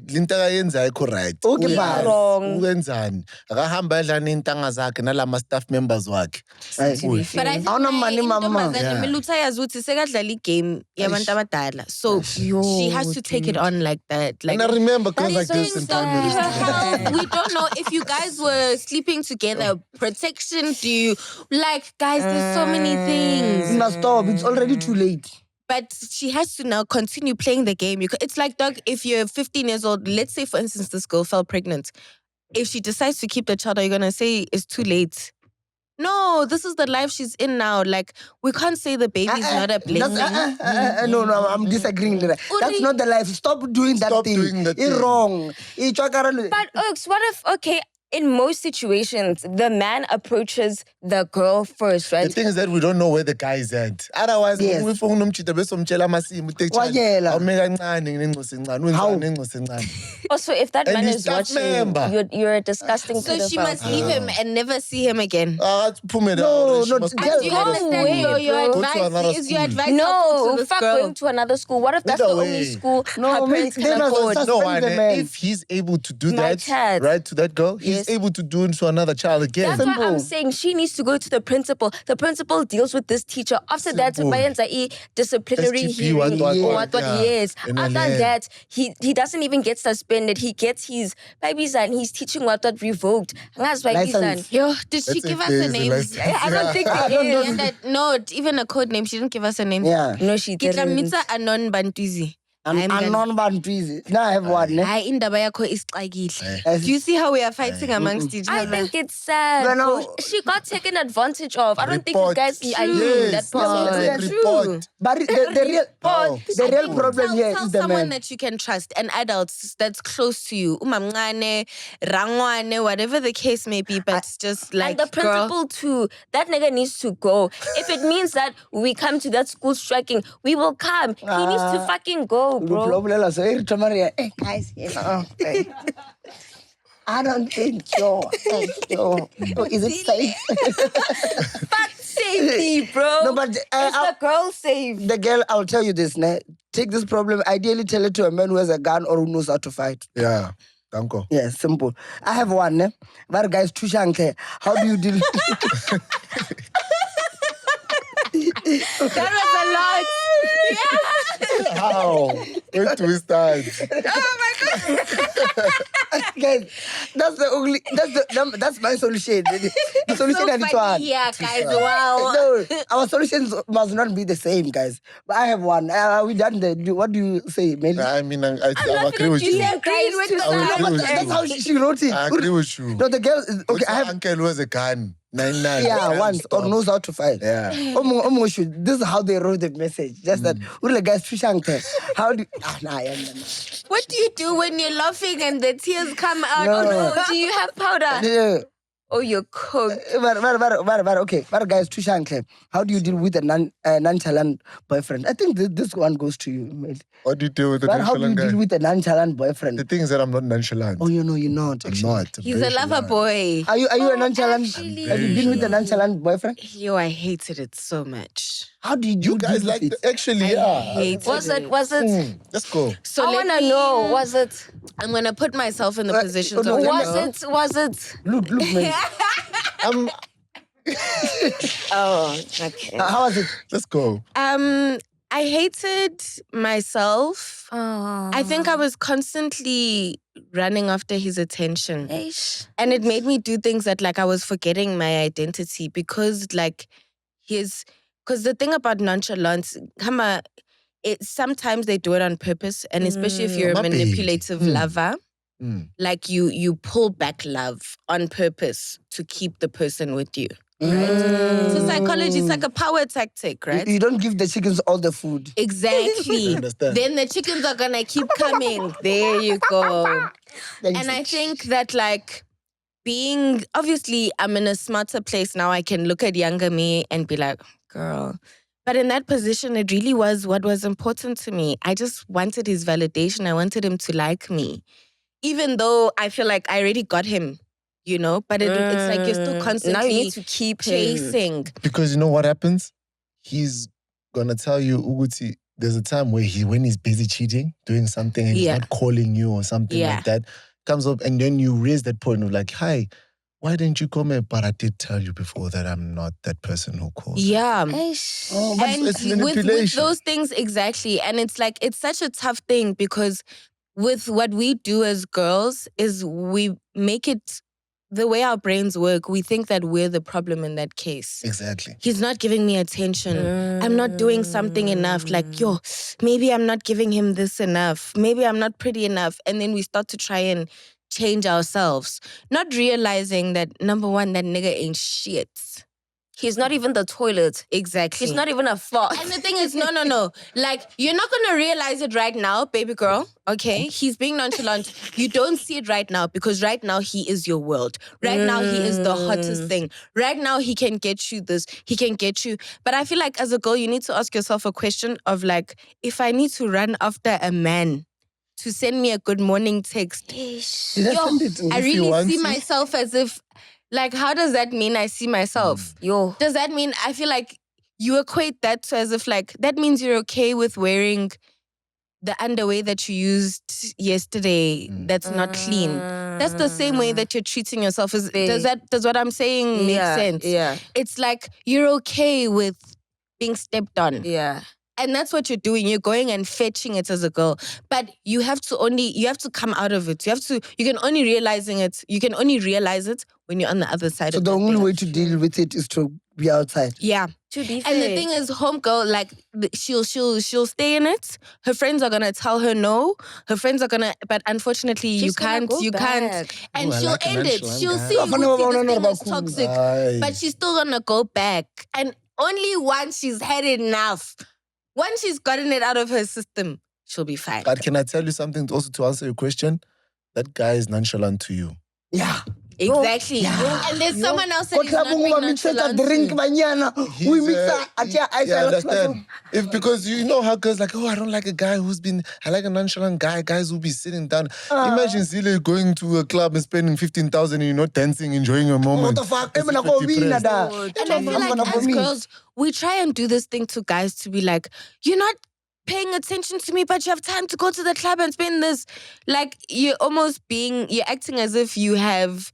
[SPEAKER 2] linto akayenza ayikho right.
[SPEAKER 4] Okay,
[SPEAKER 2] Uyazi
[SPEAKER 4] bye.
[SPEAKER 1] Wrong.
[SPEAKER 2] Ukwenzani? Akahamba edlana intanga zakhe nalama staff members wakhe.
[SPEAKER 3] But I think
[SPEAKER 4] Awuna money, mama.
[SPEAKER 2] Yeah.
[SPEAKER 3] Miluta yazuthi sekadlala igame yabantu abadala. So she has to take it on like that. Like,
[SPEAKER 2] And I remember girls
[SPEAKER 3] these
[SPEAKER 2] like this
[SPEAKER 3] things
[SPEAKER 2] in
[SPEAKER 3] don't
[SPEAKER 2] primary
[SPEAKER 3] her
[SPEAKER 2] school.
[SPEAKER 3] health. We don't know if you guys were sleeping together. Protection, do you like guys? There's so many things.
[SPEAKER 4] You must stop. It's already too late.
[SPEAKER 3] But she has to now continue playing the game. It's like, dog, if you're 15 years old, let's say, for instance, this girl fell pregnant. If she decides to keep the child, are you going to say it's too late? No, this is the life she's in now. Like, we can't say the baby's not a blessing.
[SPEAKER 4] No, I'm disagreeing with that. That's not the life. Stop doing that
[SPEAKER 2] Stop
[SPEAKER 4] thing.
[SPEAKER 2] doing that
[SPEAKER 4] It's
[SPEAKER 2] thing.
[SPEAKER 4] wrong.
[SPEAKER 1] But Oaks, what if, okay, in most situations, the man approaches the girl first,
[SPEAKER 2] The
[SPEAKER 1] right?
[SPEAKER 2] thing is that we don't know where the guy is at. Otherwise,
[SPEAKER 4] Yes.
[SPEAKER 2] we phone umchita besomtshela amasimo
[SPEAKER 4] Wanyela.
[SPEAKER 2] awumeka kancane ngenxosi encane
[SPEAKER 4] How?
[SPEAKER 2] wenzani ngenxosi encane.
[SPEAKER 1] Also, if that
[SPEAKER 2] And
[SPEAKER 1] man
[SPEAKER 2] he's
[SPEAKER 1] is
[SPEAKER 2] staff
[SPEAKER 1] watching,
[SPEAKER 2] member.
[SPEAKER 1] you're a disgusting
[SPEAKER 3] So she
[SPEAKER 1] pedophile.
[SPEAKER 3] must leave him and never see him again.
[SPEAKER 2] Phumela,
[SPEAKER 4] No,
[SPEAKER 2] she
[SPEAKER 4] no,
[SPEAKER 2] must
[SPEAKER 4] tell-
[SPEAKER 3] And do you
[SPEAKER 4] Go
[SPEAKER 3] understand
[SPEAKER 1] away,
[SPEAKER 3] your
[SPEAKER 1] bro.
[SPEAKER 2] Go to another
[SPEAKER 3] advice? Is your
[SPEAKER 2] school.
[SPEAKER 3] advice helpful
[SPEAKER 1] No,
[SPEAKER 3] to this
[SPEAKER 1] fuck
[SPEAKER 3] girl?
[SPEAKER 1] going to another school. What if that's
[SPEAKER 2] Either
[SPEAKER 1] the only
[SPEAKER 2] way.
[SPEAKER 1] school
[SPEAKER 4] No,
[SPEAKER 1] her parents
[SPEAKER 4] they
[SPEAKER 1] can
[SPEAKER 4] must
[SPEAKER 1] afford?
[SPEAKER 4] just-
[SPEAKER 2] No,
[SPEAKER 4] Suspend the
[SPEAKER 2] and
[SPEAKER 4] man.
[SPEAKER 2] if he's able to do
[SPEAKER 1] My
[SPEAKER 2] that,
[SPEAKER 1] child.
[SPEAKER 2] right, to that girl, he's
[SPEAKER 1] Yes.
[SPEAKER 2] able to do it to another child again.
[SPEAKER 1] That's why I'm
[SPEAKER 4] Simple.
[SPEAKER 1] saying she needs to go to the principal. The principal deals with this teacher. After that,
[SPEAKER 2] Simple.
[SPEAKER 1] bayenza disciplinary
[SPEAKER 2] SGP,
[SPEAKER 1] hearing.
[SPEAKER 2] what,
[SPEAKER 1] What, yes.
[SPEAKER 2] And
[SPEAKER 1] After
[SPEAKER 2] then-
[SPEAKER 1] that, he doesn't even get suspended. He gets his baby's and he's teaching what revoked. That's why he's
[SPEAKER 4] License.
[SPEAKER 3] Yo, did she
[SPEAKER 2] Let's
[SPEAKER 3] give
[SPEAKER 2] say
[SPEAKER 3] us
[SPEAKER 2] there
[SPEAKER 3] a
[SPEAKER 2] is a
[SPEAKER 3] name?
[SPEAKER 2] license.
[SPEAKER 1] I don't think
[SPEAKER 4] I
[SPEAKER 1] it
[SPEAKER 4] don't know.
[SPEAKER 1] is.
[SPEAKER 3] And no, even a code name. She didn't give us a name.
[SPEAKER 4] Yeah.
[SPEAKER 1] No, she didn't.
[SPEAKER 3] Kitlamitsa Anon Bantuzi.
[SPEAKER 4] I'm non-bantuizi. Now I have one.
[SPEAKER 3] Hayi indaba yakho isixakile.
[SPEAKER 4] Yes.
[SPEAKER 3] Do you see how we are fighting amongst each
[SPEAKER 1] I
[SPEAKER 3] other?
[SPEAKER 1] think it's sad.
[SPEAKER 4] No, no.
[SPEAKER 1] bro. She got taken advantage of. I don't think you
[SPEAKER 2] Report.
[SPEAKER 1] guys are
[SPEAKER 2] Yes,
[SPEAKER 1] hearing that
[SPEAKER 2] yes,
[SPEAKER 1] part.
[SPEAKER 2] yes, report.
[SPEAKER 4] But the real problem here
[SPEAKER 3] Tell
[SPEAKER 4] is the
[SPEAKER 3] someone
[SPEAKER 4] man.
[SPEAKER 3] that you can trust, an adult that's close to you. Umamngane, rangwane, whatever the case may be, but it's just like,
[SPEAKER 1] and the
[SPEAKER 3] girl,
[SPEAKER 1] principal too. That nigga needs to go. If it means that we come to that school striking, we will come. He needs to fucking go, bro.
[SPEAKER 4] So, hey, guys, okay. I don't think so. Is it safe?
[SPEAKER 1] Fuck safety, bro.
[SPEAKER 4] No, but
[SPEAKER 1] is the girl safe?
[SPEAKER 4] the girl, I'll tell you this. Take this problem, ideally tell it to a man who has a gun or who knows how to fight.
[SPEAKER 2] Yeah, danko.
[SPEAKER 4] Yeah, simple. I have one. But guys, too shank. How do you deal?
[SPEAKER 3] that was a lot.
[SPEAKER 2] How? Where do we start?
[SPEAKER 4] Guys, that's my solution. The solution
[SPEAKER 3] So
[SPEAKER 4] and it's
[SPEAKER 3] funny
[SPEAKER 4] one.
[SPEAKER 3] here, guys. Wow.
[SPEAKER 4] No, our solutions must not be the same, guys. But I have one. We done what do you say, Mmeli?
[SPEAKER 2] I mean, I agree with you.
[SPEAKER 3] Agreed with
[SPEAKER 1] Guys,
[SPEAKER 3] the
[SPEAKER 2] I would agree with
[SPEAKER 4] That's
[SPEAKER 2] you.
[SPEAKER 4] how she wrote it.
[SPEAKER 2] I agree with you.
[SPEAKER 4] No, the girl is okay.
[SPEAKER 2] What's
[SPEAKER 4] I
[SPEAKER 2] your
[SPEAKER 4] have
[SPEAKER 2] uncle who has a gun? 99.
[SPEAKER 4] yeah, once or
[SPEAKER 2] Stop.
[SPEAKER 4] knows how to fight.
[SPEAKER 2] Yeah.
[SPEAKER 4] This is how they wrote the message. Just that. Guys, how do?
[SPEAKER 3] What do you do when you're laughing and the tears come out?
[SPEAKER 4] No.
[SPEAKER 3] Oh no.
[SPEAKER 1] Do you have powder?
[SPEAKER 4] Yeah.
[SPEAKER 1] Oh, you're cooked.
[SPEAKER 4] Okay. But guys, how do you deal with a nonchalant boyfriend? I think this one goes to you, Mmeli.
[SPEAKER 2] What do you do with the
[SPEAKER 4] But how do you
[SPEAKER 2] nonchalant guy?
[SPEAKER 4] deal with a nonchalant boyfriend?
[SPEAKER 2] The thing is that I'm not nonchalant.
[SPEAKER 4] Oh, you're not.
[SPEAKER 2] I'm
[SPEAKER 4] Actually.
[SPEAKER 2] not.
[SPEAKER 3] He's a lover boy.
[SPEAKER 4] Are you a nonchalant?
[SPEAKER 3] actually-
[SPEAKER 4] Have you been with a nonchalant boyfriend?
[SPEAKER 3] Yo, I hated it so much.
[SPEAKER 4] How did
[SPEAKER 2] You
[SPEAKER 4] you
[SPEAKER 2] guys
[SPEAKER 4] deal
[SPEAKER 2] like
[SPEAKER 4] with it?
[SPEAKER 2] actually, yeah.
[SPEAKER 3] hated
[SPEAKER 1] Was it?
[SPEAKER 2] Let's go.
[SPEAKER 3] So
[SPEAKER 1] I
[SPEAKER 3] let
[SPEAKER 1] wanna
[SPEAKER 3] me-
[SPEAKER 1] know. Was it?
[SPEAKER 3] I'm gonna put myself in the position
[SPEAKER 4] oh,
[SPEAKER 3] of
[SPEAKER 4] no,
[SPEAKER 3] the
[SPEAKER 1] Was
[SPEAKER 3] girl.
[SPEAKER 1] Was it?
[SPEAKER 4] Look, man.
[SPEAKER 2] I'm.
[SPEAKER 3] Oh, okay.
[SPEAKER 4] How was it?
[SPEAKER 2] Let's go.
[SPEAKER 3] I hated myself.
[SPEAKER 1] Oh.
[SPEAKER 3] I think I was constantly running after his attention. And it made me do things that like I was forgetting my identity because the thing about nonchalance, sometimes they do it on purpose, and especially if you're a
[SPEAKER 2] My baby.
[SPEAKER 3] manipulative lover, like you pull back love on purpose to keep the person with you. Right? So psychology, it's like a power tactic, right?
[SPEAKER 4] You don't give the chickens all the food.
[SPEAKER 3] Exactly.
[SPEAKER 2] I understand.
[SPEAKER 3] Then the chickens are gonna keep coming. There you go. And I think that like obviously I'm in a smarter place now. I can look at younger me and be like, girl. But in that position, it really was what was important to me. I just wanted his validation. I wanted him to like me. Even though I feel like I already got him, but it's like you're still constantly
[SPEAKER 1] Now you need to keep him.
[SPEAKER 3] chasing.
[SPEAKER 2] Because you know what happens? He's gonna tell you, Uguti, there's a time where when he's busy cheating, doing something, and he's not calling you or something like that, comes up, and then you raise that point of like, hi, why didn't you come here? But I did tell you before that I'm not that person who calls.
[SPEAKER 3] Yeah.
[SPEAKER 2] Oh, but
[SPEAKER 3] And
[SPEAKER 2] it's
[SPEAKER 3] with
[SPEAKER 2] manipulation.
[SPEAKER 3] those things, exactly. And it's like, it's such a tough thing because with what we do as girls is we make it, the way our brains work, we think that we're the problem in that case.
[SPEAKER 2] Exactly.
[SPEAKER 3] He's not giving me attention. I'm not doing something enough. Like, maybe I'm not giving him this enough. Maybe I'm not pretty enough. And then we start to try and change ourselves. Not realizing that, number one, that nigga ain't shit.
[SPEAKER 1] He's not even the toilet.
[SPEAKER 3] Exactly.
[SPEAKER 1] He's not even a fart.
[SPEAKER 3] And the thing is, no. Like, you're not going to realize it right now, baby girl, okay? He's being nonchalant. You don't see it right now because right now he is your world. Right now he is the hottest thing. Right now he can get you this. He can get you. But I feel like as a girl, you need to ask yourself a question of like, if I need to run after a man to send me a good morning text,
[SPEAKER 4] Did I send it?
[SPEAKER 3] I
[SPEAKER 2] If he
[SPEAKER 3] really
[SPEAKER 2] wants
[SPEAKER 3] see
[SPEAKER 2] you.
[SPEAKER 3] myself as if, like, how does that mean I see myself? Does that mean, I feel like you equate that to as if like, that means you're okay with wearing the underwear that you used yesterday that's not clean. That's the same way that you're treating yourself. Does what I'm saying make sense?
[SPEAKER 1] Yeah.
[SPEAKER 3] It's like you're okay with being stepped on.
[SPEAKER 1] Yeah.
[SPEAKER 3] And that's what you're doing. You're going and fetching it as a girl. But you have to come out of it. You can only realize it when you're on the other side
[SPEAKER 4] So
[SPEAKER 3] of
[SPEAKER 4] the
[SPEAKER 3] that
[SPEAKER 4] only
[SPEAKER 3] thing.
[SPEAKER 4] way to deal with it is to be outside.
[SPEAKER 3] Yeah.
[SPEAKER 1] To be
[SPEAKER 3] And the thing is, homegirl, like she'll stay in it. Her friends are gonna tell her no. Her friends are gonna, but unfortunately,
[SPEAKER 1] She's gonna go
[SPEAKER 3] you
[SPEAKER 1] back.
[SPEAKER 3] can't. And
[SPEAKER 2] Ooh, I
[SPEAKER 3] she'll
[SPEAKER 2] like a
[SPEAKER 3] end it.
[SPEAKER 2] nonchalant
[SPEAKER 3] She'll
[SPEAKER 2] guy.
[SPEAKER 3] see
[SPEAKER 4] No,
[SPEAKER 3] this thing is
[SPEAKER 4] cool.
[SPEAKER 3] toxic,
[SPEAKER 2] Aye.
[SPEAKER 3] but she's still gonna go back. And only once she's had enough, once she's gotten it out of her system, she'll be fine.
[SPEAKER 2] But can I tell you something also to answer your question? That guy is nonchalant to you.
[SPEAKER 4] Yeah.
[SPEAKER 3] Exactly.
[SPEAKER 4] Yeah.
[SPEAKER 3] And there's someone else that
[SPEAKER 4] Ko
[SPEAKER 3] is not being
[SPEAKER 4] tlabongwa mixeta
[SPEAKER 3] nonchalant
[SPEAKER 4] drink
[SPEAKER 3] to.
[SPEAKER 4] banyana. We mix
[SPEAKER 2] Yeah, understand. Because you know how girls like, I don't like a guy I like a nonchalant guy, guys who be sitting down. Imagine Zile going to a club and spending 15,000 and you're not dancing, enjoying a
[SPEAKER 4] What
[SPEAKER 2] moment.
[SPEAKER 4] the fuck?
[SPEAKER 2] As if you're depressed.
[SPEAKER 3] And I feel like as girls, we try and do this thing to guys to be like, you're not paying attention to me, but you have time to go to the club and spend this. Like, you're acting as if you have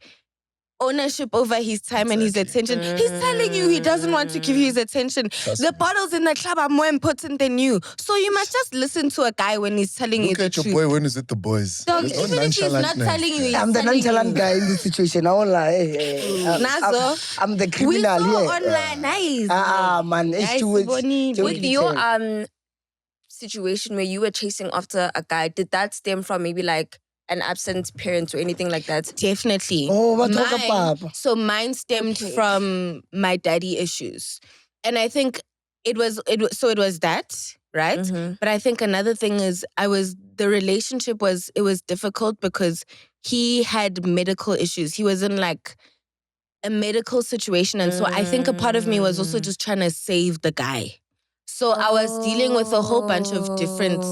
[SPEAKER 3] ownership over his time and his attention. He's telling you he doesn't want to give you his attention. The bottles in the club are more important than you. So you must just listen to a guy when he's telling you the truth.
[SPEAKER 2] Look at your boy when he's with the boys.
[SPEAKER 3] Dog,
[SPEAKER 2] There's no
[SPEAKER 3] even if he's not
[SPEAKER 2] nonchalantness.
[SPEAKER 3] telling you, he's
[SPEAKER 4] I'm the
[SPEAKER 3] telling
[SPEAKER 4] nonchalant
[SPEAKER 3] you.
[SPEAKER 4] guy in this situation. I won't lie.
[SPEAKER 3] Nazo,
[SPEAKER 4] I'm the
[SPEAKER 3] we
[SPEAKER 4] criminal
[SPEAKER 3] saw
[SPEAKER 4] here.
[SPEAKER 3] online. Nice.
[SPEAKER 4] Man.
[SPEAKER 3] Nice,
[SPEAKER 4] It's 2 weeks.
[SPEAKER 3] Bonnie.
[SPEAKER 1] With your situation where you were chasing after a guy, did that stem from maybe like an absent parent or anything like that?
[SPEAKER 3] Definitely.
[SPEAKER 4] Oh, what talk about?
[SPEAKER 3] So mine stemmed from my daddy issues. And I think it was that, right?
[SPEAKER 1] Mm-hmm.
[SPEAKER 3] But I think another thing is the relationship was difficult because he had medical issues. He was in like a medical situation. And so I think a part of me was also just trying to save the guy. So I was dealing with a whole bunch of different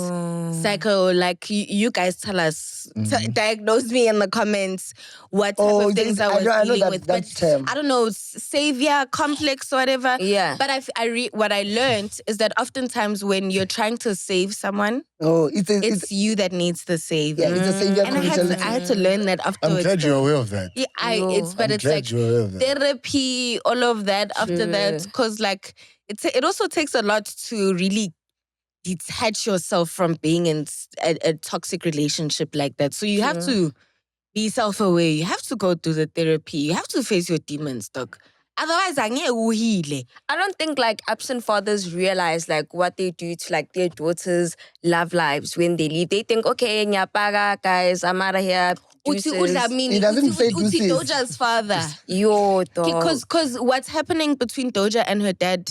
[SPEAKER 3] psycho, like you guys tell us, diagnose me in the comments what type of things I was dealing with. But I don't know, savior complex or whatever.
[SPEAKER 1] Yeah.
[SPEAKER 3] But what I learned is that oftentimes when you're trying to save someone, it's you that needs the savior.
[SPEAKER 4] Yeah, it's a savior.
[SPEAKER 3] And I had to learn that afterwards.
[SPEAKER 2] I'm glad you're aware of that.
[SPEAKER 3] Yeah, it's like therapy, all of that after that, because like it also takes a lot to really detach yourself from being in a toxic relationship like that. So you have to be self-aware. You have to go through the therapy. You have to face your demons, dog. Otherwise, I
[SPEAKER 1] don't think like absent fathers realize like what they do to like their daughters' love lives when they leave. They think, okay, nyapaga, guys, I'm out of here.
[SPEAKER 4] He doesn't say deuces.
[SPEAKER 3] Doja's father.
[SPEAKER 1] Yo, dog.
[SPEAKER 3] Because what's happening between Doja and her dad,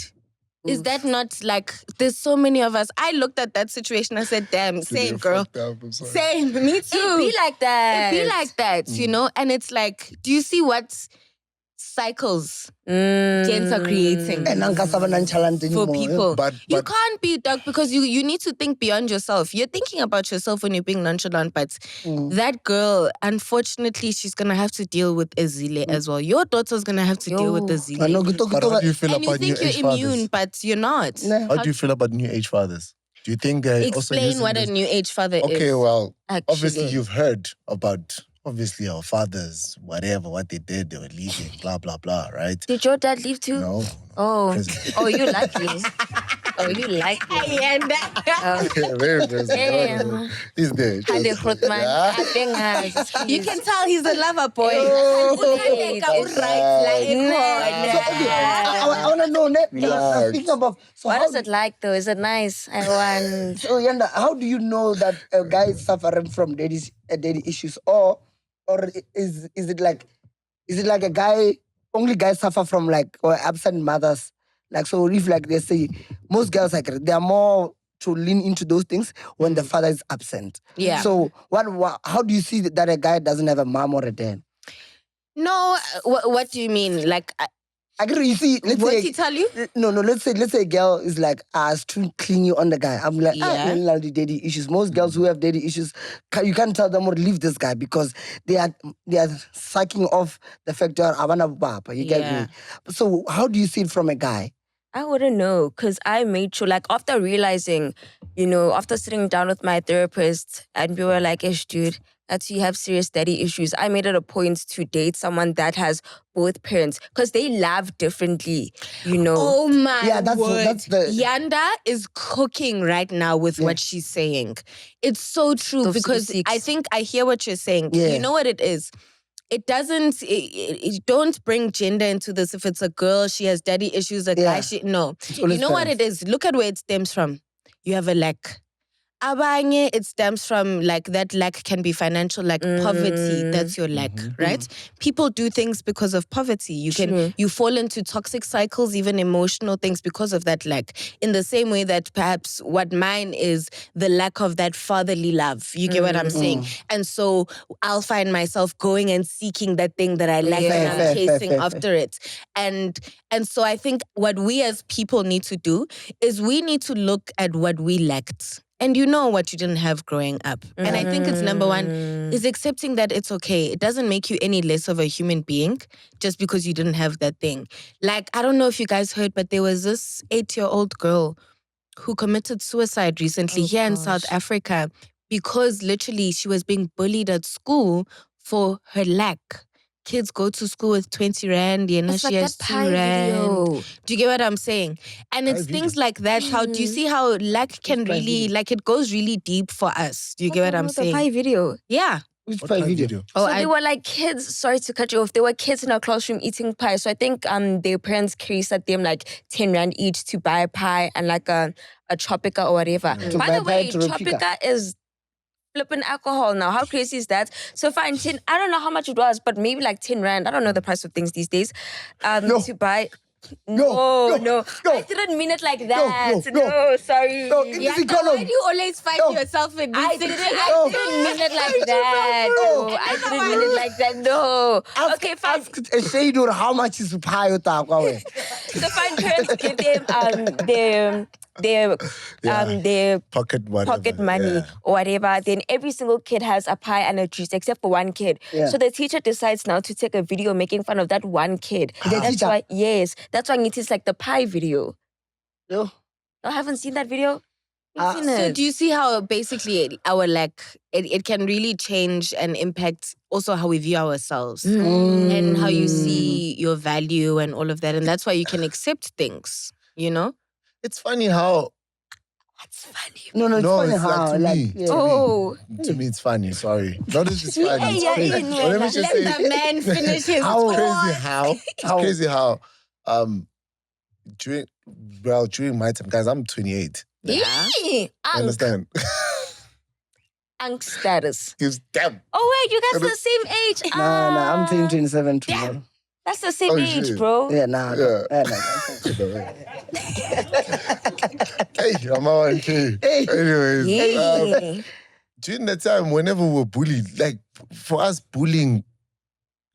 [SPEAKER 3] is that not like, there's so many of us. I looked at that situation, I said, damn, same girl. Same, me too.
[SPEAKER 1] It be like that.
[SPEAKER 3] It be like that, you know? And it's like, do you see what cycles gents are creating for people?
[SPEAKER 2] But
[SPEAKER 3] you can't be dog because you need to think beyond yourself. You're thinking about yourself when you're being nonchalant, but that girl, unfortunately, she's gonna have to deal with Ezile as well. Your daughter's gonna have to deal with Ezile.
[SPEAKER 2] But how do you feel
[SPEAKER 3] And
[SPEAKER 2] about
[SPEAKER 3] you
[SPEAKER 2] new
[SPEAKER 3] think
[SPEAKER 2] age
[SPEAKER 3] you're
[SPEAKER 2] fathers?
[SPEAKER 3] immune, but you're not.
[SPEAKER 2] How do you feel about new age fathers? Do you think they're also
[SPEAKER 3] Explain
[SPEAKER 2] using
[SPEAKER 3] what
[SPEAKER 2] this?
[SPEAKER 3] a new age father is.
[SPEAKER 2] Okay, well,
[SPEAKER 3] actually.
[SPEAKER 2] obviously you've heard about our fathers, whatever, what they did, they were leaving, blah, blah, blah, right?
[SPEAKER 1] Did your dad leave too?
[SPEAKER 2] No.
[SPEAKER 1] Oh.
[SPEAKER 2] Present.
[SPEAKER 1] Oh, you like me. Oh, you like me.
[SPEAKER 2] Very present. He's there.
[SPEAKER 3] You can tell he's a lover boy.
[SPEAKER 4] I want to know, speaking about...
[SPEAKER 1] What is it like though? Is it nice? I want...
[SPEAKER 4] So Yanda, how do you know that a guy is suffering from daddy issues, or is it like a guy, only guys suffer from like or absent mothers? Like, so if like they say most girls like they are more to lean into those things when the father is absent.
[SPEAKER 3] Yeah.
[SPEAKER 4] So how do you see that a guy doesn't have a mom or a dad?
[SPEAKER 3] No, what do you mean? Like,
[SPEAKER 4] I agree. You see, let's
[SPEAKER 3] what
[SPEAKER 4] say,
[SPEAKER 3] did he tell you?
[SPEAKER 4] No. Let's say a girl is like, too clingy on the guy. I'm like, the daddy issues. Most girls who have daddy issues, you can't tell them or leave this guy because they are sucking off the factor. You get me? So how do you see it from a guy?
[SPEAKER 1] I wouldn't know because I made sure, like after realizing, after sitting down with my therapist and we were like, ish, dude, that's you have serious daddy issues. I made it a point to date someone that has both parents because they love differently,
[SPEAKER 3] Oh my word.
[SPEAKER 4] That's the...
[SPEAKER 3] Yanda is cooking right now with what she's saying. It's so true because I think I hear what you're saying.
[SPEAKER 4] Yeah.
[SPEAKER 3] You know what it is? It doesn't, don't bring gender into this. If it's a girl, she has daddy issues, a guy, no. You know what it is? Look at where it stems from. You have a lack. Abanye, it stems from like that lack can be financial, like poverty. That's your lack, right? People do things because of poverty. You fall into toxic cycles, even emotional things because of that lack. In the same way that perhaps what mine is the lack of that fatherly love. You get what I'm saying? And so I'll find myself going and seeking that thing that I lack and I'm chasing after it. And so I think what we as people need to do is we need to look at what we lacked. And you know what you didn't have growing up. And I think it's number one is accepting that it's okay. It doesn't make you any less of a human being just because you didn't have that thing. Like, I don't know if you guys heard, but there was this 8-year-old girl who committed suicide recently here in South Africa because literally she was being bullied at school for her lack. kids go to school with 20 rand, and
[SPEAKER 1] It's
[SPEAKER 3] she
[SPEAKER 1] like
[SPEAKER 3] has
[SPEAKER 1] that
[SPEAKER 3] 2
[SPEAKER 1] pie
[SPEAKER 3] rand.
[SPEAKER 1] video.
[SPEAKER 3] Do you get what I'm saying? And it's
[SPEAKER 2] Pie
[SPEAKER 3] things
[SPEAKER 2] video.
[SPEAKER 3] like that. How do you see how luck can
[SPEAKER 4] pie
[SPEAKER 3] really,
[SPEAKER 4] video?
[SPEAKER 3] like, it goes really deep for us? Do you get what I'm
[SPEAKER 1] The
[SPEAKER 3] saying?
[SPEAKER 1] pie video.
[SPEAKER 3] Yeah.
[SPEAKER 4] Which
[SPEAKER 2] What
[SPEAKER 4] pie
[SPEAKER 2] kind of
[SPEAKER 4] video?
[SPEAKER 3] Oh,
[SPEAKER 1] So they were like kids, sorry to cut you off, they were kids in a classroom eating pie. So I think their parents creased at them like 10 rand each to buy a pie and like a Tropica or whatever.
[SPEAKER 4] To
[SPEAKER 1] By
[SPEAKER 4] buy
[SPEAKER 1] the way,
[SPEAKER 4] pie, Tropica.
[SPEAKER 1] Tropica is flipping alcohol now. How crazy is that? So fine, 10, I don't know how much it was, but maybe like 10 rand. I don't know the price of things these days.
[SPEAKER 4] No.
[SPEAKER 1] To buy.
[SPEAKER 4] No,
[SPEAKER 1] No.
[SPEAKER 4] no.
[SPEAKER 1] I didn't mean it like that.
[SPEAKER 4] no.
[SPEAKER 1] No, sorry.
[SPEAKER 4] No, in
[SPEAKER 3] Yeah,
[SPEAKER 4] this
[SPEAKER 3] so why
[SPEAKER 4] economy.
[SPEAKER 3] do you always find
[SPEAKER 4] No.
[SPEAKER 3] yourself in
[SPEAKER 1] I
[SPEAKER 3] these
[SPEAKER 1] didn't mean it like that. No, I didn't mean it like that. No. Okay, fine.
[SPEAKER 4] Ask a Shador how much is pie utakwa.
[SPEAKER 1] So fine, parents give them their
[SPEAKER 2] Pocket whatever.
[SPEAKER 1] pocket money
[SPEAKER 2] Yeah.
[SPEAKER 1] or whatever. Then every single kid has a pie and a juice except for one kid.
[SPEAKER 4] Yeah.
[SPEAKER 1] So the teacher decides now to take a video making fun of that one kid.
[SPEAKER 4] The
[SPEAKER 1] That's
[SPEAKER 4] teacher?
[SPEAKER 1] why, yes, that's why it is like the pie video.
[SPEAKER 4] No.
[SPEAKER 1] I haven't seen that video. You've seen
[SPEAKER 3] So
[SPEAKER 1] it.
[SPEAKER 3] do you see how basically our it can really change and impact also how we view ourselves and how you see your value and all of that. And that's why you can accept things, you know?
[SPEAKER 2] It's funny how.
[SPEAKER 1] That's funny.
[SPEAKER 4] No, it's
[SPEAKER 2] No,
[SPEAKER 4] funny
[SPEAKER 2] it's like
[SPEAKER 4] how.
[SPEAKER 2] to
[SPEAKER 4] Like,
[SPEAKER 2] me.
[SPEAKER 4] yeah.
[SPEAKER 1] Oh.
[SPEAKER 2] To me, it's funny. Sorry. Not that it's funny. It's
[SPEAKER 1] Yeah,
[SPEAKER 2] crazy.
[SPEAKER 1] yeah,
[SPEAKER 2] But let me just
[SPEAKER 3] Let
[SPEAKER 2] say,
[SPEAKER 3] the man finish his
[SPEAKER 2] how
[SPEAKER 3] thought.
[SPEAKER 2] crazy how. It's crazy how. During my time, guys, I'm 28.
[SPEAKER 3] Yeah.
[SPEAKER 2] You understand?
[SPEAKER 1] Angst status.
[SPEAKER 2] He's damn.
[SPEAKER 1] Oh wait, you guys are the same age.
[SPEAKER 4] Nah, I'm turning
[SPEAKER 1] Ah,
[SPEAKER 4] 27 tomorrow.
[SPEAKER 1] That's the same
[SPEAKER 2] Oh,
[SPEAKER 1] age,
[SPEAKER 2] shit.
[SPEAKER 1] bro.
[SPEAKER 4] Yeah, nah.
[SPEAKER 2] Yeah. Hey, I'm out too.
[SPEAKER 4] Hey.
[SPEAKER 2] Anyways,
[SPEAKER 1] Yeah.
[SPEAKER 2] during that time, whenever we were bullied, like for us, bullying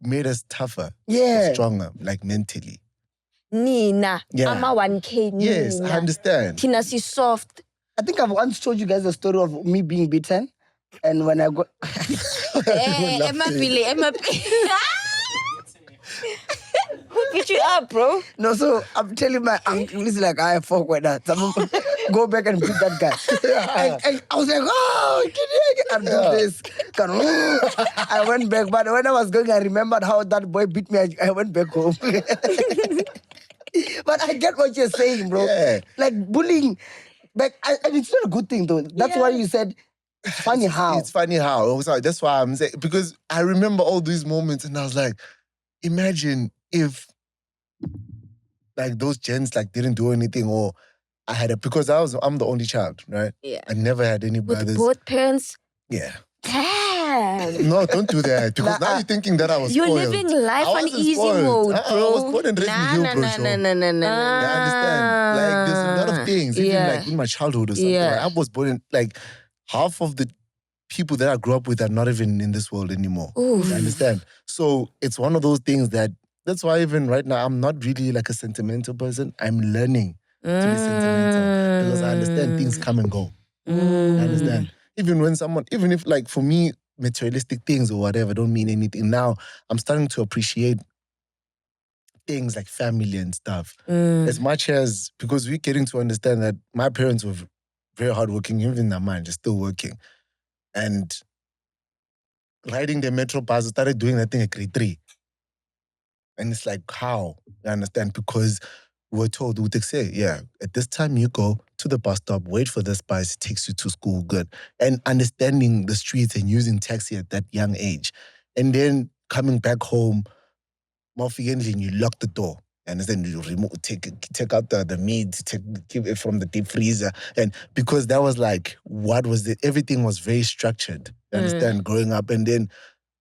[SPEAKER 2] made us tougher,
[SPEAKER 4] Yeah.
[SPEAKER 2] stronger, like mentally.
[SPEAKER 1] Nina.
[SPEAKER 2] Yeah.
[SPEAKER 1] I'm a 1K. Nina.
[SPEAKER 2] Yes, I understand.
[SPEAKER 1] Tina, she soft.
[SPEAKER 4] I think I've once told you guys the story of me being beaten. And when I got...
[SPEAKER 3] Emma Pili.
[SPEAKER 1] Who beat you up, bro?
[SPEAKER 4] No, so I'm telling my uncle, he's like, I fuck with that. So I'm go back and beat that guy. And I was like, oh, can you do this? I went back, but when I was going, I remembered how that boy beat me. I went back home. But I get what you're saying, bro.
[SPEAKER 2] Yeah.
[SPEAKER 4] Like bullying, like, and it's not a good thing, though. That's why you said it's funny how.
[SPEAKER 2] It's funny how. Also, that's why I'm saying, because I remember all these moments and I was like, imagine if like those gents like didn't do anything, or I had because I'm the only child, right?
[SPEAKER 3] Yeah.
[SPEAKER 2] I never had any
[SPEAKER 1] With
[SPEAKER 2] brothers.
[SPEAKER 1] both parents?
[SPEAKER 2] Yeah.
[SPEAKER 1] Damn.
[SPEAKER 2] No, don't do that. Because now you're thinking that I was
[SPEAKER 1] You're
[SPEAKER 2] spoiled.
[SPEAKER 1] living life
[SPEAKER 2] I
[SPEAKER 1] on
[SPEAKER 2] wasn't
[SPEAKER 1] easy
[SPEAKER 2] spoiled.
[SPEAKER 1] mode,
[SPEAKER 2] I was
[SPEAKER 1] bro.
[SPEAKER 2] born and raised in Hill, bro. show.
[SPEAKER 3] No.
[SPEAKER 2] I understand. Like, there's a lot of things, even
[SPEAKER 1] Yeah.
[SPEAKER 2] like in my childhood or something.
[SPEAKER 1] Yeah.
[SPEAKER 2] Like, I was born in, like, half of the people that I grew up with are not even in this world anymore.
[SPEAKER 1] Oof.
[SPEAKER 2] You understand? So it's one of those things that's why even right now, I'm not really like a sentimental person. I'm learning to be sentimental because I understand things come and go. I understand. Even if like for me, materialistic things or whatever don't mean anything. Now I'm starting to appreciate things like family and stuff. As much as, because we're getting to understand that my parents were very hardworking, even their mind, just still working. And riding the metro bus, I started doing that thing at grade 3. And it's like, how? You understand? Because we're told, we say, yeah, at this time you go to the bus stop, wait for this bus, it takes you to school, good. And understanding the streets and using taxi at that young age. And then coming back home, and you lock the door. And then you take out the meat, keep it from the deep freezer. And because that was like, everything was very structured. You understand? Growing up. And then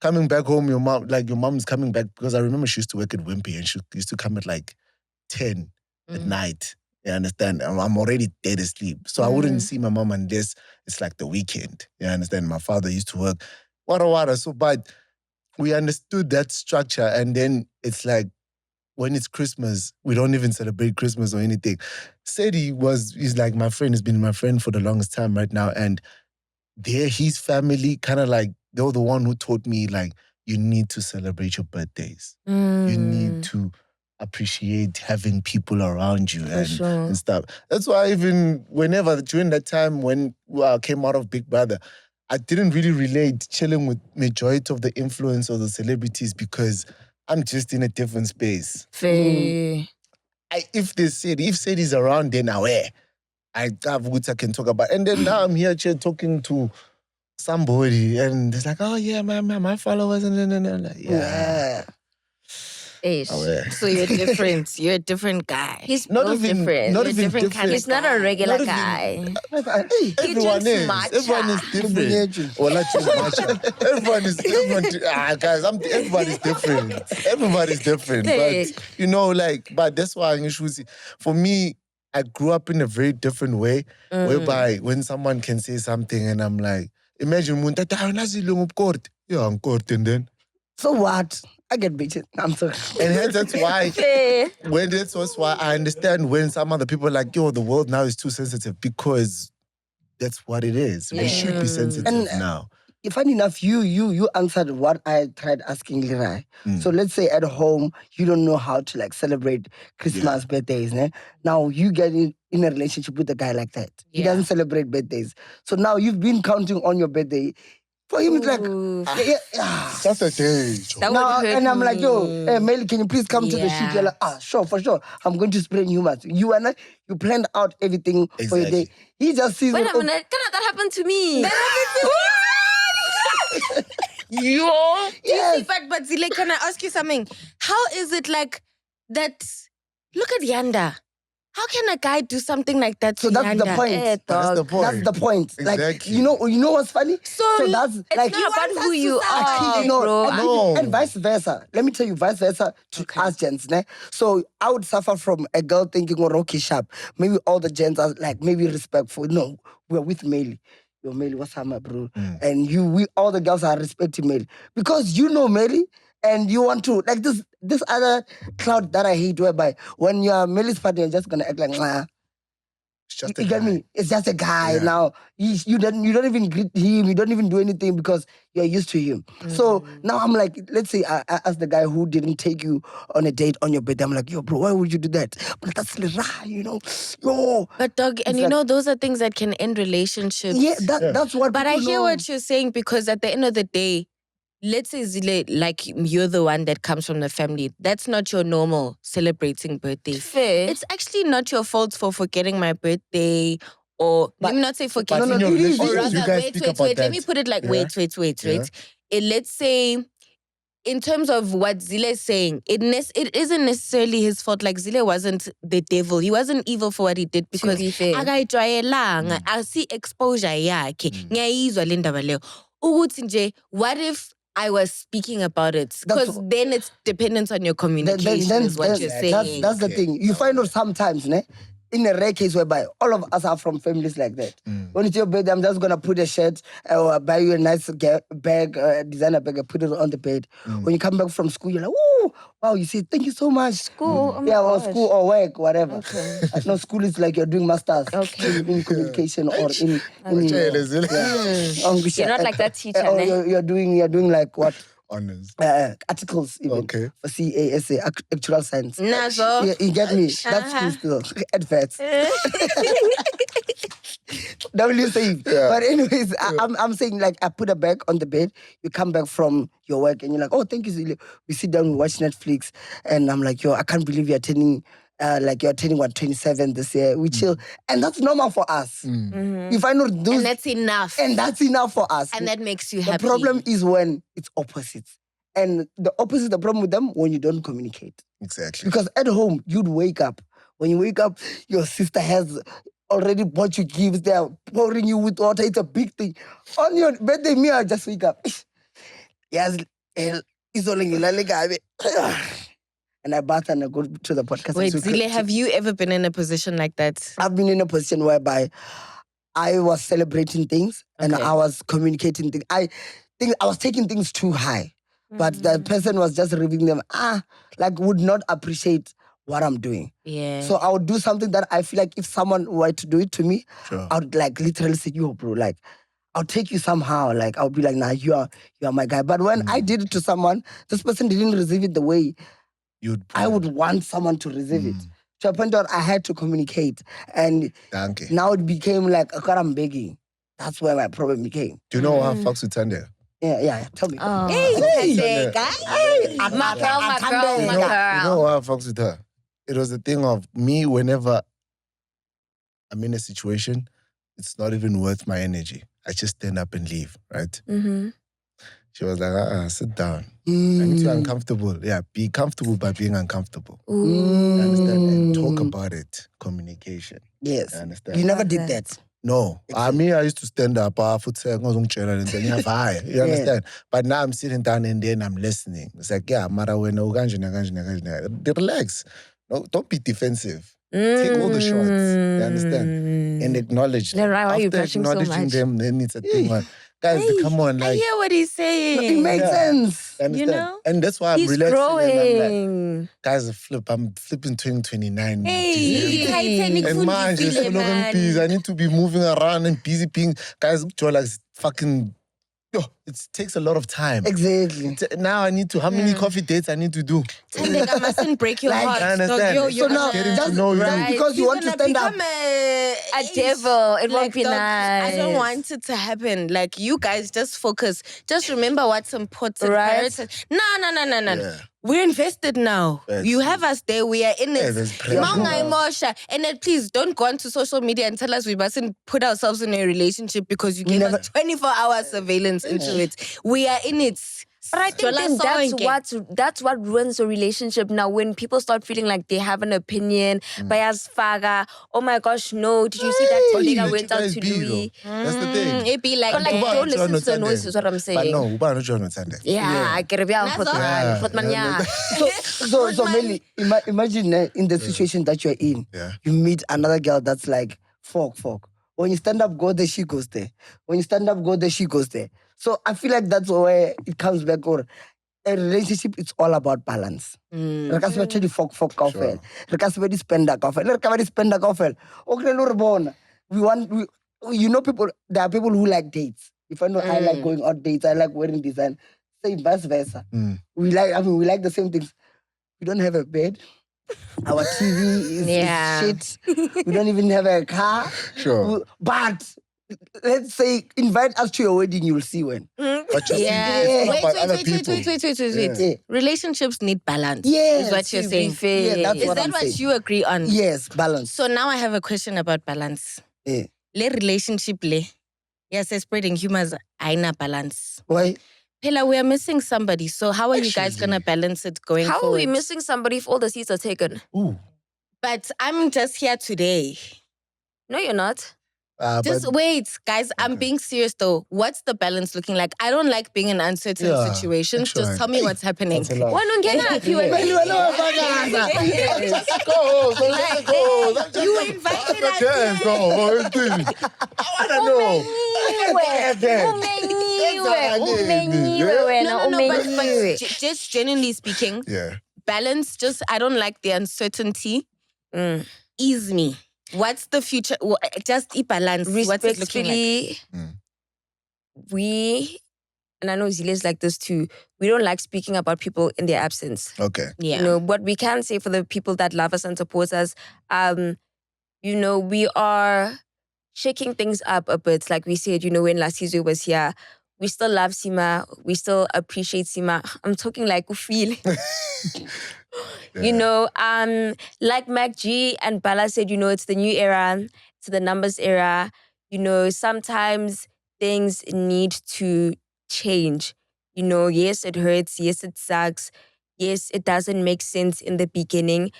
[SPEAKER 2] coming back home, your mom's coming back, because I remember she used to work at Wimpy and she used to come at like 10 at night. You understand? I'm already dead asleep. So I wouldn't see my mom unless it's like the weekend. You understand? My father used to work. Wada. So, but we understood that structure. And then it's like, when it's Christmas, we don't even celebrate Christmas or anything. Sadie is like my friend, has been my friend for the longest time right now. And his family kind of like, they were the one who taught me, like, you need to celebrate your birthdays. You need to appreciate having people around you and stuff. That's why even during that time when I came out of Big Brother, I didn't really relate chilling with majority of the influence of the celebrities, because I'm just in a different space.
[SPEAKER 1] Fair.
[SPEAKER 2] If Sadie's around, then aware. I have what I can talk about. And then now I'm here talking to somebody, and it's like, oh yeah, my followers, and then like, yeah.
[SPEAKER 1] Ish.
[SPEAKER 3] So you're different. You're a different guy.
[SPEAKER 1] He's
[SPEAKER 2] Not
[SPEAKER 1] built
[SPEAKER 2] even-
[SPEAKER 1] different.
[SPEAKER 2] not
[SPEAKER 3] You're a
[SPEAKER 2] even
[SPEAKER 3] different kind of
[SPEAKER 1] He's not a regular
[SPEAKER 2] Not even-
[SPEAKER 1] guy.
[SPEAKER 2] Everyone
[SPEAKER 1] drinks
[SPEAKER 2] is.
[SPEAKER 1] matcha.
[SPEAKER 2] Everyone is different. Well, not just matcha. Everyone. Guys, everybody's different. Everybody's different.
[SPEAKER 1] Hey.
[SPEAKER 2] But but that's why for me, I grew up in a very different way, whereby when someone can say something and I'm like, imagine yeah, I'm court, and then.
[SPEAKER 4] So what? I get bitches. I'm sorry.
[SPEAKER 2] And hence that's why
[SPEAKER 1] Fair.
[SPEAKER 2] that's why I understand when some other people are like, yo, the world now is too sensitive, because that's what it is. We should be sensitive
[SPEAKER 4] And,
[SPEAKER 2] now.
[SPEAKER 4] Funny enough, you answered what I tried asking Lirai. So let's say at home, you don't know how to celebrate Christmas, birthdays. Ne? Now you get in a relationship with a guy like that. He
[SPEAKER 3] Yeah.
[SPEAKER 4] doesn't celebrate birthdays. So now you've been counting on your birthday. For him, it's like,
[SPEAKER 1] Ooh.
[SPEAKER 2] Just a day.
[SPEAKER 1] That
[SPEAKER 4] now,
[SPEAKER 1] would hurt
[SPEAKER 4] and I'm like, yo,
[SPEAKER 1] me.
[SPEAKER 4] hey, Mmeli, can you please come to the shoot? You're like, sure, for sure. I'm going to spread Humour. You and I, you planned out everything for your day.
[SPEAKER 2] Exactly.
[SPEAKER 4] He just sees
[SPEAKER 1] Wait
[SPEAKER 4] it.
[SPEAKER 1] a minute. That happened to me.
[SPEAKER 3] That happened to me.
[SPEAKER 1] Yo.
[SPEAKER 4] Yes.
[SPEAKER 3] But Zile, can I ask you something? How is it like that? Look at Yanda. How can a guy do something like that to
[SPEAKER 4] So that's the
[SPEAKER 3] Yanda?
[SPEAKER 4] point.
[SPEAKER 2] That's the point.
[SPEAKER 4] That's the point.
[SPEAKER 2] Exactly.
[SPEAKER 4] You know what's funny?
[SPEAKER 3] So
[SPEAKER 4] that's
[SPEAKER 1] It's
[SPEAKER 4] like
[SPEAKER 1] not about who you
[SPEAKER 4] I
[SPEAKER 1] are,
[SPEAKER 4] keep- no,
[SPEAKER 1] bro.
[SPEAKER 4] and,
[SPEAKER 2] No.
[SPEAKER 4] and vice versa. Let me tell you, vice versa to us gents. Ne? So I would suffer from a girl thinking, oh, okay, sharp. Maybe all the gents are maybe respectful. No, we're with Mmeli. Yo, Mmeli, what's up, my bro? And we all the girls are respecting Mmeli. Because you know Mmeli, and you want to, this other cloud that I hate, whereby when you're Mmeli's partner, you're just gonna act like, nah.
[SPEAKER 2] It's just
[SPEAKER 4] You
[SPEAKER 2] a
[SPEAKER 4] get
[SPEAKER 2] guy.
[SPEAKER 4] me? It's just a guy
[SPEAKER 2] Yeah.
[SPEAKER 4] now. You don't even greet him. You don't even do anything because you're used to him. So now I'm like, let's say I ask the guy who didn't take you on a date on your birthday. I'm like, yo, bro, why would you do that? But that's yo.
[SPEAKER 3] But dog, and
[SPEAKER 4] It's
[SPEAKER 3] those are things that can end relationships.
[SPEAKER 4] Yeah, that's what.
[SPEAKER 3] But I
[SPEAKER 4] people
[SPEAKER 3] hear
[SPEAKER 4] know.
[SPEAKER 3] what you're saying, because at the end of the day, let's say Zile, like you're the one that comes from the family. That's not your normal celebrating birthday.
[SPEAKER 1] Fair.
[SPEAKER 3] It's actually not your fault for forgetting my birthday, or let me not say
[SPEAKER 2] But
[SPEAKER 3] forgetting.
[SPEAKER 2] in your
[SPEAKER 4] it is.
[SPEAKER 3] Or
[SPEAKER 2] relationship,
[SPEAKER 3] rather,
[SPEAKER 2] you guys
[SPEAKER 3] wait.
[SPEAKER 2] speak about
[SPEAKER 3] Let
[SPEAKER 2] that.
[SPEAKER 3] me put it like,
[SPEAKER 2] Yeah.
[SPEAKER 3] wait. Let's say, in terms of what Zile is saying, it isn't necessarily his fault. Like, Zile wasn't the devil. He wasn't evil for what he did, because
[SPEAKER 1] be fair.
[SPEAKER 3] akayijwayelanga, I see exposure yakhe. Ngiyayizwa le ndaba leyo. Ukuthi nje, what if I was speaking about it? Because then it's dependent on your communication, is what you're saying.
[SPEAKER 4] That's the thing. You find out sometimes, ne? In a rare case whereby all of us are from families like that. When it's your birthday, I'm just gonna put a shirt or buy you a nice bag, designer bag, and put it on the bed. When you come back from school, you're like, "Ooh, wow!" You say, "Thank you so much."
[SPEAKER 1] School. Oh my
[SPEAKER 4] Yeah, or
[SPEAKER 1] gosh.
[SPEAKER 4] school or work, whatever.
[SPEAKER 1] Okay.
[SPEAKER 4] No, school is like you're doing masters
[SPEAKER 1] Okay.
[SPEAKER 4] in communication or in
[SPEAKER 1] You're not like that teacher,
[SPEAKER 4] or
[SPEAKER 1] ne?
[SPEAKER 4] you're doing like what?
[SPEAKER 2] Honors.
[SPEAKER 4] Articles even
[SPEAKER 2] Okay.
[SPEAKER 4] for CASA, actual science.
[SPEAKER 3] Nazo.
[SPEAKER 4] Yeah, you get me? That's cool still. Adverts. W saying.
[SPEAKER 2] Yeah.
[SPEAKER 4] But anyways, I'm saying like I put a bag on the bed, you come back from your work and you're like, oh, thank you, Zile. We sit down, we watch Netflix, and I'm like, yo, I can't believe you're turning you're turning 27 this year. We chill. And that's normal for us. If I know those,
[SPEAKER 3] And that's enough.
[SPEAKER 4] and that's enough for us.
[SPEAKER 3] And that makes you
[SPEAKER 4] The
[SPEAKER 3] happy.
[SPEAKER 4] problem is when it's opposite. And the opposite, the problem with them, when you don't communicate.
[SPEAKER 2] Exactly.
[SPEAKER 4] Because at home, you'd wake up. When you wake up, your sister has already bought you gifts. They're pouring you with water. It's a big thing. On your birthday, me, I just wake up. Yes, it's only and I bath and I go to the podcast.
[SPEAKER 3] Wait, Zile, have you ever been in a position like that?
[SPEAKER 4] I've been in a position whereby I was celebrating things and
[SPEAKER 3] Okay.
[SPEAKER 4] I was communicating things. I think I was taking things too high. But the person was just revealing them, would not appreciate what I'm doing.
[SPEAKER 3] Yeah.
[SPEAKER 4] So I would do something that I feel like if someone were to do it to me,
[SPEAKER 2] Sure.
[SPEAKER 4] I would literally say, yo, bro, I'll take you somehow. I'll be like, nah, you are my guy. But when I did it to someone, this person didn't receive it the way I would want someone to receive it. To a point where I had to communicate. And
[SPEAKER 2] Thank you.
[SPEAKER 4] now it became like, okay, I'm begging. That's where my problem became.
[SPEAKER 2] Do you know how fucks with Thandeka?
[SPEAKER 4] Yeah. Tell me.
[SPEAKER 1] Oh.
[SPEAKER 3] Hey, guys.
[SPEAKER 1] My girl.
[SPEAKER 2] You know why I fucks with her? It was the thing of me whenever I'm in a situation, it's not even worth my energy. I just stand up and leave, right?
[SPEAKER 1] Mm-hmm.
[SPEAKER 2] She was like, sit down. I need to be uncomfortable. Yeah, be comfortable by being uncomfortable. You understand? And talk about it. Communication.
[SPEAKER 4] Yes.
[SPEAKER 2] You understand?
[SPEAKER 4] You never did that.
[SPEAKER 2] No. I used to stand up, you understand? But now I'm sitting down and then I'm listening. It's like, yeah, Mara, relax. No, don't be defensive. Take all the shots. You understand? And acknowledge them.
[SPEAKER 1] Why are you
[SPEAKER 2] After
[SPEAKER 1] blushing so
[SPEAKER 2] acknowledging
[SPEAKER 1] much?
[SPEAKER 2] them, then it's a thing where, guys, come on,
[SPEAKER 3] I
[SPEAKER 2] like,
[SPEAKER 3] hear what he's saying.
[SPEAKER 4] It makes sense.
[SPEAKER 2] you understand?
[SPEAKER 3] You know?
[SPEAKER 2] And that's why I'm
[SPEAKER 1] He's
[SPEAKER 2] relaxing. And I'm like,
[SPEAKER 1] growing.
[SPEAKER 2] guys, I'm flipping 2029.
[SPEAKER 3] Hey, Titanic
[SPEAKER 2] And man, just so long busy. I need to be moving around and busy being, guys, like fucking, it takes a lot of time.
[SPEAKER 4] Exactly.
[SPEAKER 2] Now I need to, how many coffee dates I need to do?
[SPEAKER 3] Thandeka mustn't break your
[SPEAKER 4] Like,
[SPEAKER 3] heart.
[SPEAKER 2] I understand.
[SPEAKER 3] Dog,
[SPEAKER 4] So now,
[SPEAKER 2] getting to
[SPEAKER 4] just,
[SPEAKER 2] know you.
[SPEAKER 4] just because you want to stand up.
[SPEAKER 1] A devil. It won't be
[SPEAKER 3] dog,
[SPEAKER 1] nice.
[SPEAKER 3] I don't want it to happen. Like, you guys just focus. Just remember what's important.
[SPEAKER 1] Right.
[SPEAKER 3] No.
[SPEAKER 2] Yeah.
[SPEAKER 3] We're invested now.
[SPEAKER 2] That's
[SPEAKER 3] You
[SPEAKER 2] true.
[SPEAKER 3] have us there. We are in
[SPEAKER 2] Yeah,
[SPEAKER 3] it.
[SPEAKER 2] there's pressure.
[SPEAKER 3] Manga emotion. And then please don't go onto social media and tell us we mustn't put ourselves in a relationship because you gave us 24-hour surveillance into it. We are in it.
[SPEAKER 1] But I think then that's what ruins a relationship now, when people start feeling like they have an opinion. Bayasfaga, oh my gosh, no, did you see that
[SPEAKER 2] But
[SPEAKER 1] Thandeka
[SPEAKER 2] let
[SPEAKER 1] went
[SPEAKER 2] you
[SPEAKER 1] out
[SPEAKER 2] guys
[SPEAKER 1] to
[SPEAKER 2] be,
[SPEAKER 1] Louis?
[SPEAKER 2] That's the thing.
[SPEAKER 3] It be like
[SPEAKER 1] But like,
[SPEAKER 3] that.
[SPEAKER 1] don't listen to the noise is what I'm saying.
[SPEAKER 2] But no, Uba no John Thandeka.
[SPEAKER 1] Yeah, I get it.
[SPEAKER 3] That's all.
[SPEAKER 2] Yeah.
[SPEAKER 4] So Mmeli, imagine in the situation that you're in, you meet another girl that's like, fuck. When you stand up, go there, she goes there. When you stand up, go there, she goes there. So I feel like that's where it comes back. Or a relationship, it's all about balance. Re ka se batho di fuck kaofela. Re ka se be di spender kaofela. Re ka ba di spender kaofela. Okay, lo re bona. You know, people. There are people who like dates. If I know, I like going out dates. I like wearing design. Same vice versa. We like the same things. We don't have a bed. Our TV is shit. We don't even have a car.
[SPEAKER 2] Sure.
[SPEAKER 4] But let's say, invite us to your wedding, you'll see when.
[SPEAKER 2] But just
[SPEAKER 3] Wait. Relationships need balance.
[SPEAKER 4] Yes,
[SPEAKER 3] is what you're saying.
[SPEAKER 4] Yeah, that's
[SPEAKER 3] Is
[SPEAKER 4] what
[SPEAKER 3] that
[SPEAKER 4] I'm
[SPEAKER 3] what
[SPEAKER 4] saying.
[SPEAKER 3] you agree on?
[SPEAKER 4] Yes, balance.
[SPEAKER 3] So now I have a question about balance.
[SPEAKER 4] Yeah.
[SPEAKER 3] Le relationship yes, spreading humors aina balance.
[SPEAKER 4] Why?
[SPEAKER 3] Pela, we are missing somebody. So how are you guys gonna balance it going
[SPEAKER 1] How
[SPEAKER 3] forward?
[SPEAKER 1] are we missing somebody if all the seats are taken?
[SPEAKER 2] Ooh.
[SPEAKER 3] But I'm just here today.
[SPEAKER 1] No, you're not.
[SPEAKER 3] Just wait, guys. I'm being serious though. What's the balance looking like? I don't like being in uncertain situations. Just tell me what's happening.
[SPEAKER 1] Why don't get up? You
[SPEAKER 3] You invited us here.
[SPEAKER 2] I want to know.
[SPEAKER 3] No, but just genuinely speaking, balance, I don't like the uncertainty. Ease me. What's the future? Just balance. What's it looking like?
[SPEAKER 1] We, and I know Zile's like this too, we don't like speaking about people in their absence.
[SPEAKER 2] Okay.
[SPEAKER 3] Yeah.
[SPEAKER 1] You know, what we can say for the people that love us and support us, you know, we are shaking things up a bit. Like we said, you know, when Lasizwe was here, we still love Seemah. We still appreciate Seemah. I'm talking like we feel. You know, like MacG and Bala said, you know, it's the new era, it's the numbers era. You know, sometimes things need to change. You know, yes, it hurts. Yes, it sucks. Yes, it doesn't make sense in the beginning.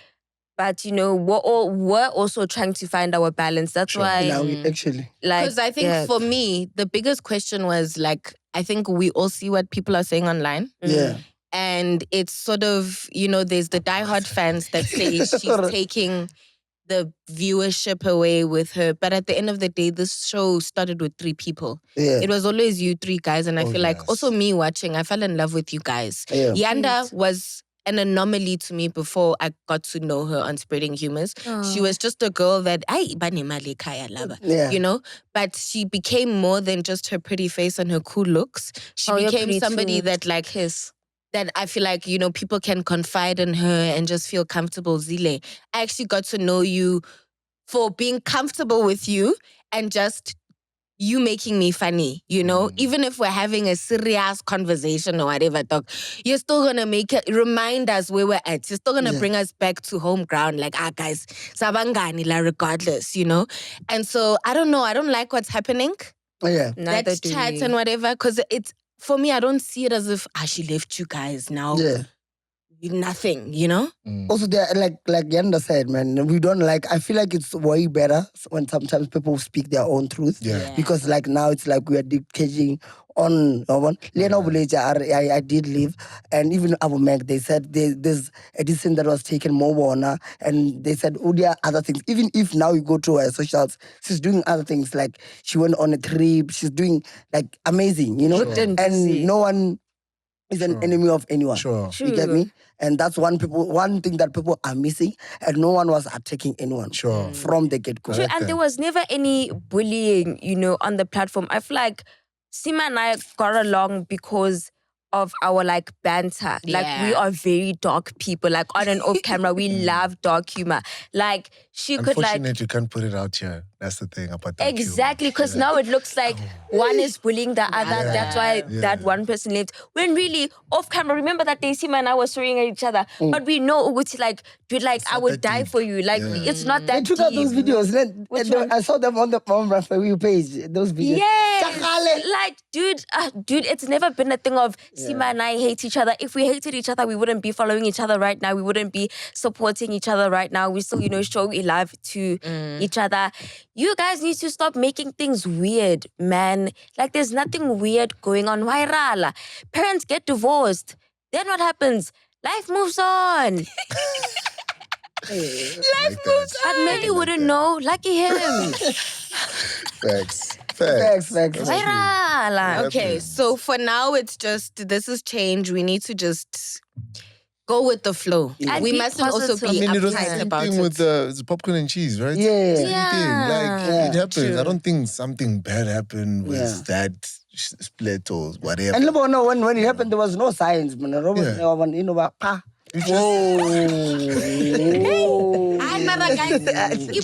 [SPEAKER 1] But, you know, we're also trying to find our balance. That's why...
[SPEAKER 4] Actually.
[SPEAKER 3] Because I think for me, the biggest question was like, I think we all see what people are saying online.
[SPEAKER 4] Yeah.
[SPEAKER 3] And it's sort of, you know, there's the diehard fans that say she's taking the viewership away with her. But at the end of the day, this show started with 3 people.
[SPEAKER 4] Yeah.
[SPEAKER 3] It was always you 3 guys. And I feel like also me watching, I fell in love with you guys.
[SPEAKER 4] Yeah.
[SPEAKER 3] Yanda was an anomaly to me before I got to know her on Spreading Humors. She was just a girl that, you know? But she became more than just her pretty face and her cool looks. She became somebody that like that I feel like, you know, people can confide in her and just feel comfortable. Zile, I actually got to know you for being comfortable with you and just you making me funny, you know? Even if we're having a serious conversation or whatever, dog, you're still gonna remind us where we're at. You're still gonna bring us back to home ground. Like, guys, sabangani la regardless, you know? And so, I don't know. I don't like what's happening.
[SPEAKER 4] Oh, yeah.
[SPEAKER 3] Let's chat and whatever. Because for me, I don't see it as if, she left you guys now.
[SPEAKER 4] Yeah.
[SPEAKER 3] Nothing, you know?
[SPEAKER 4] Also, like Yanda said, man, we don't like, I feel like it's way better when sometimes people speak their own truth.
[SPEAKER 2] Yeah.
[SPEAKER 4] Because like now it's like we are dictating on one. I did leave. And even Abu Meg, they said there's a decision that was taken more and they said, there are other things. Even if now you go to her socials, she's doing other things. Like she went on a trip. She's doing like amazing, you know?
[SPEAKER 1] Sure.
[SPEAKER 4] And no one is an enemy of anyone.
[SPEAKER 2] Sure.
[SPEAKER 4] You get me? And that's one thing that people are missing, and no one was attacking anyone from the get-go.
[SPEAKER 1] Sure, and there was never any bullying, you know, on the platform. I feel like Seemah and I got along because of our like banter. Like we are very dark people. Like on and off camera, we love dark humor. Like she could like
[SPEAKER 2] Unfortunately, you can't put it out here. That's the thing about that.
[SPEAKER 1] exactly, because now it looks like one is bullying the other. That's why that one person left. When really off camera, remember that day Seemah and I were swearing at each other. But we know Uguti like, dude, like I would die for you. Like it's not that
[SPEAKER 4] They took out those
[SPEAKER 1] deep.
[SPEAKER 4] videos. I saw them on the Referee page. Those videos.
[SPEAKER 1] Yes. Like, dude, it's never been a thing of Seemah and I hate each other. If we hated each other, we wouldn't be following each other right now. We wouldn't be supporting each other right now. We still, you know, show love to each other. You guys need to stop making things weird, man. Like, there's nothing weird going on. Why rala? Parents get divorced. Then what happens? Life moves on.
[SPEAKER 2] Life moves
[SPEAKER 1] But Mmeli wouldn't know. Lucky him.
[SPEAKER 2] Facts.
[SPEAKER 1] Why rala?
[SPEAKER 3] Okay, so for now, it's just, this is change. We need to just go with the flow.
[SPEAKER 1] And
[SPEAKER 3] We
[SPEAKER 1] be
[SPEAKER 3] mustn't also
[SPEAKER 1] positive.
[SPEAKER 3] be
[SPEAKER 2] it was the
[SPEAKER 3] uptight
[SPEAKER 2] same
[SPEAKER 3] about
[SPEAKER 2] thing
[SPEAKER 3] it.
[SPEAKER 2] with the popcorn and cheese, right?
[SPEAKER 4] Yeah.
[SPEAKER 2] Same thing. Like, it happens.
[SPEAKER 3] True.
[SPEAKER 2] I don't think something bad happened with that split or whatever.
[SPEAKER 4] And no, when it happened, there was no signs, man.
[SPEAKER 3] Another guys,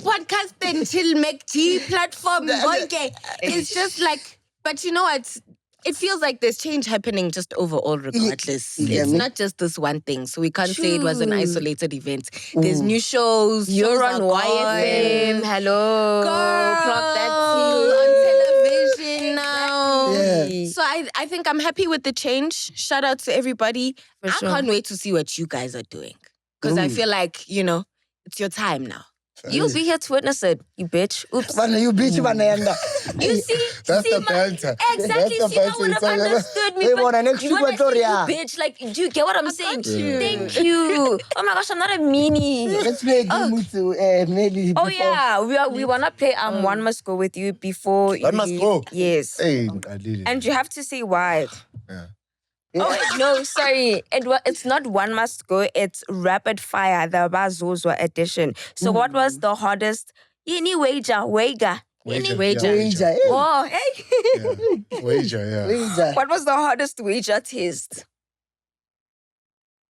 [SPEAKER 3] podcast and chill MacG platform. Okay, it's just like, but you know what? It feels like there's change happening just overall, regardless.
[SPEAKER 4] Yeah,
[SPEAKER 3] It's
[SPEAKER 4] me-
[SPEAKER 3] not just this one thing, so we can't say it was an
[SPEAKER 1] True.
[SPEAKER 3] isolated event. There's new shows.
[SPEAKER 1] You're
[SPEAKER 3] shows
[SPEAKER 1] on
[SPEAKER 3] are
[SPEAKER 1] YFM. Hello.
[SPEAKER 3] Girl,
[SPEAKER 1] Clock that
[SPEAKER 3] on television now.
[SPEAKER 4] Yeah.
[SPEAKER 3] So I think I'm happy with the change. Shout out to everybody. I can't wait to see what you guys are doing. Because I feel like, you know, it's your time now.
[SPEAKER 1] You'll be here to witness it, you bitch. Oops.
[SPEAKER 4] You bitch, Yanda.
[SPEAKER 1] You see?
[SPEAKER 2] That's the
[SPEAKER 1] Seemah-
[SPEAKER 2] banter.
[SPEAKER 1] Exactly.
[SPEAKER 2] That's the
[SPEAKER 1] Seemah
[SPEAKER 2] banter
[SPEAKER 1] would
[SPEAKER 2] you're
[SPEAKER 1] have
[SPEAKER 2] talking about.
[SPEAKER 1] understood me.
[SPEAKER 4] Hey,
[SPEAKER 1] but
[SPEAKER 4] Mona, next
[SPEAKER 1] when
[SPEAKER 4] week
[SPEAKER 1] I
[SPEAKER 4] we're
[SPEAKER 1] say you
[SPEAKER 4] Toria.
[SPEAKER 1] bitch, like, do you get what I'm saying?
[SPEAKER 2] you.
[SPEAKER 1] Thank you. Oh my gosh, I'm not a meanie.
[SPEAKER 4] Let's play a game with Mmeli.
[SPEAKER 1] Oh yeah, we wanna play One Must Go with you before
[SPEAKER 2] One Must
[SPEAKER 1] leave.
[SPEAKER 2] Go?
[SPEAKER 1] Yes.
[SPEAKER 2] Hey, I did it.
[SPEAKER 1] And you have to say why.
[SPEAKER 2] Yeah.
[SPEAKER 1] Oh wait, no, sorry. It's not One Must Go. It's Rapid Fire, the Bazozwa edition. So what was the hardest? Any wager.
[SPEAKER 2] Wager.
[SPEAKER 4] Wager.
[SPEAKER 1] Oh, hey.
[SPEAKER 2] Yeah. Wager.
[SPEAKER 1] What was the hardest wager test?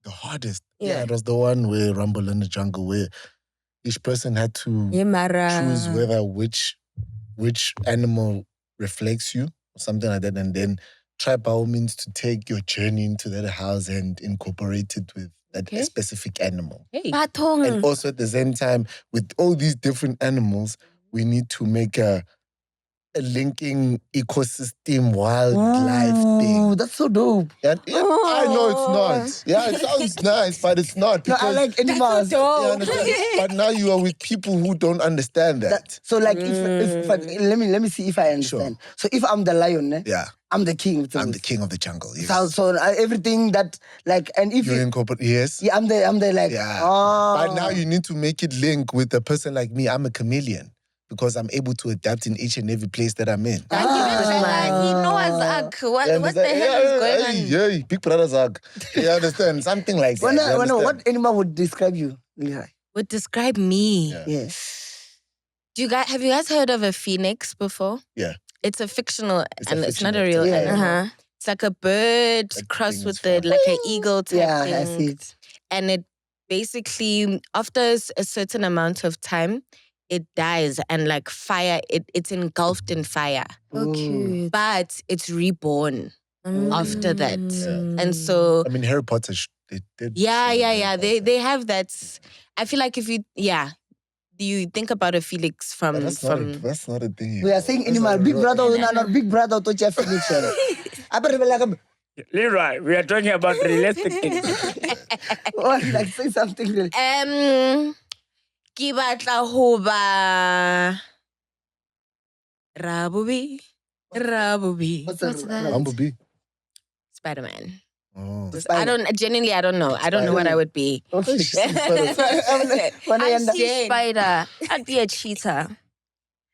[SPEAKER 2] The hardest.
[SPEAKER 1] Yeah.
[SPEAKER 2] Yeah, it was the one where Rumble in the Jungle, where each person had to
[SPEAKER 1] Yeah, Mara.
[SPEAKER 2] choose whether which animal reflects you or something like that, and then try by all means to take your journey into that house and incorporate it with that specific animal.
[SPEAKER 1] Batong.
[SPEAKER 2] And also at the same time, with all these different animals, we need to make a linking ecosystem wildlife thing.
[SPEAKER 4] That's so dope.
[SPEAKER 2] I know it's not. Yeah, it sounds nice, but it's not.
[SPEAKER 4] No, I
[SPEAKER 2] Because,
[SPEAKER 4] like animals.
[SPEAKER 2] you understand? But now you are with people who don't understand that.
[SPEAKER 4] So like, if let me see if I understand. So if I'm the lion,
[SPEAKER 2] Yeah,
[SPEAKER 4] I'm the king.
[SPEAKER 2] I'm the king of the jungle. Yes.
[SPEAKER 4] So everything that like, and if
[SPEAKER 2] You incorporate, yes.
[SPEAKER 4] yeah, I'm the like.
[SPEAKER 2] Yeah.
[SPEAKER 4] Oh.
[SPEAKER 2] But now you need to make it link with a person like me. I'm a chameleon because I'm able to adapt in each and every place that I'm in.
[SPEAKER 3] Thank you, Angela. He knows Ag. What the hell is going on?
[SPEAKER 2] Yeah, big brother's hug. You understand? Something like that. you understand?
[SPEAKER 4] What animal would describe you? Yeah.
[SPEAKER 3] Would describe me.
[SPEAKER 2] Yeah.
[SPEAKER 3] Have you guys heard of a phoenix before?
[SPEAKER 2] Yeah.
[SPEAKER 3] It's a fictional,
[SPEAKER 2] It's a
[SPEAKER 3] and it's not a
[SPEAKER 2] fictional
[SPEAKER 3] real
[SPEAKER 2] thing.
[SPEAKER 3] animal.
[SPEAKER 1] Uh-huh.
[SPEAKER 3] It's like a bird
[SPEAKER 2] Like
[SPEAKER 3] crossed
[SPEAKER 2] things
[SPEAKER 3] with
[SPEAKER 2] from-
[SPEAKER 3] like an eagle type
[SPEAKER 4] Yeah,
[SPEAKER 3] thing.
[SPEAKER 4] I see it.
[SPEAKER 3] And it basically, after a certain amount of time, it dies and like fire, it's engulfed in fire.
[SPEAKER 1] Oh, cute.
[SPEAKER 3] But it's reborn after that.
[SPEAKER 1] Mm.
[SPEAKER 3] And so
[SPEAKER 2] I mean, Harry Potter, they did.
[SPEAKER 3] yeah. They have that. I feel like if you think about a Felix from
[SPEAKER 2] That's not a thing.
[SPEAKER 4] We are saying animal. Big brother, not big brother to Jeff Fincher.
[SPEAKER 5] Leroy, we are talking about realistic things.
[SPEAKER 4] Like say something. Really.
[SPEAKER 3] Ke batla ho ba Rabubi.
[SPEAKER 4] What's that?
[SPEAKER 2] Bumblebee.
[SPEAKER 3] Spider-Man.
[SPEAKER 2] Oh.
[SPEAKER 3] I don't know. I don't know what I would be.
[SPEAKER 1] I see spider. I'd be a cheetah.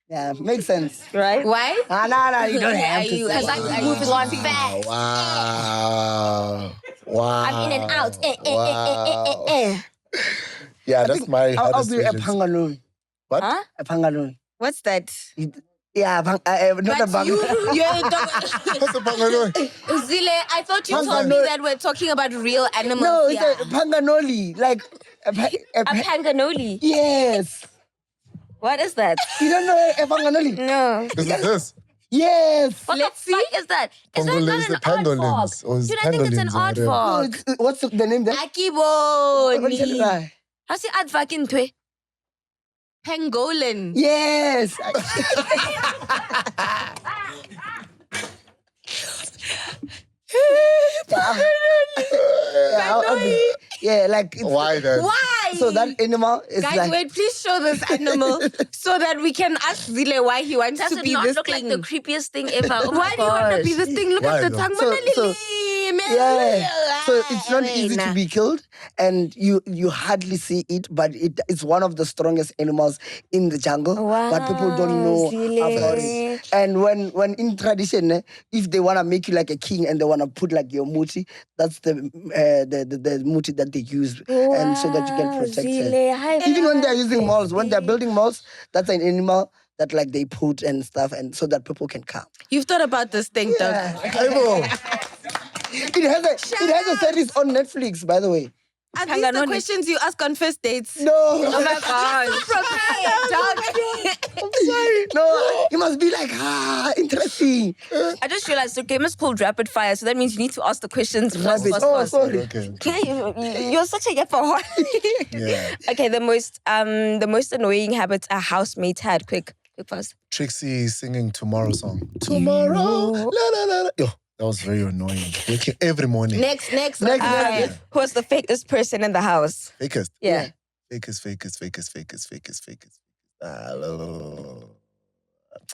[SPEAKER 4] Yeah, makes sense.
[SPEAKER 1] Right?
[SPEAKER 3] Why?
[SPEAKER 4] No, you don't have to.
[SPEAKER 1] Because I'm moving on fast.
[SPEAKER 2] Wow.
[SPEAKER 1] I'm in and out.
[SPEAKER 2] Yeah, that's my
[SPEAKER 4] I'll
[SPEAKER 2] hardest
[SPEAKER 4] be a
[SPEAKER 2] visions.
[SPEAKER 4] panganoi.
[SPEAKER 2] What?
[SPEAKER 1] Huh?
[SPEAKER 4] A panganoi.
[SPEAKER 3] What's that?
[SPEAKER 4] Yeah, not a
[SPEAKER 3] But
[SPEAKER 4] bang.
[SPEAKER 3] you
[SPEAKER 2] What's a panganoi?
[SPEAKER 3] Zile, I thought you told me that we're talking about real animals.
[SPEAKER 4] No, it's
[SPEAKER 3] here.
[SPEAKER 4] a panganoli. Like
[SPEAKER 1] A panganoli.
[SPEAKER 4] yes.
[SPEAKER 1] What is that?
[SPEAKER 4] You don't know a panganoli?
[SPEAKER 1] No.
[SPEAKER 2] Is it this?
[SPEAKER 4] Yes.
[SPEAKER 1] What
[SPEAKER 3] Let's
[SPEAKER 1] the fuck is that? Is that
[SPEAKER 2] Pangolins,
[SPEAKER 1] not
[SPEAKER 2] the
[SPEAKER 1] an art
[SPEAKER 2] pangolins,
[SPEAKER 1] form?
[SPEAKER 2] or is
[SPEAKER 1] Dude, I think it's an
[SPEAKER 2] pangolins or
[SPEAKER 1] art
[SPEAKER 2] whatever.
[SPEAKER 4] No,
[SPEAKER 1] form.
[SPEAKER 4] what's the name there?
[SPEAKER 3] Akiboni.
[SPEAKER 1] How's the art fucking twe?
[SPEAKER 3] Pangolin.
[SPEAKER 4] Yes. Yeah, like it's,
[SPEAKER 2] Why then?
[SPEAKER 3] Why?
[SPEAKER 4] so that animal is
[SPEAKER 3] Guys,
[SPEAKER 4] like
[SPEAKER 3] wait, please show this animal so that we can ask Zile why he wants
[SPEAKER 1] Does
[SPEAKER 3] to
[SPEAKER 1] it
[SPEAKER 3] be
[SPEAKER 1] not
[SPEAKER 3] this
[SPEAKER 1] look
[SPEAKER 3] thing.
[SPEAKER 1] like the creepiest thing ever? Oh
[SPEAKER 3] Why
[SPEAKER 1] my
[SPEAKER 3] do you want to be
[SPEAKER 1] gosh.
[SPEAKER 3] this thing? Look
[SPEAKER 2] Why
[SPEAKER 3] at the
[SPEAKER 2] though?
[SPEAKER 3] tongue.
[SPEAKER 4] So- yeah. So it's not easy to
[SPEAKER 3] Nah.
[SPEAKER 4] be killed, and you hardly see it, but it's one of the strongest animals in the jungle. But people don't know about it. And when in tradition, if they wanna make you like a king and they wanna put like your muti, that's the muti that they use, and so that you get protected. Even when they're using malls, when they're building malls, that's an animal that like they put and stuff, and so that people can come.
[SPEAKER 3] You've thought about this thing, Doug.
[SPEAKER 4] It has a series on Netflix, by the way.
[SPEAKER 3] Are these the questions you ask on first dates?
[SPEAKER 4] No.
[SPEAKER 1] Oh my gosh.
[SPEAKER 3] Doug.
[SPEAKER 4] I'm sorry. No, it must be like, interesting.
[SPEAKER 1] I just realized the game is called Rapid Fire, so that means you need to ask the questions fast.
[SPEAKER 4] Sorry.
[SPEAKER 2] Okay.
[SPEAKER 1] Okay, you're such a yappa.
[SPEAKER 2] Yeah.
[SPEAKER 1] Okay, the most annoying habits a housemate had. Quick fast.
[SPEAKER 2] Trixie singing Tomorrow song. Tomorrow. La, la, la, la. Yo, that was very annoying. Waking every morning.
[SPEAKER 3] Next.
[SPEAKER 1] Who was the fakest person in the house?
[SPEAKER 2] Fakest.
[SPEAKER 1] Yeah.
[SPEAKER 2] Fakest.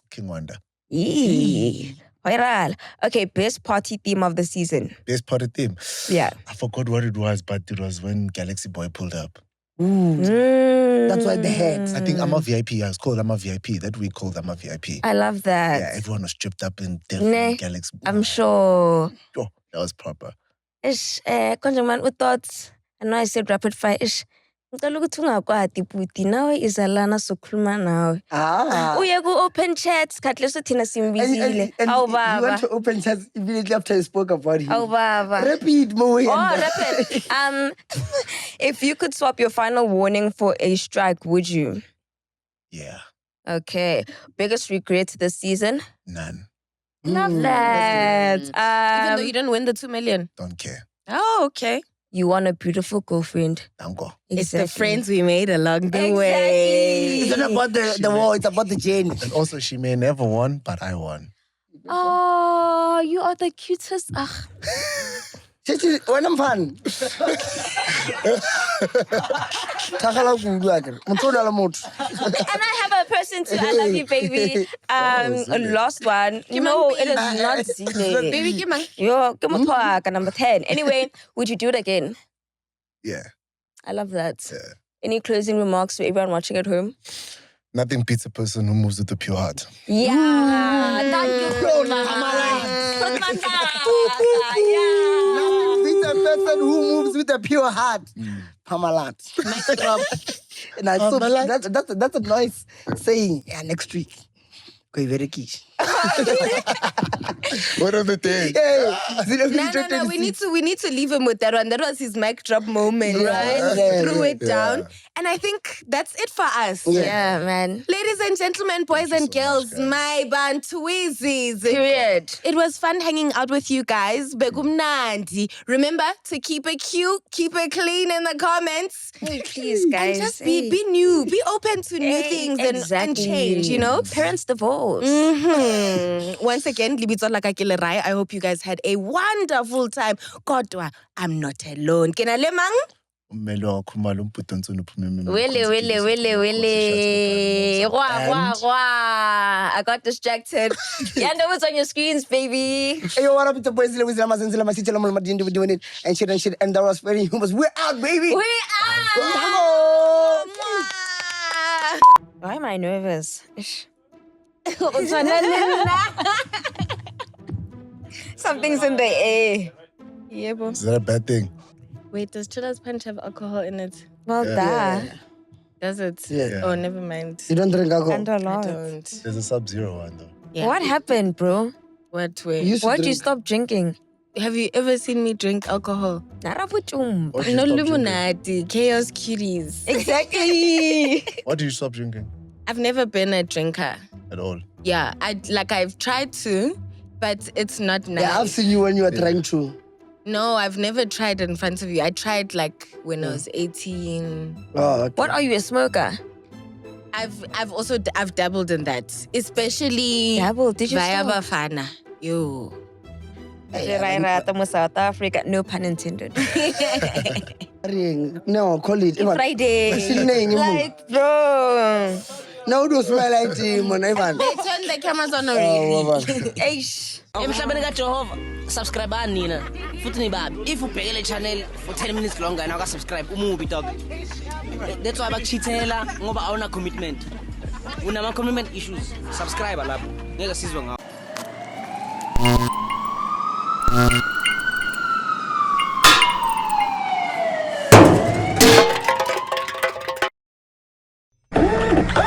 [SPEAKER 2] King Wonder.
[SPEAKER 1] Yee. Viral. Okay, best party theme of the season.
[SPEAKER 2] Best party theme.
[SPEAKER 1] Yeah.
[SPEAKER 2] I forgot what it was, but it was when Galaxy Boy pulled up.
[SPEAKER 4] That's why they had.
[SPEAKER 2] I think I'm a VIP. Yeah, it's called I'm a VIP. That we called I'm a VIP.
[SPEAKER 1] I love that.
[SPEAKER 2] Yeah, everyone was stripped up in
[SPEAKER 1] Nah,
[SPEAKER 2] different Galaxy.
[SPEAKER 1] I'm sure.
[SPEAKER 2] Oh, that was proper.
[SPEAKER 1] Ish, Konjaman, with thoughts. I know I said rapid fire. Ish, ngicela ukuthi ungakwati puti nawe izalana sokhuluma nawe. Uye ku-open chats khathi leso thina simbizile.
[SPEAKER 4] And
[SPEAKER 1] Awu
[SPEAKER 4] you
[SPEAKER 1] baba.
[SPEAKER 4] went to open chats immediately after you spoke about him.
[SPEAKER 1] Awu baba.
[SPEAKER 4] Repeat, Moe.
[SPEAKER 1] Oh, rapid. If you could swap your final warning for a strike, would you?
[SPEAKER 2] Yeah,
[SPEAKER 1] Okay. Biggest regret this season?
[SPEAKER 2] none.
[SPEAKER 1] Love that.
[SPEAKER 3] Even though you didn't win the 2 million.
[SPEAKER 2] Don't care.
[SPEAKER 3] Oh, okay.
[SPEAKER 1] You want a beautiful girlfriend.
[SPEAKER 2] Danko.
[SPEAKER 3] It's the friends we made along the
[SPEAKER 1] Exactly.
[SPEAKER 3] way.
[SPEAKER 4] It's not about the war, it's about the journey.
[SPEAKER 2] And also, she may never won, but I won.
[SPEAKER 1] Oh, you are the cutest. Ah.
[SPEAKER 4] When I'm fun.
[SPEAKER 1] And I have a person too. I love you, baby. Last one. No, it is not Zile.
[SPEAKER 3] Baby, give me.
[SPEAKER 1] Yo, give me talk, number 10. Anyway, would you do it again?
[SPEAKER 2] Yeah.
[SPEAKER 1] I love that.
[SPEAKER 2] Yeah.
[SPEAKER 1] Any closing remarks for everyone watching at home?
[SPEAKER 2] Nothing beats a person who moves with a pure heart.
[SPEAKER 1] Yeah. Thank you.
[SPEAKER 4] It's a person who moves with a pure heart. Pamalat. That's a nice saying. Yeah, next week. Koiverekish.
[SPEAKER 2] What are the things?
[SPEAKER 3] No. We need to leave him with that one. That was his mic drop moment, right?
[SPEAKER 4] Yeah.
[SPEAKER 3] Threw it down.
[SPEAKER 2] Yeah.
[SPEAKER 3] And I think that's it for us.
[SPEAKER 1] Yeah, man.
[SPEAKER 3] Ladies and gentlemen, boys and
[SPEAKER 2] so
[SPEAKER 3] girls,
[SPEAKER 2] much, guys.
[SPEAKER 3] my Bantwizzies.
[SPEAKER 1] Period.
[SPEAKER 3] It was fun hanging out with you guys. Begumnandi. Remember to keep it cute, keep it clean in the comments.
[SPEAKER 1] Hey, please, guys.
[SPEAKER 3] And just be new. Be open to new things and change, you know?
[SPEAKER 1] Parents divorce.
[SPEAKER 3] Once again, Libitso Lakakile Rai, I hope you guys had a wonderful time. Kodwa, I'm not alone. Kena lemang?
[SPEAKER 2] Mmeli wakho mali umphuta nsunu phumeme.
[SPEAKER 1] Wille. Wah. I got distracted. Yanda, what's on your screens, baby?
[SPEAKER 4] Hey, yo, what up? It's the boys, Zilla, Mazenzilla, Masitela, Mamadindi, we're doing it, and shit. And that was very humorous. We're out, baby.
[SPEAKER 1] We are.
[SPEAKER 3] Mwah.
[SPEAKER 1] Why am I nervous? Ish. Something's in the air.
[SPEAKER 3] Yeah, bro.
[SPEAKER 2] Is that a bad thing?
[SPEAKER 3] Wait, does Chilla's Punch have alcohol in it?
[SPEAKER 1] Well,
[SPEAKER 3] Does it?
[SPEAKER 4] Yeah.
[SPEAKER 3] Oh, never mind.
[SPEAKER 4] You don't drink alcohol.
[SPEAKER 1] And a
[SPEAKER 3] I
[SPEAKER 1] lot.
[SPEAKER 3] don't.
[SPEAKER 2] There's a Sub-Zero one though.
[SPEAKER 3] Yeah.
[SPEAKER 1] What happened, bro?
[SPEAKER 3] What way?
[SPEAKER 4] You used to
[SPEAKER 1] Why'd you
[SPEAKER 4] drink.
[SPEAKER 1] stop drinking?
[SPEAKER 3] Have you ever seen me drink alcohol?
[SPEAKER 1] Naravuchum.
[SPEAKER 2] Why did you
[SPEAKER 3] No
[SPEAKER 2] stop drinking?
[SPEAKER 3] Illuminati, chaos cuties.
[SPEAKER 1] Exactly.
[SPEAKER 2] Why did you stop drinking
[SPEAKER 3] I've never been a drinker.
[SPEAKER 2] at all?
[SPEAKER 3] Yeah, I've tried to, but it's not nice.
[SPEAKER 4] Yeah, I've seen you when you were trying to.
[SPEAKER 3] No, I've never tried in front of you. I tried like when I was 18.
[SPEAKER 4] Oh, okay.
[SPEAKER 1] What are you, a smoker?
[SPEAKER 3] I've dabbled in that, especially
[SPEAKER 1] Dabbled? Did you
[SPEAKER 3] via
[SPEAKER 1] stop?
[SPEAKER 3] Bafana. Yo.
[SPEAKER 1] South Africa, no pun intended.
[SPEAKER 4] No, call it. Ivan.
[SPEAKER 1] Friday. Like, bro.
[SPEAKER 4] No, do smell like him, man. Ivan.
[SPEAKER 3] They turned the cameras on
[SPEAKER 4] Oh,
[SPEAKER 3] already.
[SPEAKER 4] Ivan.
[SPEAKER 1] Eish.
[SPEAKER 6] Emhlabeni kaJehova subscribe nina futhi nibabi if ubheke le channel for 10 minutes longer na subscribe umubi dog that's why bakuchithela ngoba awuna commitment unama commitment issues subscribe lapho ngeke sizwe ngawo